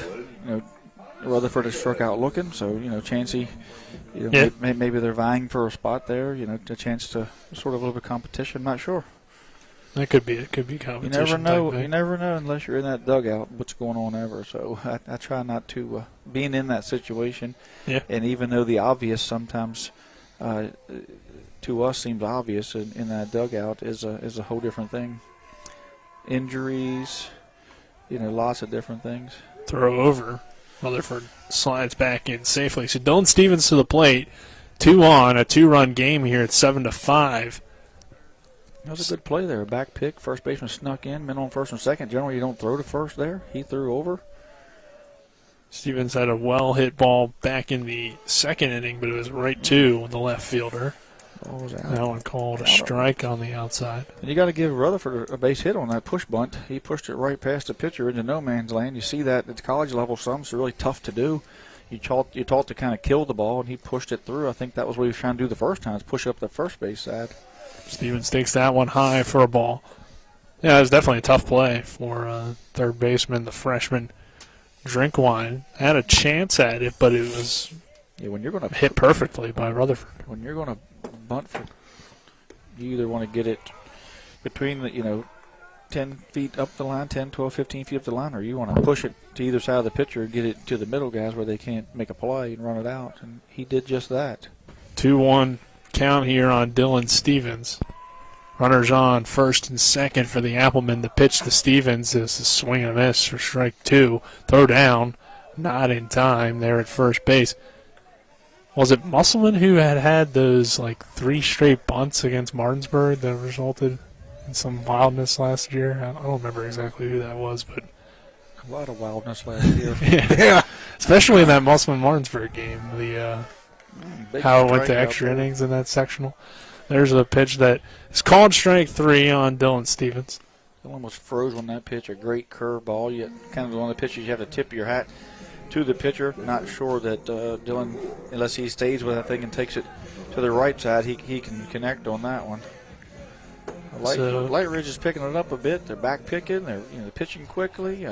Rutherford has struck out looking, so, Chansey, maybe they're vying for a spot there, a chance to sort of a little bit of competition, not sure. That could be competition. You never know unless you're in that dugout what's going on ever. So I try not to being in that situation. Yeah. And even though the obvious sometimes to us seems obvious in that dugout is a whole different thing. Injuries, lots of different things. Throw over. Rutherford slides back in safely. So Dylan Stevens to the plate. 2 on, a 2-run game here at 7-5. That was a good play there. A back pick. First baseman snuck in. Men on first and second. Generally, you don't throw to first there. He threw over. Stevens had a well-hit ball back in the second inning, but it was right to the left fielder. That one called a strike on the outside. And you got to give Rutherford a base hit on that push bunt. He pushed it right past the pitcher into no man's land. You see that at the college level. Some it's really tough to do. You're taught to kind of kill the ball, and he pushed it through. I think that was what he was trying to do the first time, is push up the first base side. Stevens takes that one high for a ball. Yeah, it was definitely a tough play for third baseman, the freshman Drinkwine. Had a chance at it, but it was when you're going to hit perfectly by Rutherford. When you're going to bunt for, you either want to get it between the 10 feet up the line, 10, 12, 15 feet up the line, or you want to push it to either side of the pitcher and get it to the middle guys where they can't make a play and run it out. And he did just that. 2-1 count here on Dylan Stevens. Runners on first and second for the Applemen. The pitch to Stevens is a swing and a miss for strike 2. Throw down, not in time there at first base. Was it Musselman who had those 3 straight bunts against Martinsburg that resulted in some wildness last year? I don't remember exactly who that was, but a lot of wildness last year. Yeah, especially in that Musselman-Martinsburg game. How it went to extra innings in that sectional. There's a pitch that is called strike 3 on Dylan Stevens. Dylan almost froze on that pitch. A great curveball. Kind of one of the pitches you have to tip your hat to the pitcher. Not sure that Dylan, unless he stays with that thing and takes it to the right side, he can connect on that one. Lightridge is picking it up a bit. They're back picking. They're pitching quickly.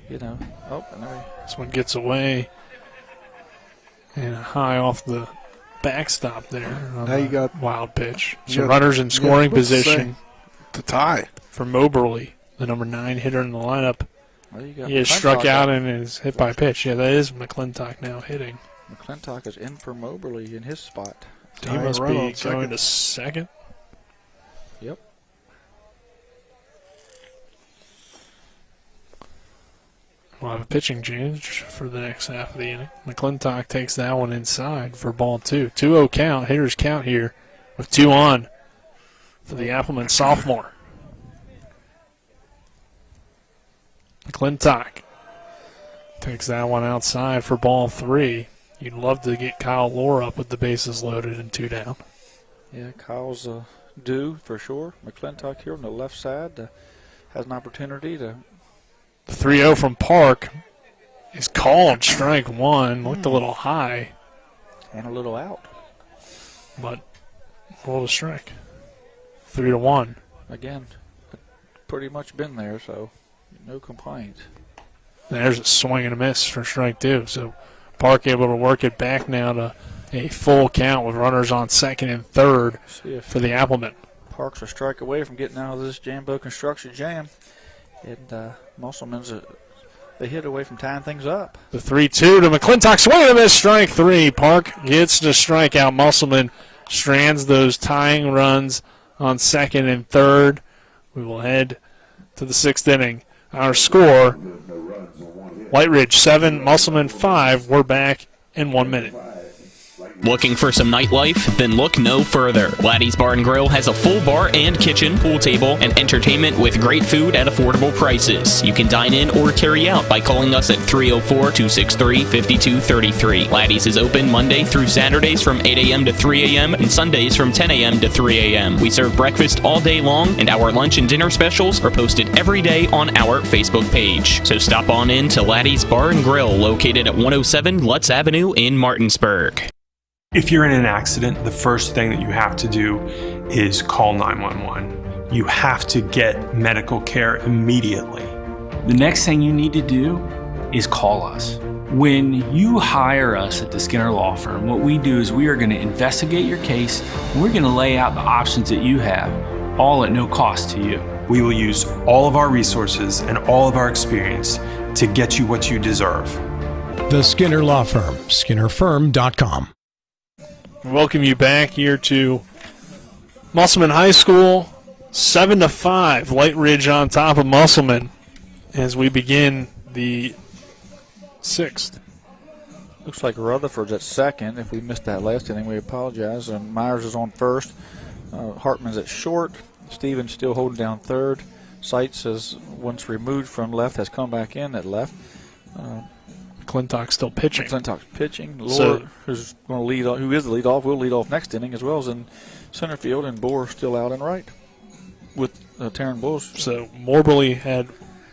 This one gets away and high off the backstop there. Now you got wild pitch. So runners in scoring position to tie for Moberly, the number 9 hitter in the lineup. He has McClintock struck out and is hit by pitch. Yeah, that is McClintock now hitting. McClintock is in for Moberly in his spot. He must be going to second. Yep. We'll have a pitching change for the next half of the inning. McClintock takes that one inside for ball 2. 2-0 count, hitters count here with 2 on for the Appleman sophomore. McClintock takes that one outside for ball 3. You'd love to get Kyle Lohr up with the bases loaded and 2 down. Yeah, Kyle's due for sure. McClintock here on the left side has an opportunity to. The 3-0 from Park is called strike one. Looked a little high. And a little out. But rolled a strike. 3-1. Again, pretty much been there, so no complaints. There's a swing and a miss for strike two. So Park able to work it back now to a full count with runners on second and third for the Applemen. Park's a strike away from getting out of this Jambo construction jam. And Musselman's a hit away from tying things up. The 3-2 to McClintock. Swing and a miss, strike three. Park gets the strikeout. Musselman strands those tying runs on second and third. We will head to the sixth inning. Our score, Lightridge 7, Musselman 5. We're back in 1 minute. Looking for some nightlife? Then look no further. Laddie's Bar & Grill has a full bar and kitchen, pool table, and entertainment with great food at affordable prices. You can dine in or carry out by calling us at 304-263-5233. Laddie's is open Monday through Saturdays from 8 a.m. to 3 a.m. and Sundays from 10 a.m. to 3 a.m. We serve breakfast all day long, and our lunch and dinner specials are posted every day on our Facebook page. So stop on in to Laddie's Bar & Grill, located at 107 Lutz Avenue in Martinsburg. If you're in an accident, the first thing that you have to do is call 911. You have to get medical care immediately. The next thing you need to do is call us. When you hire us at the Skinner Law Firm, what we do is we are going to investigate your case, and we're going to lay out the options that you have, all at no cost to you. We will use all of our resources and all of our experience to get you what you deserve. The Skinner Law Firm, SkinnerFirm.com. Welcome you back here to Musselman High School, 7-5. Lightridge on top of Musselman as we begin the sixth. Looks like Rutherford's at second. If we missed that last inning, we apologize. And Myers is on first. Hartman's at short. Stevens still holding down third. Seitz has, once removed from left, has come back in at left. McClintock's still pitching. McClintock's pitching. Lord, who's going to lead off, who is the lead off, will lead off next inning, as well as in center field, and Bohr still out and right with Taryn Bulls. So Morbely had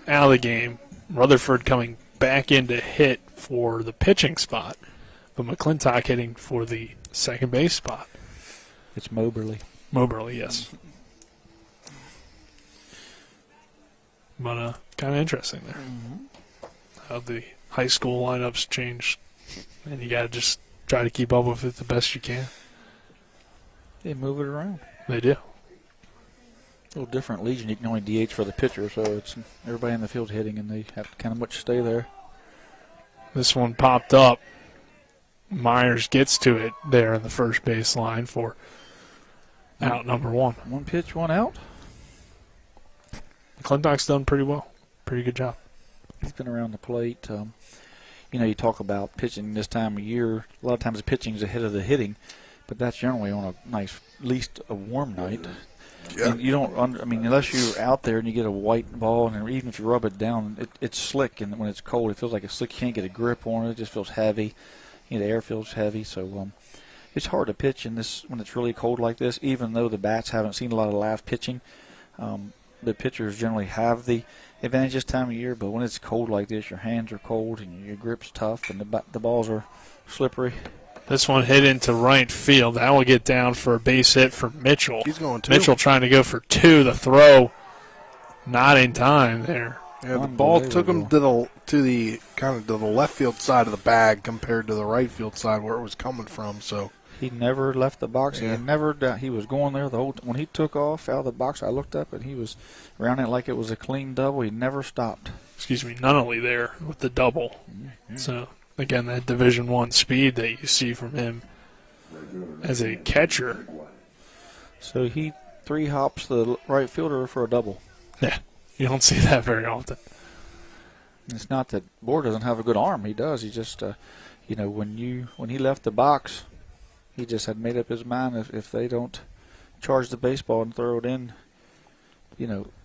out of the game. Rutherford coming back in to hit for the pitching spot, but McClintock hitting for the second base spot. It's Moberly. Moberly, yes. But kind of interesting there. How the high school lineups change, and you got to just try to keep up with it the best you can. They move it around. They do. A little different legion. You can only DH for the pitcher, so it's everybody in the field hitting, and they have to kind of much stay there. This one popped up. Myers gets to it there in the first base line for out number one. One pitch, one out. McClintock's done pretty well. Pretty good job. He's been around the plate. You talk about pitching this time of year. A lot of times the pitching's ahead of the hitting, but that's generally on a nice, at least a warm night. Yeah. And you don't, unless you're out there and you get a white ball, and even if you rub it down, it's slick, and when it's cold, it feels like it's slick. You can't get a grip on it. It just feels heavy. The air feels heavy, so it's hard to pitch in this when it's really cold like this. Even though the bats haven't seen a lot of live pitching, the pitchers generally have the advantage this time of year. But when it's cold like this, your hands are cold and your grip's tough, and the balls are slippery. This one hit into right field. That will get down for a base hit for Mitchell. He's going two. Mitchell trying to go for two. The throw not in time there. Yeah, the ball took him to the left field side of the bag compared to the right field side where it was coming from. So he never left the box. Yeah. He was going there the whole when he took off out of the box. I looked up and he was around it like it was a clean double. He never stopped. Excuse me, Nunnally there with the double. Mm-hmm. So again, that Division I speed that you see from him as a catcher. So he 3 hops the right fielder for a double. Yeah. You don't see that very often. It's not that Bohr doesn't have a good arm. He does. He just, when he left the box, he just had made up his mind if they don't charge the baseball and throw it in,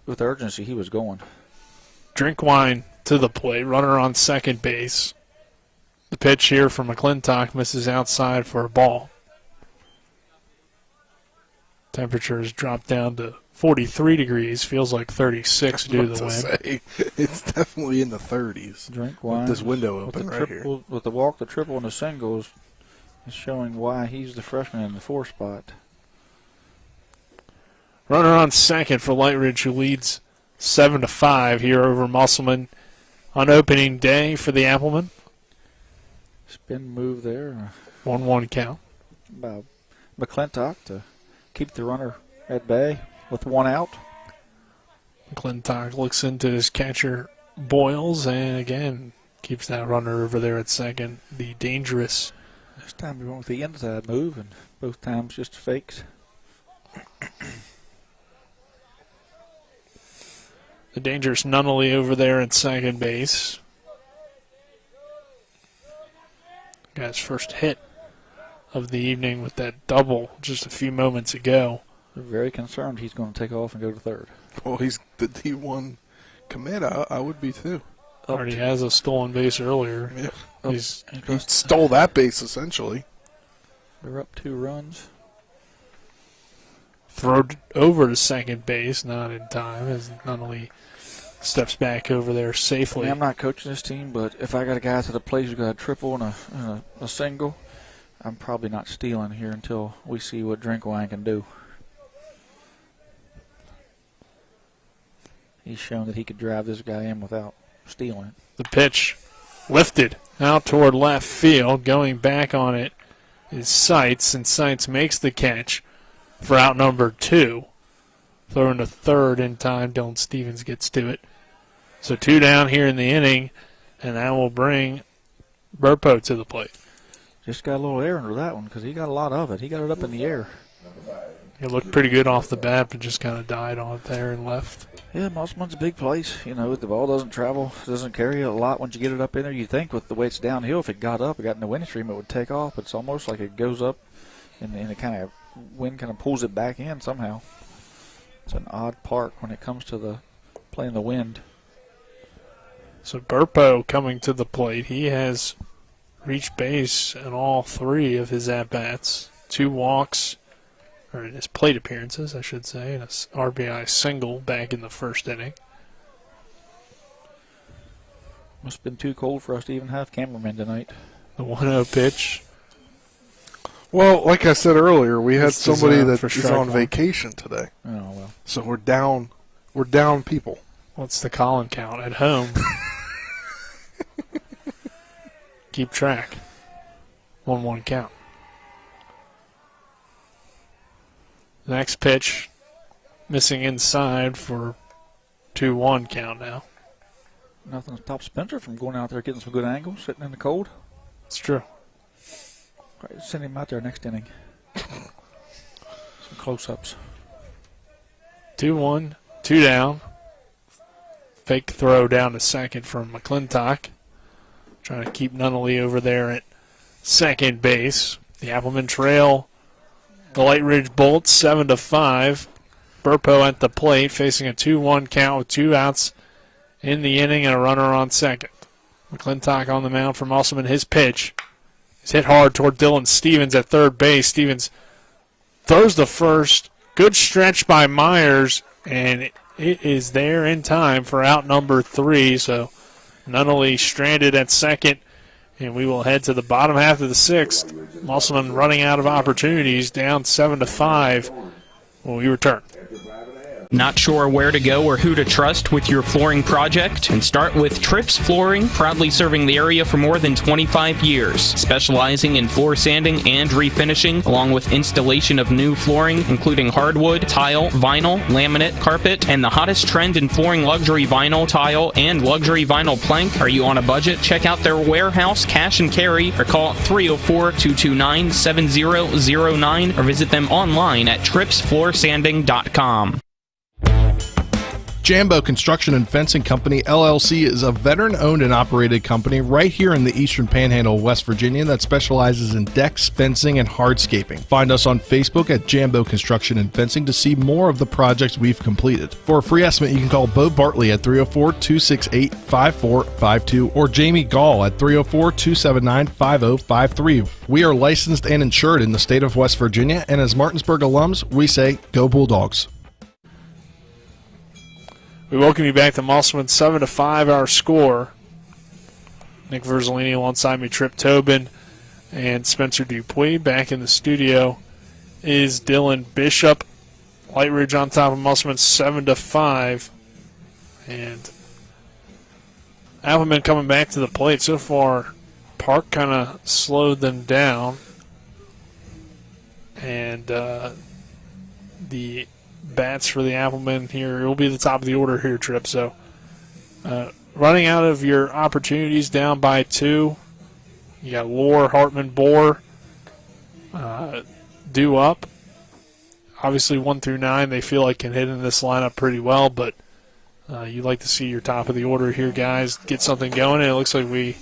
with urgency, he was going. Drinkwine to the plate. Runner on second base. The pitch here from McClintock misses outside for a ball. Temperatures dropped down to 43 degrees. Feels like 36 due to the wind. It's definitely in the 30s. Drink wine. With this window open right here. With the walk, the triple, and the singles, is showing why he's the freshman in the 4 spot. Runner on second for Lightridge, who leads 7-5 here over Musselman on opening day for the Applemen. Spin move there. 1-1 count. By McClintock to keep the runner at bay with 1 out. McClintock looks into his catcher Boyles and again keeps that runner over there at second. The dangerous. This time we went with the inside move, and both times just fakes. The dangerous Nunnally over there at second base. Got his first hit of the evening with that double just a few moments ago. They're very concerned he's going to take off and go to third. Well, he's the D1 commit. I would be too. Already has a stolen base earlier. Yeah. He stole that base essentially. They're up 2 runs. Throw over to second base, not in time, as Nunnally steps back over there safely. I mean, I'm not coaching this team, but if I got a guy to the plate who's got a triple and a single, I'm probably not stealing here until we see what Drinkwine can do. He's shown that he could drive this guy in without stealing. The pitch lifted out toward left field. Going back on it is Seitz, and Seitz makes the catch for out number 2. Throwing to third in time. Dylan Stevens gets to it. So 2 down here in the inning, and that will bring Burpo to the plate. Just got a little air under that one because he got a lot of it. He got it up in the air. It looked pretty good off the bat, but just kind of died on it there and left. Yeah, Musselman's a big place. You know, the ball doesn't travel, doesn't carry a lot once you get it up in there. You'd think with the way it's downhill, if it got up, it got in the wind stream, it would take off. But it's almost like it goes up, and it kind of wind kind of pulls it back in somehow. It's an odd park when it comes to the playing the wind. So Burpo coming to the plate. He has reached base in all 3 of his at-bats. 2 walks, or in his plate appearances, I should say, and a RBI single back in the first inning. Must have been too cold for us to even have cameramen tonight. The 1-0 pitch. Well, like I said earlier, we had somebody that is on 1. vacation today. Oh, well. So we're down people. What's the Colin count at home? Keep track. 1-1 count. Next pitch, missing inside for 2-1 count now. Nothing to stop Spencer from going out there getting some good angles, sitting in the cold. It's true. Right, send him out there next inning. Some close-ups. 2-1, 2 down. Fake throw down to second from McClintock. Trying to keep Nunnally over there at second base. The Applemen trail the Lightridge Bolts 7-5. Burpo at the plate facing a 2-1 count with 2 outs in the inning and a runner on second. McClintock on the mound for Musselman. His pitch is hit hard toward Dylan Stevens at third base. Stevens throws the first. Good stretch by Myers, and it is there in time for out number 3. So Nunnally stranded at second, and we will head to the bottom half of the 6th. Musselman running out of opportunities, down 7-5 when we return. Not sure where to go or who to trust with your flooring project? And start with Trips Flooring, proudly serving the area for more than 25 years, specializing in floor sanding and refinishing, along with installation of new flooring, including hardwood, tile, vinyl, laminate, carpet, and the hottest trend in flooring, luxury vinyl tile and luxury vinyl plank. Are you on a budget? Check out their warehouse, cash and carry, or call 304-229-7009, or visit them online at tripsfloorsanding.com. Jambo Construction and Fencing Company, LLC is a veteran-owned and operated company right here in the Eastern Panhandle of West Virginia that specializes in decks, fencing, and hardscaping. Find us on Facebook at Jambo Construction and Fencing to see more of the projects we've completed. For a free estimate, you can call Bo Bartley at 304-268-5452 or Jamie Gall at 304-279-5053. We are licensed and insured in the state of West Virginia, and as Martinsburg alums, we say, go Bulldogs. We welcome you back to Musselman, 7-5 our score. Nick Verzolini alongside me, Trip Tobin and Spencer Dupuis. Back in the studio is Dylan Bishop. Lightridge on top of Musselman, 7-5. And Applemen coming back to the plate. So far, Park kind of slowed them down. And the bats for the Applemen here. It will be the top of the order here, Trip. So running out of your opportunities, down by 2. You got Lohr, Hartman, Bohr due up. Obviously 1 through 9 they feel like can hit in this lineup pretty well, but you'd like to see your top of the order here, guys, get something going, and it looks like we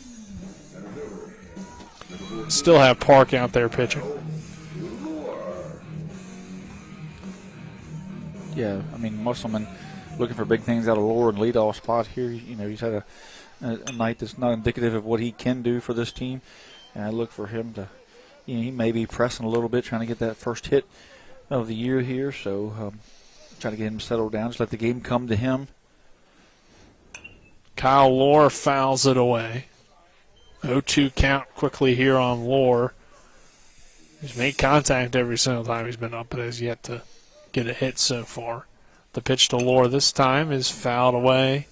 still have Park out there pitching. Yeah, I mean, Musselman looking for big things out of Lohr and leadoff spot here. You know, he's had a night that's not indicative of what he can do for this team. And I look for him to, you know, he may be pressing a little bit, trying to get that first hit of the year here. So try to get him settled down, just let the game come to him. Kyle Lohr fouls it away. 0-2 count quickly here on Lohr. He's made contact every single time he's been up, but has yet to get a hit so far. The pitch to Lohr this time is fouled away.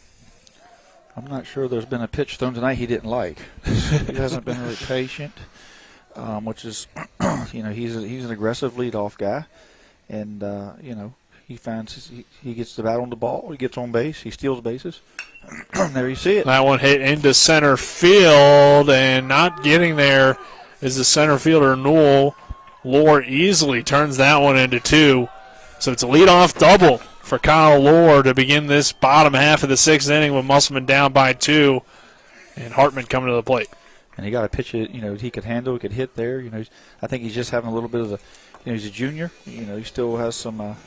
I'm not sure there's been a pitch thrown tonight he didn't like. He hasn't been really patient, which is, you know, he's an aggressive leadoff guy, and you know, he finds he gets the bat on the ball, he gets on base, he steals bases. There you see it. That one hit into center field, and not getting there is the center fielder Newell. Lohr easily turns that one into 2. So it's a leadoff double for Kyle Lohr to begin this bottom half of the 6th inning with Musselman down by 2, and Hartman coming to the plate. And he got a pitch that, you know, he could handle, he could hit there. You know, I think he's just having a little bit of the, you know, he's a junior. You know, he still has some,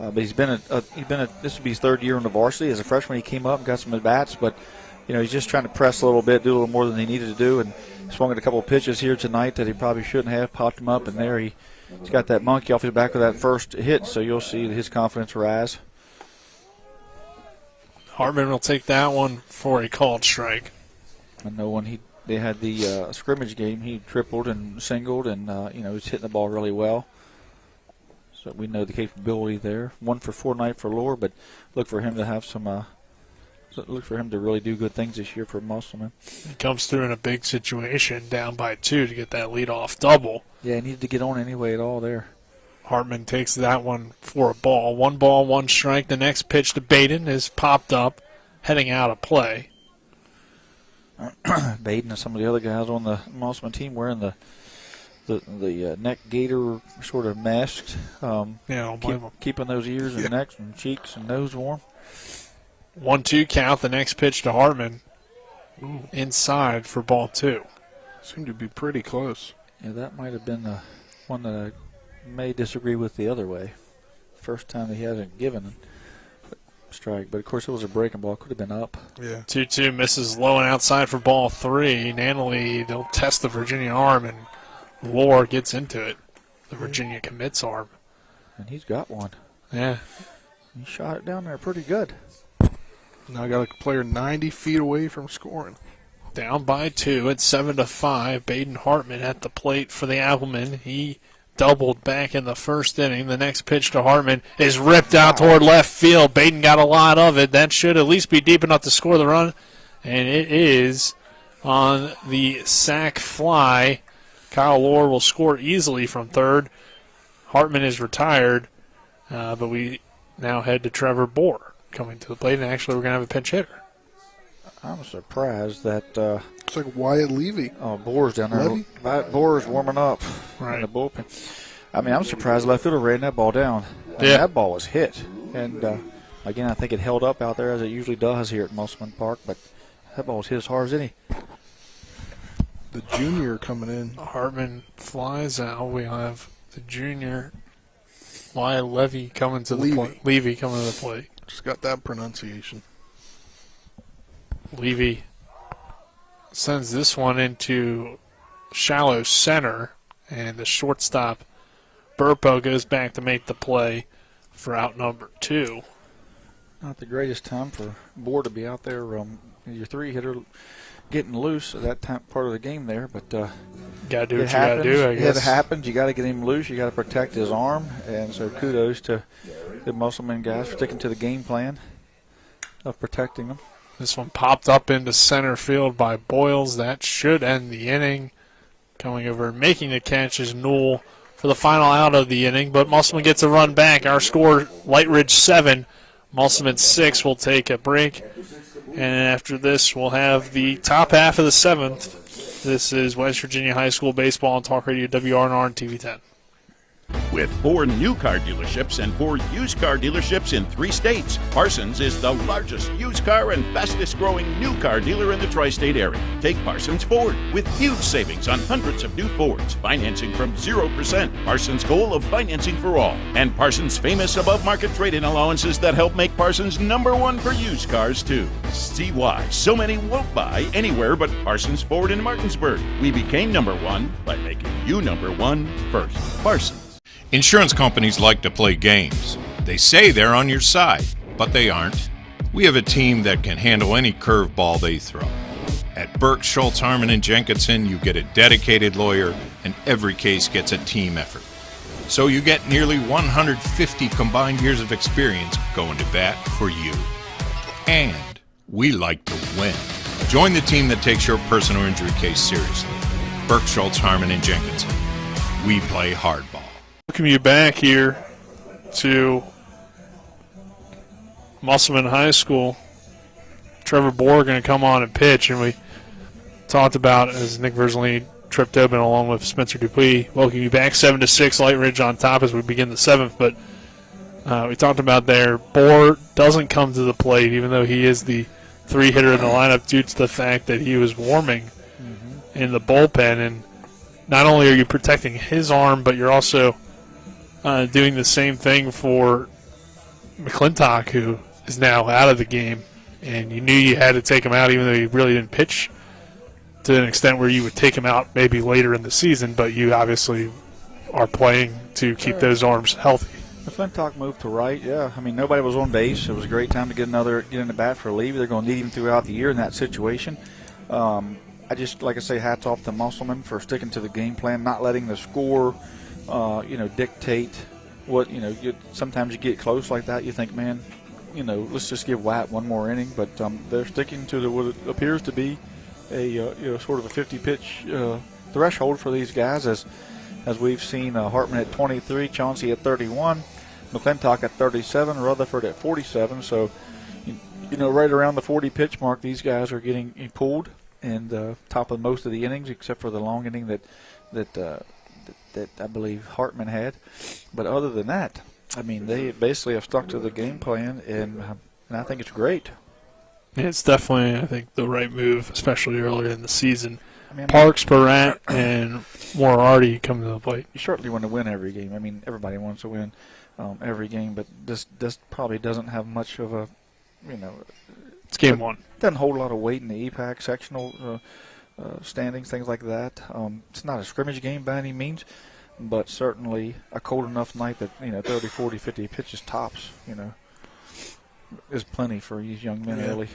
but this would be his 3rd year on the varsity. As a freshman, he came up and got some at bats, but you know, he's just trying to press a little bit, do a little more than he needed to do, and swung at a couple of pitches here tonight that he probably shouldn't have. Popped him up, and there he's got that monkey off his back with that first hit, so you'll see his confidence rise. Hartman will take that one for a called strike. I know when they had the scrimmage game, he tripled and singled, and you know, he's hitting the ball really well. So we know the capability there. 1 for 4 night for Lohr, but look for him to have some. Look for him to really do good things this year for Musselman. He comes through in a big situation, down by 2 to get that leadoff double. Yeah, he needed to get on anyway at all there. Hartman takes that one for a ball. 1 ball, 1 strike. The next pitch to Baden is popped up, heading out of play. Baden and some of the other guys on the Musselman team wearing the neck gaiter sort of masks. Keeping those ears and necks and cheeks and nose warm. 1-2 count. The next pitch to Hartman. Inside for ball 2. Seemed to be pretty close. Yeah, that might have been the one that I may disagree with the other way. First time he hasn't given a strike, but of course it was a breaking ball. Could have been up. Yeah. 2-2 misses low and outside for ball 3. Nanley, they'll test the Virginia arm, and Lohr gets into it. The Virginia commits arm. And he's got one. Yeah. He shot it down there pretty good. Now I got a player 90 feet away from scoring. Down by 2 at 7-5. Baden Hartman at the plate for the Applemen. He doubled back in the first inning. The next pitch to Hartman is ripped out toward left field. Baden got a lot of it. That should at least be deep enough to score the run. And it is on the sac fly. Kyle Lohr will score easily from third. Hartman is retired, but we now head to Trevor Bohr coming to the plate, and actually we're going to have a pinch hitter. I'm surprised that it's like Wyatt Levy. Oh, Bohr's down there. Bohr's warming up right in the bullpen. I mean, I'm surprised left fielder ran that ball down. I mean, that ball was hit, and Again, I think it held up out there as it usually does here at Musselman Park, but that ball's hit as hard as any. The junior coming in. Hartman flies out. We have the junior, Levy coming to the plate. Levy coming to the plate. Just got that pronunciation. Levy sends this one into shallow center, and the shortstop, Burpo, goes back to make the play for out number 2. Not the greatest time for Bohr to be out there. Your 3-hitter getting loose at that part of the game there, but gotta do what you gotta do, I guess. It happens. You got to get him loose. You got to protect his arm, and so kudos to the Musselman guys for sticking to the game plan of protecting them. This one popped up into center field by Boyles. That should end the inning. Coming over and making the catch is Newell for the final out of the inning, but Musselman gets a run back. Our score, Lightridge 7, Musselman 6. We'll take a break, and after this we'll have the top half of the 7th. This is West Virginia High School Baseball on Talk Radio WRNR and TV 10. With 4 new car dealerships and 4 used car dealerships in 3 states, Parsons is the largest used car and fastest growing new car dealer in the tri-state area. Take Parsons Ford with huge savings on hundreds of new Fords, financing from 0%, Parsons' goal of financing for all, and Parsons' famous above-market trade-in allowances that help make Parsons #1 for used cars too. See why so many won't buy anywhere but Parsons Ford in Martinsburg. We became #1 by making you #1 first. Parsons. Insurance companies like to play games. They say they're on your side, but they aren't. We have a team that can handle any curveball they throw. At Burke, Schultz, Harmon, and Jenkinson, you get a dedicated lawyer, and every case gets a team effort. So you get nearly 150 combined years of experience going to bat for you. And we like to win. Join the team that takes your personal injury case seriously. Burke, Schultz, Harmon, and Jenkinson. We play hardball. Welcome you back here to Musselman High School. Trevor Bohr going to come on and pitch, and we talked about as Nick Verzolini tripped open along with Spencer Dupuis. Welcome you back, 7-6, Lightridge on top as we begin the 7th. But we talked about there, Bohr doesn't come to the plate, even though he is the 3-hitter in the lineup due to the fact that he was warming in the bullpen. And not only are you protecting his arm, but you're also doing the same thing for McClintock, who is now out of the game, and you knew you had to take him out even though he really didn't pitch to an extent where you would take him out maybe later in the season, but you obviously are playing to keep those arms healthy. McClintock moved to right, yeah. I mean, nobody was on base. It was a great time to get in the bat for Levy. They're going to need him throughout the year in that situation. I just, like I say, hats off to Musselman for sticking to the game plan, not letting the score dictate what, sometimes you get close like that. You think, man, let's just give Watt one more inning. But they're sticking to what appears to be a sort of a 50-pitch threshold for these guys, as we've seen Hartman at 23, Chauncey at 31, McClintock at 37, Rutherford at 47. So, right around the 40-pitch mark, these guys are getting pulled and top of most of the innings, except for the long inning that I believe Hartman had. But other than that, I mean, they basically have stuck to the game plan, and I think it's great. It's definitely, I think, the right move, especially earlier in the season. Parks, Barat, and Moriarty come to the plate. You certainly want to win every game. I mean, everybody wants to win every game, but this probably doesn't have much of a, it's game one. Doesn't hold a lot of weight in the EPAC sectional standings, things like that. It's not a scrimmage game by any means, but certainly a cold enough night that 30, 40, 50 pitches tops, is plenty for these young men early.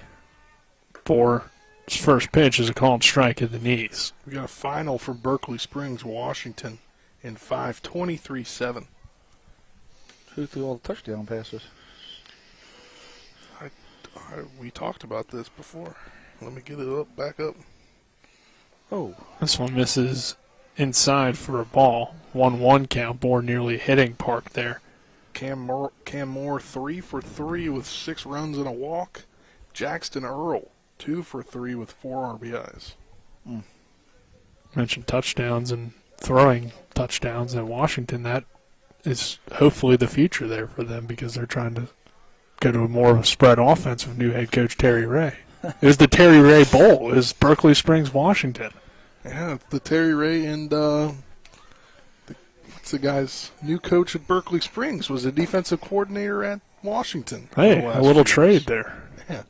Bohr's first pitch is a called strike at the knees. We got a final for Berkeley Springs, Washington, in 5-23-7. Who threw all the touchdown passes? We talked about this before. Let me get it back up. Oh. This one misses inside for a ball. 1-1 count. Bohr nearly hitting Park there. Cam Moore 3 for 3 with 6 runs and a walk. Jackson Earl 2 for 3 with 4 RBIs. Mentioned touchdowns and throwing touchdowns in Washington. That is hopefully the future there for them, because they're trying to go to more of a spread offense with new head coach Terry Ray. It was the Terry Ray Bowl. It was Berkeley Springs, Washington. Yeah, the Terry Ray and what's the guy's new coach at Berkeley Springs was a defensive coordinator at Washington. Hey, a little trade there. Yeah.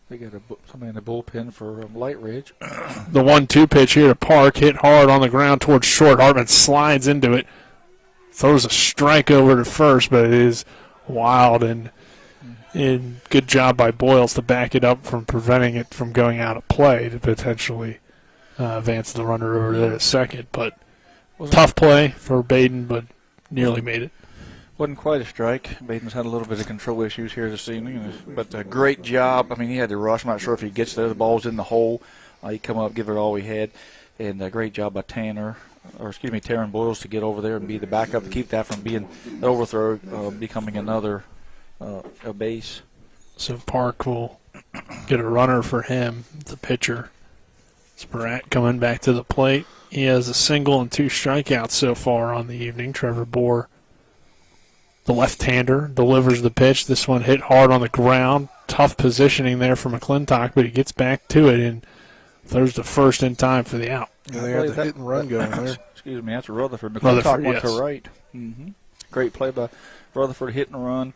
They got somebody in the bullpen for Lightridge. The 1-2 pitch here to Park, hit hard on the ground towards short. Hartman slides into it, throws a strike over to first, but it is wild and good job by Boyles to back it up from preventing it from going out of play to potentially advance the runner over there to second. But tough play for Baden, but nearly made it. Wasn't quite a strike. Baden's had a little bit of control issues here this evening, but a great job. I mean, he had to rush. I'm not sure if he gets there. The ball's in the hole. He come up, give it all he had, and a great job by Taryn Boyles to get over there and be the backup to keep that from being the overthrow, becoming another a base. So Park will get a runner for him, the pitcher. Spratt coming back to the plate. He has a single and 2 strikeouts so far on the evening. Trevor Bohr, the left-hander, delivers the pitch. This one hit hard on the ground. Tough positioning there for McClintock, but he gets back to it and throws the first in time for the out. Yeah, they got the hit and run going there. Excuse me, that's Rutherford. McClintock went yes. to right. Great play by Rutherford, hit and run,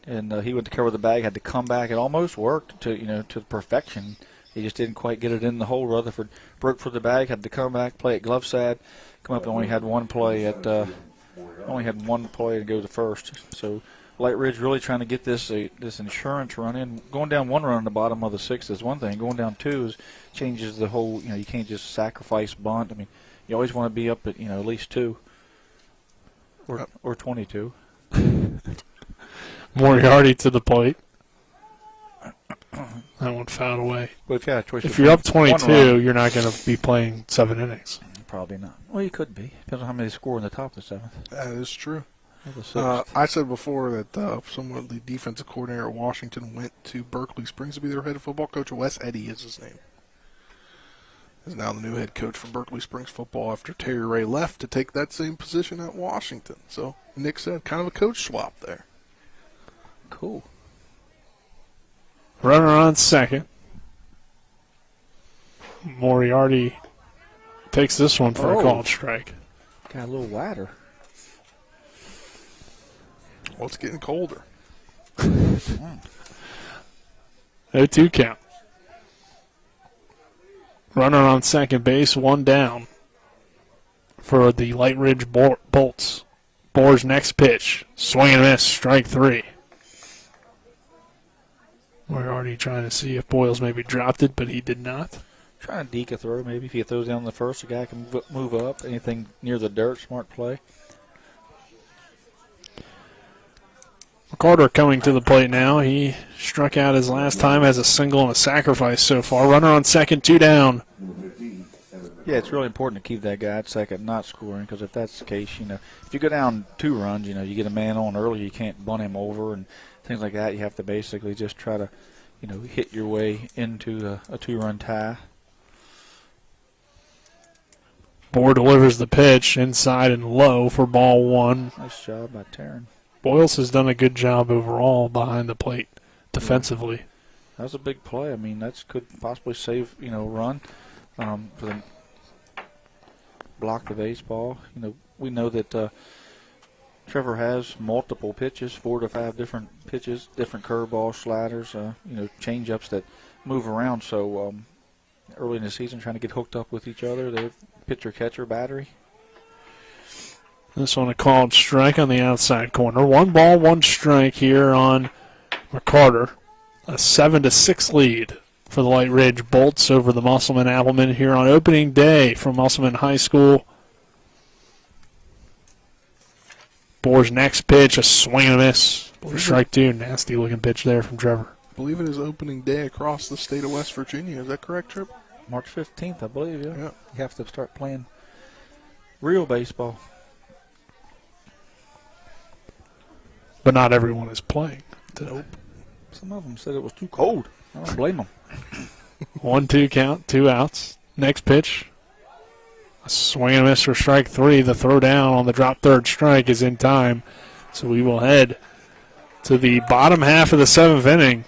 and he went to cover the bag, had to come back. It almost worked to perfection. He just didn't quite get it in the hole. Rutherford broke for the bag, had to come back, play at glove side, come up and only had one play to go to first. So Lightridge really trying to get this insurance run in. Going down 1 run in the bottom of the 6th is one thing. Going down 2 changes the whole. You can't just sacrifice bunt. I mean, you always want to be up at at least 2 or 22. Moriarty to the plate. That one fouled away. But if you're up 22, you're not going to be playing 7 innings. Probably not. Well, you could be. Depends on how many they score in the top of the 7th. That is true. I said before that someone, the defensive coordinator at Washington, went to Berkeley Springs to be their head football coach. Wes Eddy is his name. Is now the new head coach for Berkeley Springs football after Terry Ray left to take that same position at Washington. So Nick said kind of a coach swap there. Cool. Runner on second. Moriarty takes this one for a called strike. Got a little wider. Well, it's getting colder. 0-2 count. Runner on second base, 1 down for the Lightridge Bolts. Bohr's next pitch. Swing and miss, strike 3. We're already trying to see if Boyles maybe dropped it, but he did not. Trying to deke a throw, maybe. If he throws down the first, the guy can move up. Anything near the dirt, smart play. Carter coming to the plate now. He struck out his last time as a single and a sacrifice so far. Runner on second, 2 down. Yeah, it's really important to keep that guy at second, not scoring, because if that's the case, if you go down 2 runs, you get a man on early, you can't bunt him over and things like that. You have to basically just try to, hit your way into a 2-run tie. Bohr delivers the pitch inside and low for ball 1. Nice job by Taryn. Boyles has done a good job overall behind the plate defensively. That was a big play. I mean, that could possibly save, run for the block the baseball. We know that Trevor has multiple pitches, 4 to 5 different pitches, different curveballs, sliders, change-ups that move around. So early in the season, trying to get hooked up with each other, they're pitcher-catcher battery. This one a called strike on the outside corner. 1 ball, 1 strike here on McCarter. A 7-6 lead for the Lightridge Bolts over the Musselman Applemen here on opening day from Musselman High School. Bohr's next pitch, a swing and a miss for strike 2. Nasty looking pitch there from Trevor. I believe it is opening day across the state of West Virginia. Is that correct, Trip? March 15th, I believe, yeah. You have to start playing real baseball. But not everyone is playing today. Nope. Some of them said it was too cold. I don't blame them. 1-2 count, 2 outs. Next pitch, a swing and a miss for strike 3. The throw down on the drop third strike is in time So we will head to the bottom half of the 7th inning.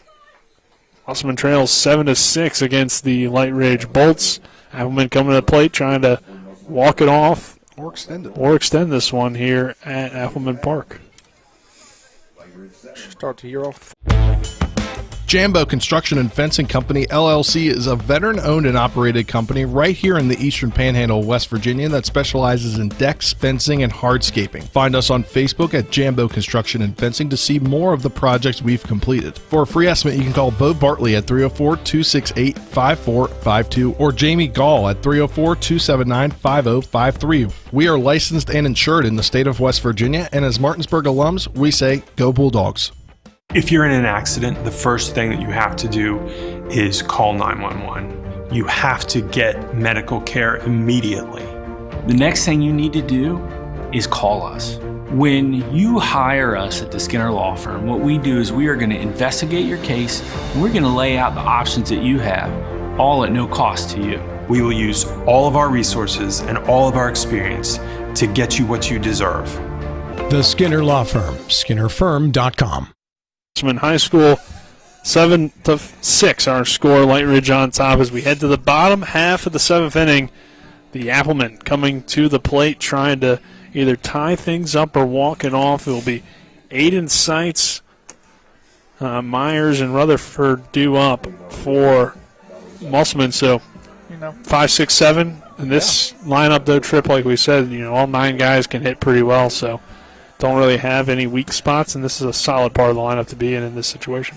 Musselman trails 7-6 against the Lightridge Bolts. Applemen coming to the plate trying to walk it off or extend this one here at Applemen Park. Start the year off. Jambo Construction and Fencing Company, LLC, is a veteran-owned and operated company right here in the Eastern Panhandle of West Virginia that specializes in decks, fencing, and hardscaping. Find us on Facebook at Jambo Construction and Fencing to see more of the projects we've completed. For a free estimate, you can call Bo Bartley at 304-268-5452 or Jamie Gall at 304-279-5053. We are licensed and insured in the state of West Virginia, and as Martinsburg alums, we say, go Bulldogs. If you're in an accident, the first thing that you have to do is call 911. You have to get medical care immediately. The next thing you need to do is call us. When you hire us at the Skinner Law Firm, what we do is we are going to investigate your case, and we're going to lay out the options that you have, all at no cost to you. We will use all of our resources and all of our experience to get you what you deserve. The Skinner Law Firm, skinnerfirm.com. Musselman High School 7-6 our score. Lightridge on top as we head to the bottom half of the 7th inning. The Applemen coming to the plate trying to either tie things up or walk it off. It will be 8 in sights. Myers and Rutherford due up for Musselman. So 5, 6, 7 in this lineup though, Trip, like we said, all 9 guys can hit pretty well, so don't really have any weak spots, and this is a solid part of the lineup to be in this situation.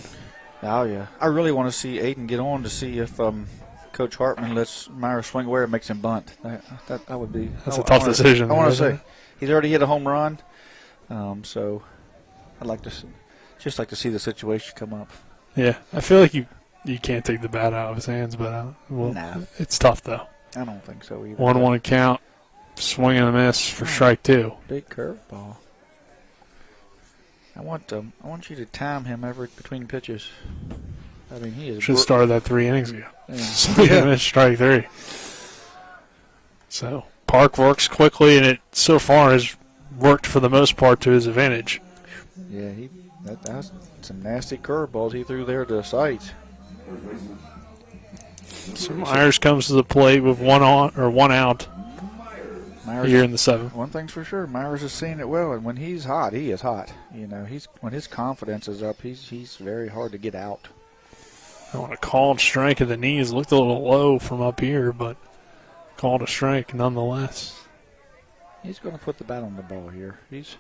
Oh, yeah. I really want to see Aiden get on to see if Coach Hartman lets Myers swing away or makes him bunt. That would be – That's a tough decision. I want to say. He's already hit a home run, so I'd like to see the situation come up. Yeah, I feel like you can't take the bat out of his hands, but it's tough, though. I don't think so either. 1-1 count, swing and a miss for strike 2. Big curveball. I want you to time him between pitches. I mean, he is. Should have started that 3 innings ago. Yeah. Strike 3. So Park works quickly, and it so far has worked for the most part to his advantage. Yeah, that's some nasty curveballs he threw there to sight. So Myers comes to the plate with one out. Myers, here in the 7th. One thing's for sure, Myers is seeing it well, and when he's hot, he is hot. When his confidence is up, he's very hard to get out. I want a called strike at the knees. Looked a little low from up here, but called a strike nonetheless. He's going to put the bat on the ball here. He's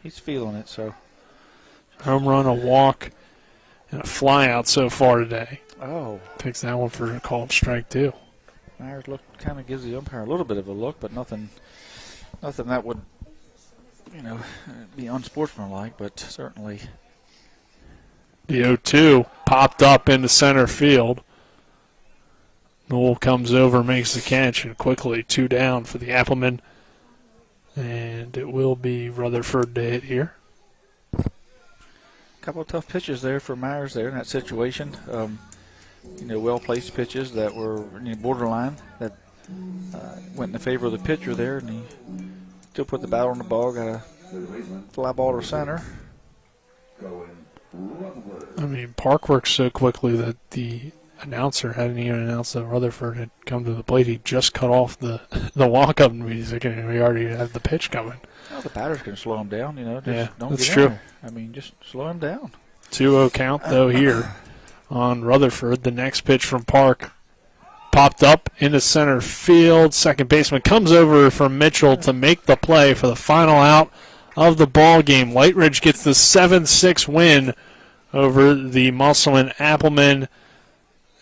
feeling it. So home run, a walk, and a fly out so far today. Oh, takes that one for a called strike too. Myers kind of gives the umpire a little bit of a look, but nothing that would, be unsportsmanlike, but certainly. The 0-2 popped up into center field. Noel comes over, makes the catch, and quickly 2 down for the Applemen. And it will be Rutherford to hit here. A couple of tough pitches there for Myers there in that situation. Well-placed pitches that were borderline that went in the favor of the pitcher there, and he still put the bat on the ball, got a fly ball to center. I mean, Park worked so quickly that the announcer hadn't even announced that Rutherford had come to the plate. He just cut off the walk-up music, and we already had the pitch coming. Well, the batters can slow him down, Yeah, don't that's get true. in there. I mean, just slow him down. 2-0 count, though, here on Rutherford. The next pitch from Park popped up into center field. Second baseman comes over from Mitchell to make the play for the final out of the ball game. Lightridge gets the 7-6 win over the Musselman Applemen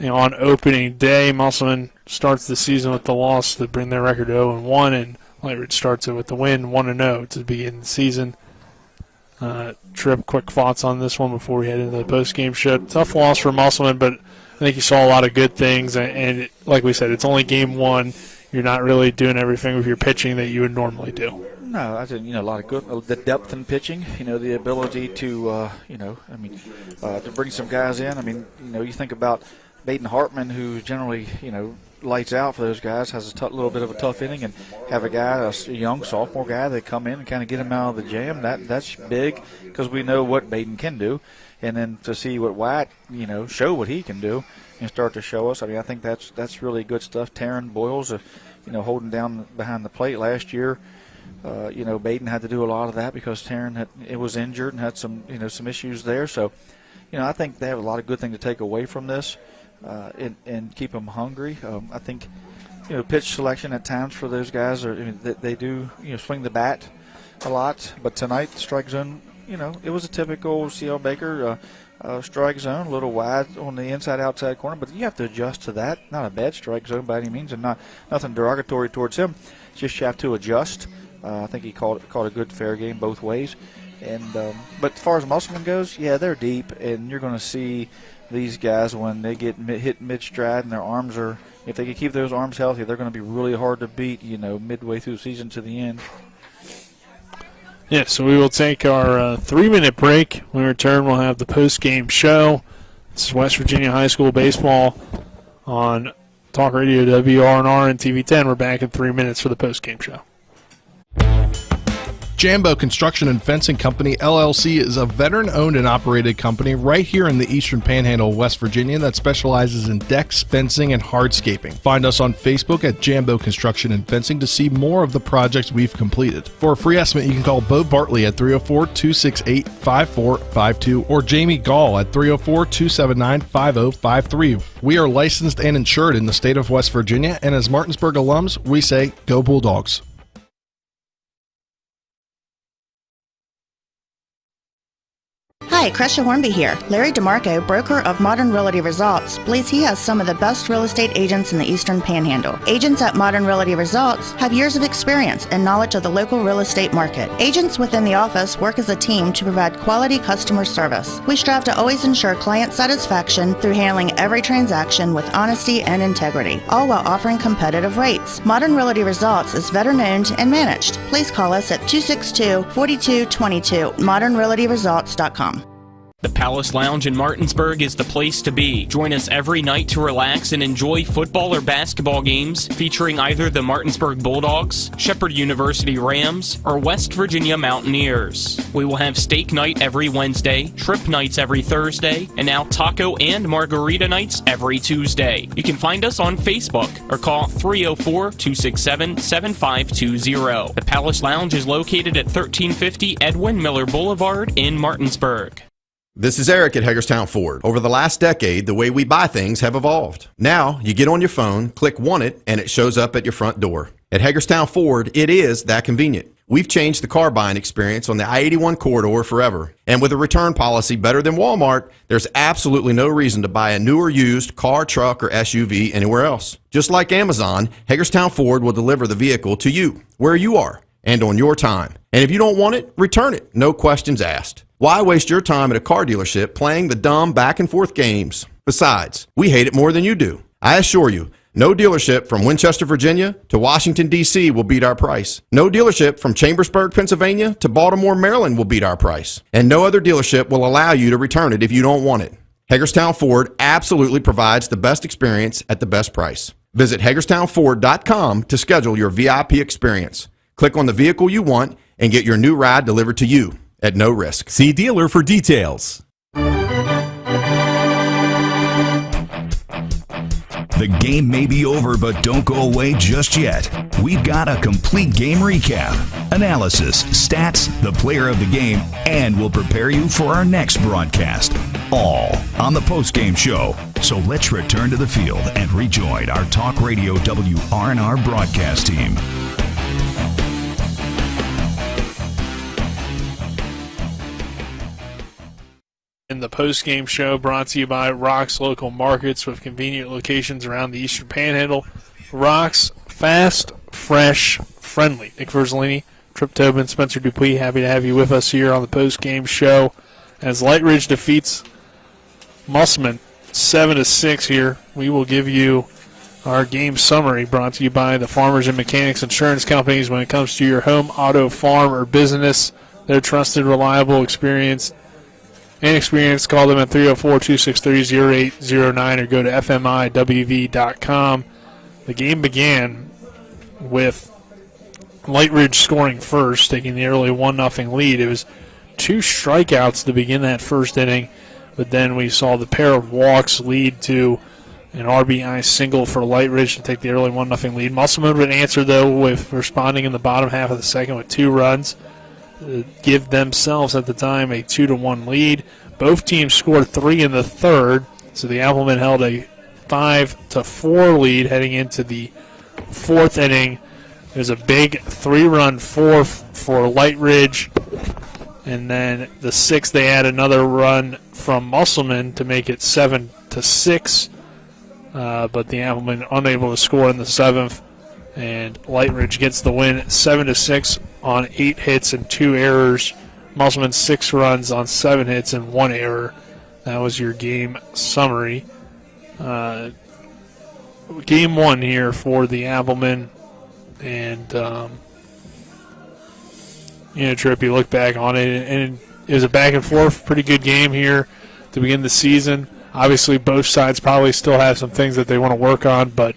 on opening day. Musselman starts the season with the loss to bring their record to 0-1, and Lightridge starts it with the win, 1-0 to begin the season. Trip, quick thoughts on this one before we head into the post-game show. Tough loss for Musselman, but I think you saw a lot of good things. And like we said, it's only game 1. You're not really doing everything with your pitching that you would normally do. No, I think a lot of good. The depth in pitching, the ability to, to bring some guys in. I mean, you think about Baden Hartman, who generally, lights out for those guys, has a little bit of a tough inning, and have a young sophomore guy that come in and kind of get him out of the jam, that's big because we know what Baden can do. And then to see what White, show what he can do and start to show us. I mean, I think that's really good stuff. Taryn Boyles, holding down behind the plate last year. Baden had to do a lot of that because Taryn was injured and had some issues there. So, I think they have a lot of good things to take away from this and keep them hungry. I think, pitch selection at times for those guys they do swing the bat a lot. But tonight, the strike zone, it was a typical C.L. Baker strike zone, a little wide on the inside-outside corner, but you have to adjust to that. Not a bad strike zone by any means, and nothing derogatory towards him. Just you have to adjust. I think he called a good fair game both ways. And but as far as Musselman goes, yeah, they're deep, and you're going to see these guys when they get hit mid-stride and their arms are, if they can keep those arms healthy, they're going to be really hard to beat, midway through the season to the end. Yeah, so we will take our 3-minute break. When we return, we'll have the post-game show. This is West Virginia High School Baseball on Talk Radio WRNR and TV 10. We're back in 3 minutes for the post-game show. Jambo Construction and Fencing Company, LLC, is a veteran-owned and operated company right here in the Eastern Panhandle of West Virginia that specializes in decks, fencing, and hardscaping. Find us on Facebook at Jambo Construction and Fencing to see more of the projects we've completed. For a free estimate, you can call Bo Bartley at 304-268-5452 or Jamie Gall at 304-279-5053. We are licensed and insured in the state of West Virginia, and as Martinsburg alums, we say, Go Bulldogs. Hi, Crescia Hornby here. Larry DeMarco, broker of Modern Realty Results, believes he has some of the best real estate agents in the Eastern Panhandle. Agents at Modern Realty Results have years of experience and knowledge of the local real estate market. Agents within the office work as a team to provide quality customer service. We strive to always ensure client satisfaction through handling every transaction with honesty and integrity, all while offering competitive rates. Modern Realty Results is veteran-owned and managed. Please call us at 262-4222, modernrealtyresults.com. The Palace Lounge in Martinsburg is the place to be. Join us every night to relax and enjoy football or basketball games featuring either the Martinsburg Bulldogs, Shepherd University Rams, or West Virginia Mountaineers. We will have steak night every Wednesday, trip nights every Thursday, and now taco and margarita nights every Tuesday. You can find us on Facebook or call 304-267-7520. The Palace Lounge is located at 1350 Edwin Miller Boulevard in Martinsburg. This is Eric at Hagerstown Ford. Over the last decade, the way we buy things have evolved. Now, you get on your phone, click Want It, and it shows up at your front door. At Hagerstown Ford, it is that convenient. We've changed the car buying experience on the I-81 corridor forever. And with a return policy better than Walmart, there's absolutely no reason to buy a new or used car, truck, or SUV anywhere else. Just like Amazon, Hagerstown Ford will deliver the vehicle to you, where you are, and on your time. And if you don't want it, return it. No questions asked. Why waste your time at a car dealership playing the dumb back-and-forth games? Besides, we hate it more than you do. I assure you, no dealership from Winchester, Virginia to Washington, D.C. will beat our price. No dealership from Chambersburg, Pennsylvania to Baltimore, Maryland will beat our price. And no other dealership will allow you to return it if you don't want it. Hagerstown Ford absolutely provides the best experience at the best price. Visit HagerstownFord.com to schedule your VIP experience. Click on the vehicle you want and get your new ride delivered to you at no risk. See dealer for details. The game may be over, but don't go away just yet. We've got a complete game recap, analysis, stats, the player of the game, and we'll prepare you for our next broadcast. All on the postgame show. So let's return to the field and rejoin our Talk Radio WRNR broadcast team. In the post-game show, brought to you by Rock's Local Markets with convenient locations around the Eastern Panhandle. Rock's, fast, fresh, friendly. Nick Verzolini, Trip Tobin, Spencer Dupuis, happy to have you with us here on the post-game show as Lightridge defeats Musselman 7-6 here. We will give you our game summary brought to you by the Farmers and Mechanics Insurance Companies. When it comes to your home, auto, farm, or business, they're trusted, reliable, experienced, call them at 304-263-0809 or go to fmiwv.com. the game began with Lightridge scoring first, taking the early 1-0 lead. It was 2 strikeouts to begin that first inning, but then we saw the pair of walks lead to an RBI single for Lightridge to take the early 1-0 lead. Musselman would answer, though, with responding in the bottom half of the second with 2 runs, give themselves at the time a 2-1 lead. Both teams scored 3 in the third, so the Applemen held a 5-4 lead heading into the fourth inning. There's a big 3-run fourth for Lightridge, and then the sixth they add another run from Musselman to make it 7-6. But the Applemen unable to score in the seventh, and Lightridge gets the win 7-6 on 8 hits and 2 errors. Musselman 6 runs on 7 hits and 1 error. That was your game summary. Game 1 here for the Applemen, and Tripp, you look back on it, and it was a back and forth, pretty good game here to begin the season. Obviously, both sides probably still have some things that they want to work on, but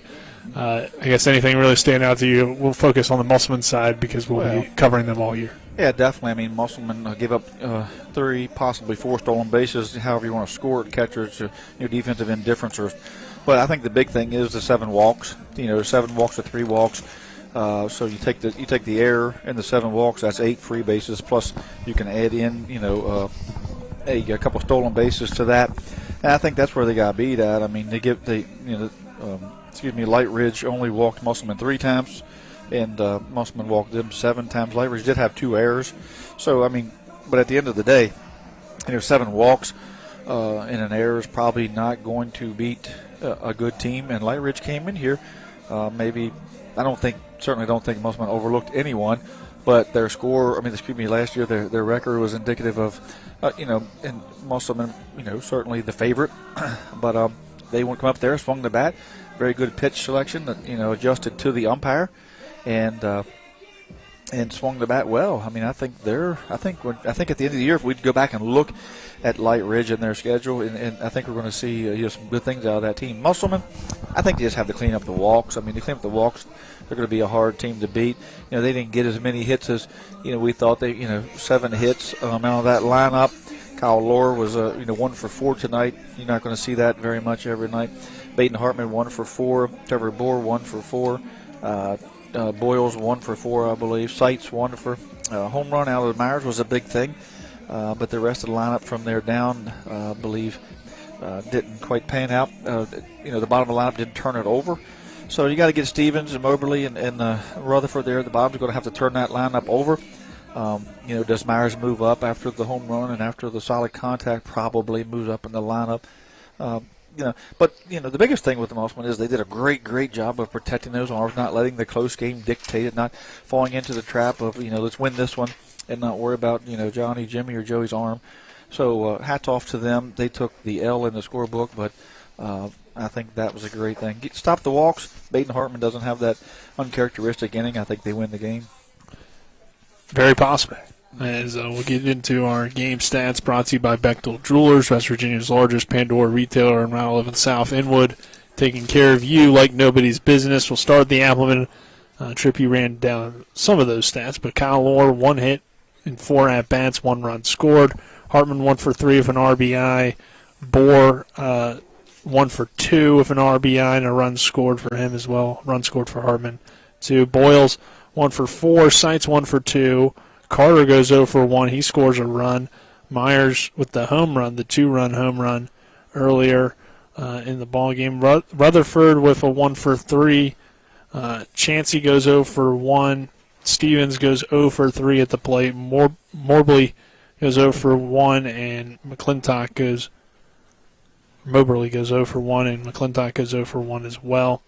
I guess anything really stand out to you, we'll focus on the Musselman side because we'll be covering them all year. Yeah, definitely. I mean, Musselman gave up 3, possibly 4 stolen bases, however you want to score it, catchers, defensive indifference. But I think the big thing is the 7 walks. 7 walks to 3 walks. So you take the error and the 7 walks. That's 8 free bases. Plus you can add in a couple stolen bases to that. And I think that's where they got beat at. I mean, Lightridge only walked Musselman 3 times, and Musselman walked them 7 times. Lightridge did have 2 errors. So I mean, but at the end of the day, 7 walks and an error is probably not going to beat a good team. And Lightridge came in here, certainly don't think Musselman overlooked anyone, but their score, last year their record was indicative of, and Musselman, certainly the favorite, but they won't come up there, swung the bat, very good pitch selection, adjusted to the umpire, and swung the bat well. I think at the end of the year, if we'd go back and look at Lightridge and their schedule, and I think we're going to see some good things out of that team. Musselman, I think they just have to clean up the walks. To clean up the walks, they're going to be a hard team to beat. They didn't get as many hits as we thought. 7 hits out of that lineup. Kyle Lohr was 1 for 4 tonight. You're not going to see that very much every night. Baden Hartman 1 for 4. Trevor Bohr 1 for 4. Boyles 1 for 4, I believe. Seitz 1 for home run out of Myers was a big thing. But the rest of the lineup from there down, I believe, didn't quite pan out. The bottom of the lineup didn't turn it over. So you got to get Stevens and Moberly and Rutherford there. The bottom's going to have to turn that lineup over. Does Myers move up after the home run and after the solid contact? Probably moves up in the lineup. But the biggest thing with the Musselman is they did a great job of protecting those arms, not letting the close game dictate it, not falling into the trap of let's win this one and not worry about Johnny, Jimmy, or Joey's arm. So hats off to them. They took the L in the scorebook, but I think that was a great thing. Stop the walks. Baden Hartman doesn't have that uncharacteristic inning. I think they win the game. Very possible. As we'll get into our game stats, brought to you by Bechtel Jewelers, West Virginia's largest Pandora retailer in Route 11 South Inwood, taking care of you like nobody's business. We'll start the Applemen. Tripp, you ran down some of those stats, but Kyle Lohr, 1 hit in 4 at-bats, 1 run scored. Hartman 1 for 3 with an RBI. Bohr 1 for 2 with an RBI and a run scored for him as well. Run scored for Hartman, 2. Boyles 1 for 4. Seitz 1 for 2. Carter goes 0 for 1. He scores a run. Myers with the home run, the 2-run home run earlier in the ball game. Rutherford with a 1 for 3. Chansey goes 0 for 1. Stevens goes 0 for 3 at the plate. Moberly goes 0 for 1, and Moberly goes 0 for 1, and McClintock goes 0 for 1 as well.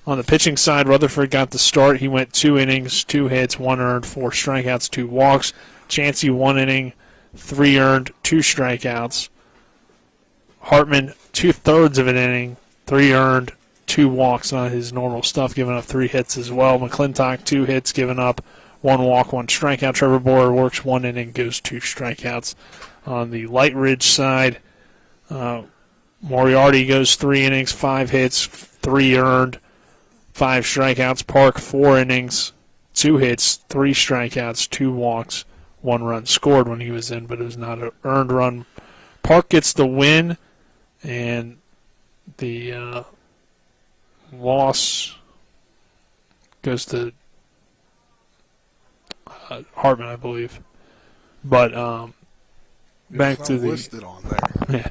On the pitching side, Rutherford got the start. He went 2 innings, 2 hits, 1 earned, 4 strikeouts, 2 walks. Chansey 1 inning, 3 earned, 2 strikeouts. Hartman 2/3 of an inning, 3 earned, 2 walks, not his normal stuff, giving up 3 hits as well. McClintock 2 hits, giving up 1 walk, 1 strikeout. Trevor Bohr works 1 inning, goes 2 strikeouts. On the Lightridge side, Moriarty goes 3 innings, 5 hits, 3 earned, 5 strikeouts. Park, 4 innings, 2 hits, 3 strikeouts, 2 walks, 1 run scored when he was in, but it was not an earned run. Park gets the win, and the loss goes to Hartman, I believe. But back to the listed on there. Yeah.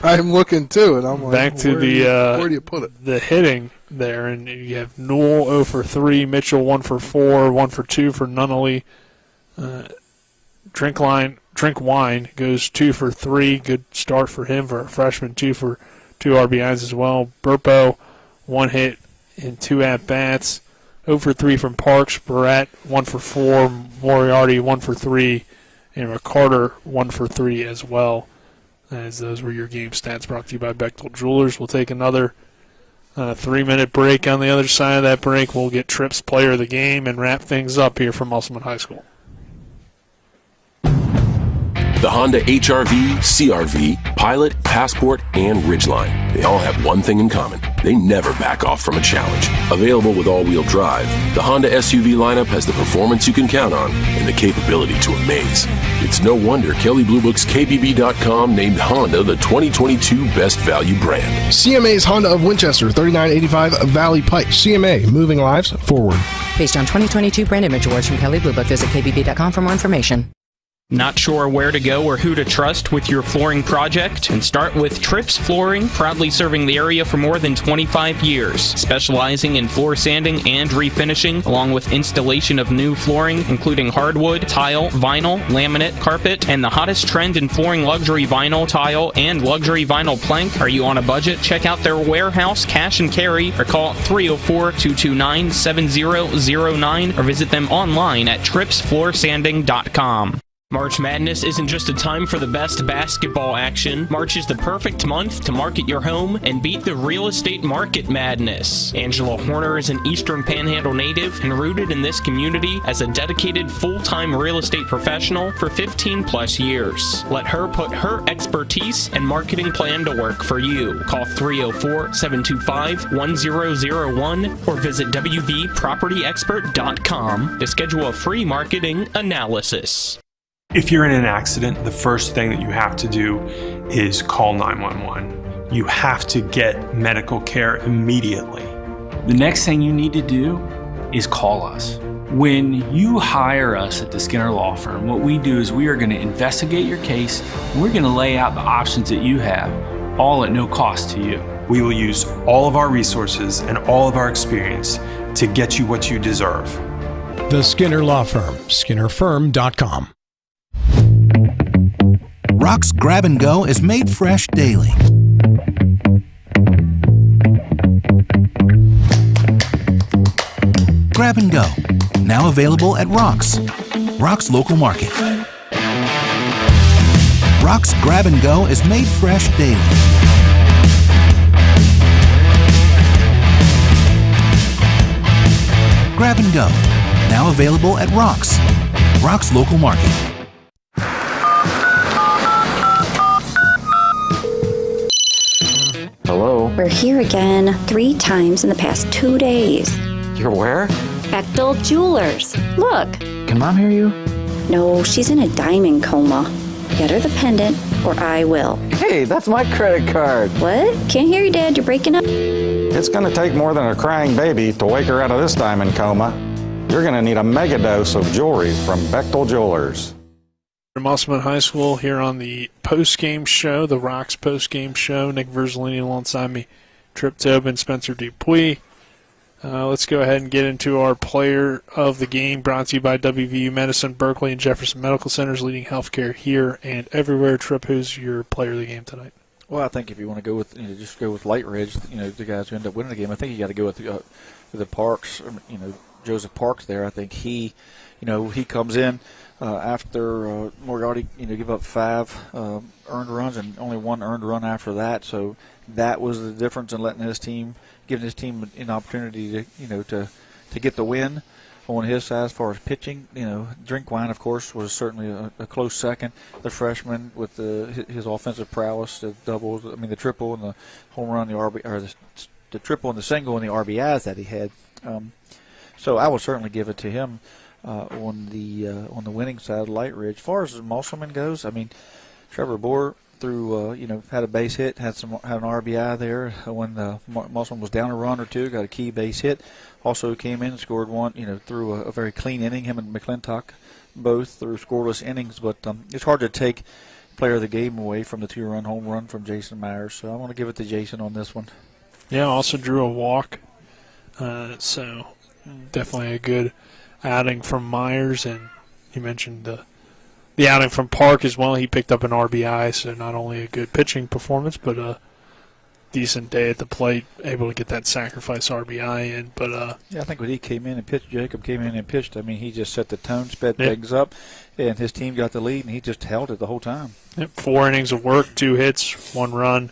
I'm looking too, and I'm like, back to where do you put it? The hitting there, and you have Newell 0 for 3, Mitchell 1 for 4, 1 for 2 for Nunnally. Drink Wine goes 2 for 3. Good start for him for a freshman. 2 for 2 RBIs as well. Burpo 1 hit and 2 at bats. 0 for 3 from Parks. Barrett 1 for 4. Moriarty 1 for 3. And McCarter 1 for 3 as well. As those were your game stats brought to you by Bechtel Jewelers. We'll take another 3-minute break. On the other side of that break, we'll get Tripp's player of the game and wrap things up here from Musselman High School. The Honda HR-V, CR-V, Pilot, Passport, and Ridgeline. They all have one thing in common. They never back off from a challenge. Available with all-wheel drive, the Honda SUV lineup has the performance you can count on and the capability to amaze. It's no wonder Kelley Blue Book's KBB.com named Honda the 2022 Best Value Brand. CMA's Honda of Winchester, 3985 Valley Pike. CMA, moving lives forward. Based on 2022 brand image awards from Kelley Blue Book, visit KBB.com for more information. Not sure where to go or who to trust with your flooring project? And start with Tripp's Flooring, proudly serving the area for more than 25 years, specializing in floor sanding and refinishing, along with installation of new flooring, including hardwood, tile, vinyl, laminate, carpet, and the hottest trend in flooring, luxury vinyl, tile, and luxury vinyl plank. Are you on a budget? Check out their warehouse, cash and carry, or call 304-229-7009, or visit them online at trippsfloorsanding.com. March Madness isn't just a time for the best basketball action. March is the perfect month to market your home and beat the real estate market madness. Angela Horner is an Eastern Panhandle native and rooted in this community as a dedicated full-time real estate professional for 15 plus years. Let her put her expertise and marketing plan to work for you. Call 304-725-1001 or visit wvpropertyexpert.com to schedule a free marketing analysis. If you're in an accident, the first thing that you have to do is call 911. You have to get medical care immediately. The next thing you need to do is call us. When you hire us at the Skinner Law Firm, what we do is we are going to investigate your case and we're going to lay out the options that you have, all at no cost to you. We will use all of our resources and all of our experience to get you what you deserve. The Skinner Law Firm, SkinnerFirm.com. Rock's Grab and Go is made fresh daily. Grab and Go, now available at Rock's local market. Rock's Grab and Go is made fresh daily. Grab and Go, now available at Rock's local market. Hello? We're here again 3 times in the past 2 days. You're where? Bechtel Jewelers. Look. Can Mom hear you? No, she's in a diamond coma. Get her the pendant, or I will. Hey, that's my credit card. What? Can't hear you, Dad. You're breaking up. It's going to take more than a crying baby to wake her out of this diamond coma. You're going to need a mega dose of jewelry from Bechtel Jewelers. Musselman High School here on the post-game show, the Rocks post-game show. Nick Verzolini alongside me, Tripp Tobin, Spencer Dupuis. Let's go ahead and get into our player of the game, brought to you by WVU Medicine, Berkeley, and Jefferson Medical Centers, leading healthcare here and everywhere. Tripp, who's your player of the game tonight? Well, I think if you want to go with, just go with Lightridge, the guys who end up winning the game. I think you got to go with the Parks, Joseph Parks there. I think he comes in. After Moriarty, give up 5 earned runs and only 1 earned run after that. So that was the difference in giving his team an opportunity to get the win on his side as far as pitching. Drinkwine, of course, was certainly a close second. The freshman with his offensive prowess, the triple and the home run, the triple and the single and the RBIs that he had. So I will certainly give it to him on the winning side of Lightridge. As far as Musselman goes, I mean, Trevor Bohr threw, had a base hit, had an RBI there when Musselman was down a run or two, got a key base hit. Also came in and scored one, threw a very clean inning. Him and McClintock both threw scoreless innings, but it's hard to take player of the game away from the 2-run home run from Jason Myers. So I want to give it to Jason on this one. Yeah, also drew a walk. So definitely a good outing from Myers, and you mentioned the outing from Park as well. He picked up an RBI, so not only a good pitching performance, but a decent day at the plate, able to get that sacrifice RBI in. But I think when he came in and pitched, Jacob came in and pitched, I mean, he just set the tone, sped things up, and his team got the lead, and he just held it the whole time. 4 innings of work, 2 hits, 1 run,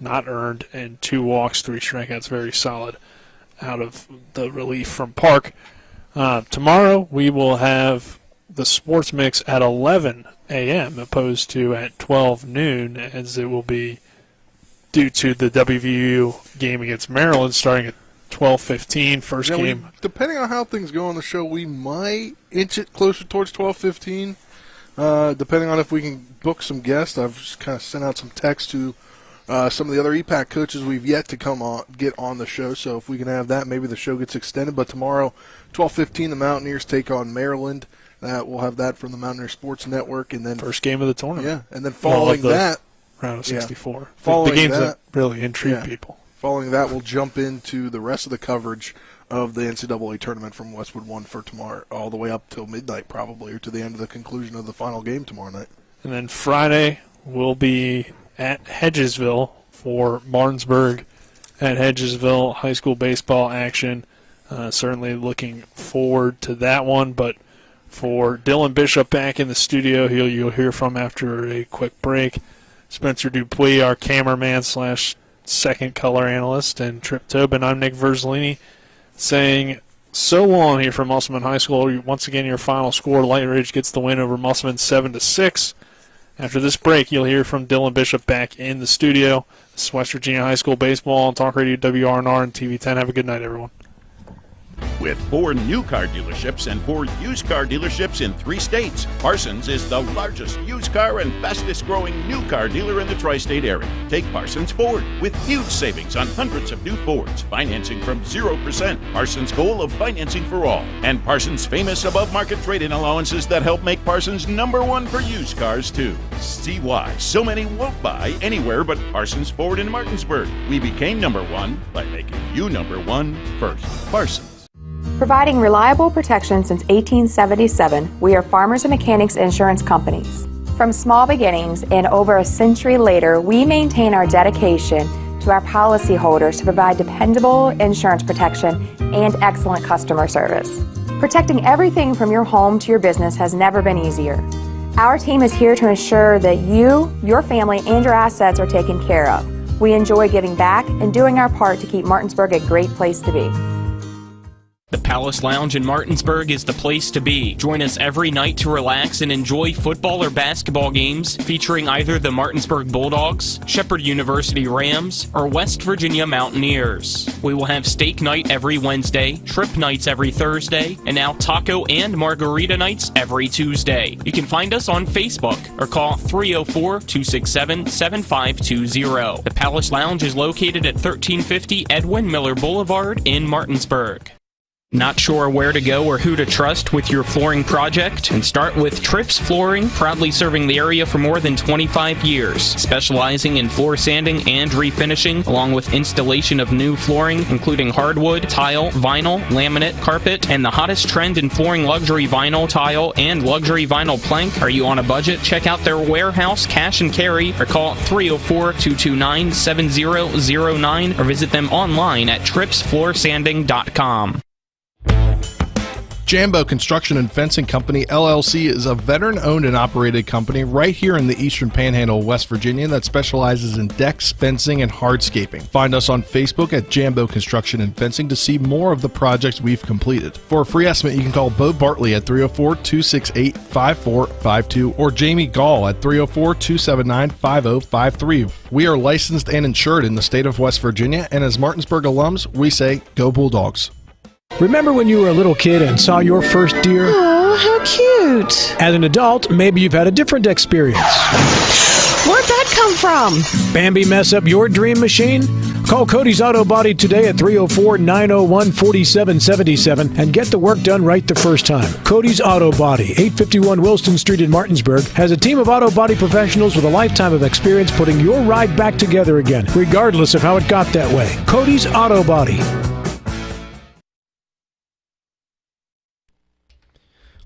not earned, and 2 walks, 3 strikeouts. Very solid out of the relief from Park. Tomorrow we will have the sports mix at 11 a.m. opposed to at 12 noon, as it will be due to the WVU game against Maryland starting at 12:15. First game. Depending on how things go on the show, we might inch it closer towards 12:15. Depending on if we can book some guests. I've just kind of sent out some text to some of the other EPAC coaches we've yet to get on the show. So if we can have that, maybe the show gets extended. But tomorrow, 12:15, the Mountaineers take on Maryland. We'll have that from the Mountaineer Sports Network, and then first game of the tournament. Yeah, and then following that, round of 64. Following the games that really intrigue people. Following that, we'll jump into the rest of the coverage of the NCAA tournament from Westwood 1 for tomorrow, all the way up till midnight probably, or to the end of the conclusion of the final game tomorrow night. And then Friday we'll be at Hedgesville for Martinsburg at Hedgesville high school baseball action. Certainly looking forward to that one, but for Dylan Bishop back in the studio, you'll hear from after a quick break. Spencer Dupuis, our cameraman / second color analyst, and Trip Tobin. I'm Nick Verzolini saying so long here from Musselman High School. Once again, your final score, Lightridge gets the win over Musselman 7-6. After this break, you'll hear from Dylan Bishop back in the studio. This is West Virginia High School Baseball on Talk Radio WRNR and TV 10. Have a good night, everyone. With 4 new car dealerships and 4 used car dealerships in 3 states, Parsons is the largest used car and fastest growing new car dealer in the tri-state area. Take Parsons Ford with huge savings on hundreds of new Fords, financing from 0%, Parsons' goal of financing for all, and Parsons' famous above-market trade-in allowances that help make Parsons #1 for used cars too. See why so many won't buy anywhere but Parsons Ford in Martinsburg. We became #1 by making you #1 first. Parsons. Providing reliable protection since 1877, we are Farmers and Mechanics Insurance Companies. From small beginnings and over a century later, we maintain our dedication to our policyholders to provide dependable insurance protection and excellent customer service. Protecting everything from your home to your business has never been easier. Our team is here to ensure that you, your family, and your assets are taken care of. We enjoy giving back and doing our part to keep Martinsburg a great place to be. The Palace Lounge in Martinsburg is the place to be. Join us every night to relax and enjoy football or basketball games featuring either the Martinsburg Bulldogs, Shepherd University Rams, or West Virginia Mountaineers. We will have steak night every Wednesday, trip nights every Thursday, and now taco and margarita nights every Tuesday. You can find us on Facebook or call 304-267-7520. The Palace Lounge is located at 1350 Edwin Miller Boulevard in Martinsburg. Not sure where to go or who to trust with your flooring project? And start with Trips Flooring, proudly serving the area for more than 25 years, specializing in floor sanding and refinishing, along with installation of new flooring, including hardwood, tile, vinyl, laminate, carpet, and the hottest trend in flooring, luxury vinyl, tile, and luxury vinyl plank. Are you on a budget? Check out their warehouse, cash and carry, or call 304-229-7009, or visit them online at tripsfloorsanding.com. Jambo Construction and Fencing Company, LLC, is a veteran-owned and operated company right here in the Eastern Panhandle of West Virginia that specializes in decks, fencing, and hardscaping. Find us on Facebook at Jambo Construction and Fencing to see more of the projects we've completed. For a free estimate, you can call Bo Bartley at 304-268-5452 or Jamie Gall at 304-279-5053. We are licensed and insured in the state of West Virginia, and as Martinsburg alums, we say, Go Bulldogs. Remember when you were a little kid and saw your first deer? Oh, how cute. As an adult, maybe you've had a different experience. Where'd that come from? Bambi mess up your dream machine? Call Cody's Auto Body today at 304-901-4777 and get the work done right the first time. Cody's Auto Body, 851 Wilson Street in Martinsburg, has a team of auto body professionals with a lifetime of experience putting your ride back together again, regardless of how it got that way. Cody's Auto Body.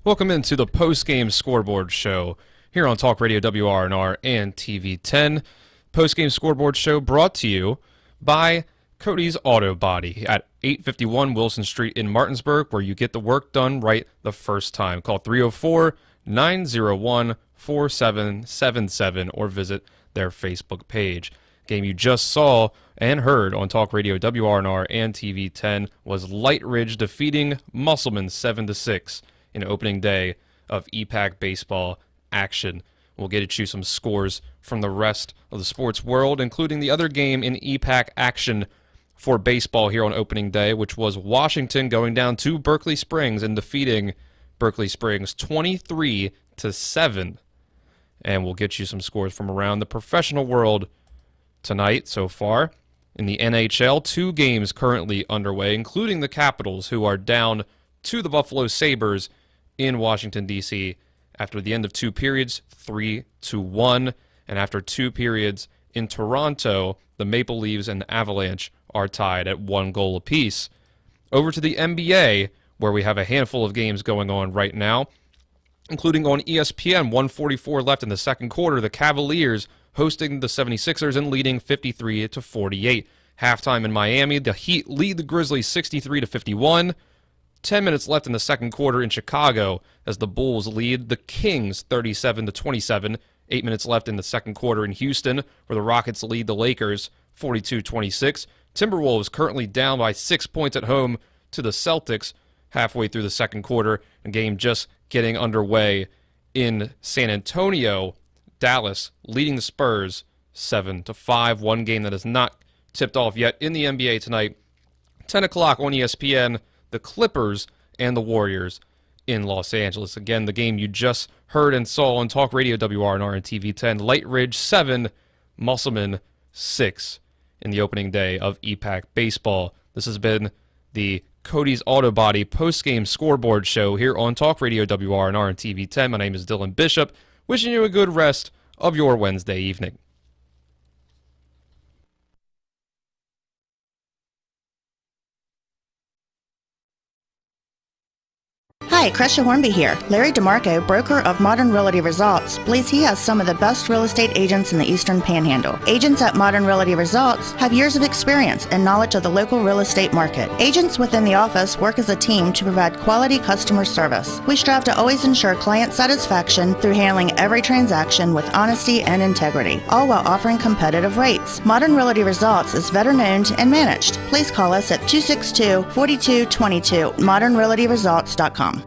Welcome into the post-game scoreboard show here on Talk Radio WRNR and TV 10. Post-game scoreboard show brought to you by Cody's Auto Body at 851 Wilson Street in Martinsburg, where you get the work done right the first time. Call 304-901-4777 or visit their Facebook page. Game you just saw and heard on Talk Radio WRNR and TV 10 was Lightridge defeating Musselman 7-6 in opening day of EPAC baseball action. We'll get you some scores from the rest of the sports world, including the other game in EPAC action for baseball here on opening day, which was Washington going down to Berkeley Springs and defeating Berkeley Springs 23-7. And we'll get you some scores from around the professional world tonight so far. In the NHL, 2 games currently underway, including the Capitals, who are down to the Buffalo Sabres in Washington, D.C. after the end of 2 periods, 3-1. And after 2 periods in Toronto, the Maple Leafs and the Avalanche are tied at 1 goal apiece. Over to the NBA, where we have a handful of games going on right now, including on ESPN, 1:44 left in the second quarter, the Cavaliers hosting the 76ers and leading 53-48. Halftime in Miami, the Heat lead the Grizzlies 63-51. 10 minutes left in the second quarter in Chicago as the Bulls lead the Kings 37-27. 8 minutes left in the second quarter in Houston, where the Rockets lead the Lakers 42-26. Timberwolves currently down by 6 points at home to the Celtics halfway through the second quarter. A game just getting underway in San Antonio. Dallas leading the Spurs 7-5. One game that is not tipped off yet in the NBA tonight. 10 o'clock on ESPN. The Clippers and the Warriors in Los Angeles. Again, the game you just heard and saw on Talk Radio WRNR and TV 10. Lightridge 7, Musselman 6 in the opening day of EPAC baseball. This has been the Cody's Auto Body post-game scoreboard show here on Talk Radio WRNR and TV 10. My name is Dylan Bishop, wishing you a good rest of your Wednesday evening. Hi, Crescia Hornby here. Larry DeMarco, broker of Modern Realty Results, believes he has some of the best real estate agents in the Eastern Panhandle. Agents at Modern Realty Results have years of experience and knowledge of the local real estate market. Agents within the office work as a team to provide quality customer service. We strive to always ensure client satisfaction through handling every transaction with honesty and integrity, all while offering competitive rates. Modern Realty Results is veteran-owned and managed. Please call us at 262-4222, modernrealtyresults.com.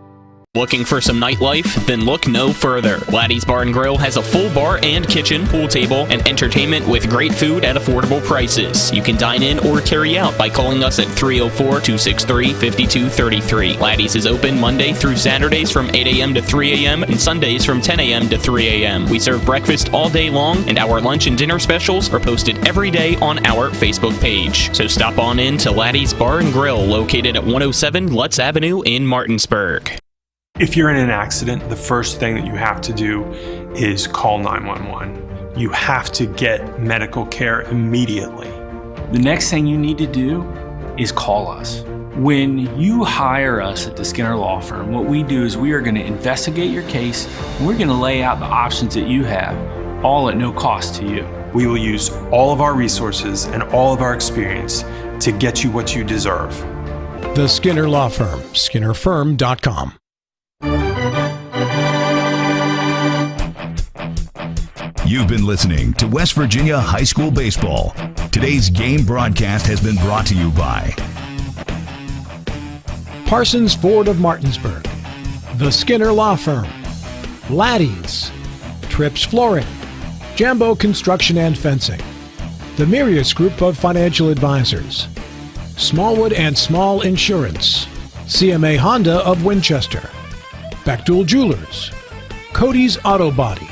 Looking for some nightlife? Then look no further. Laddie's Bar and Grill has a full bar and kitchen, pool table, and entertainment with great food at affordable prices. You can dine in or carry out by calling us at 304-263-5233. Laddie's is open Monday through Saturdays from 8 a.m. to 3 a.m. and Sundays from 10 a.m. to 3 a.m. We serve breakfast all day long, and our lunch and dinner specials are posted every day on our Facebook page. So stop on in to Laddie's Bar and Grill, located at 107 Lutz Avenue in Martinsburg. If you're in an accident, the first thing that you have to do is call 911. You have to get medical care immediately. The next thing you need to do is call us. When you hire us at the Skinner Law Firm, what we do is we are going to investigate your case, and we're going to lay out the options that you have, all at no cost to you. We will use all of our resources and all of our experience to get you what you deserve. The Skinner Law Firm, SkinnerFirm.com. You've been listening to West Virginia High School Baseball. Today's game broadcast has been brought to you by Parsons Ford of Martinsburg, The Skinner Law Firm, Laddie's, Trips Flooring, Jambo Construction and Fencing, the Mirius Group of Financial Advisors, Smallwood and Small Insurance, CMA Honda of Winchester, Bechtel Jewelers, Cody's Auto Body,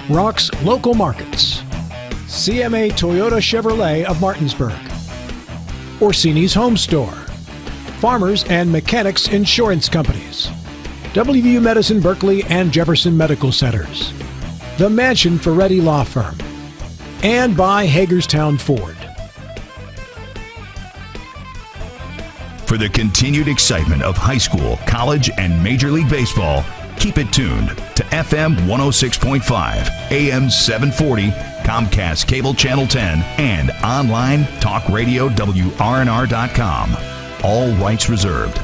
Rock's Local Markets, CMA Toyota Chevrolet of Martinsburg, Orsini's Home Store, Farmers and Mechanics Insurance Companies, WVU Medicine Berkeley and Jefferson Medical Centers, The Mansion Ferretti Law Firm, and by Hagerstown Ford. For the continued excitement of high school, college, and Major League Baseball, keep it tuned to FM 106.5, AM 740, Comcast Cable Channel 10, and online talk radio WRNR.com. All rights reserved.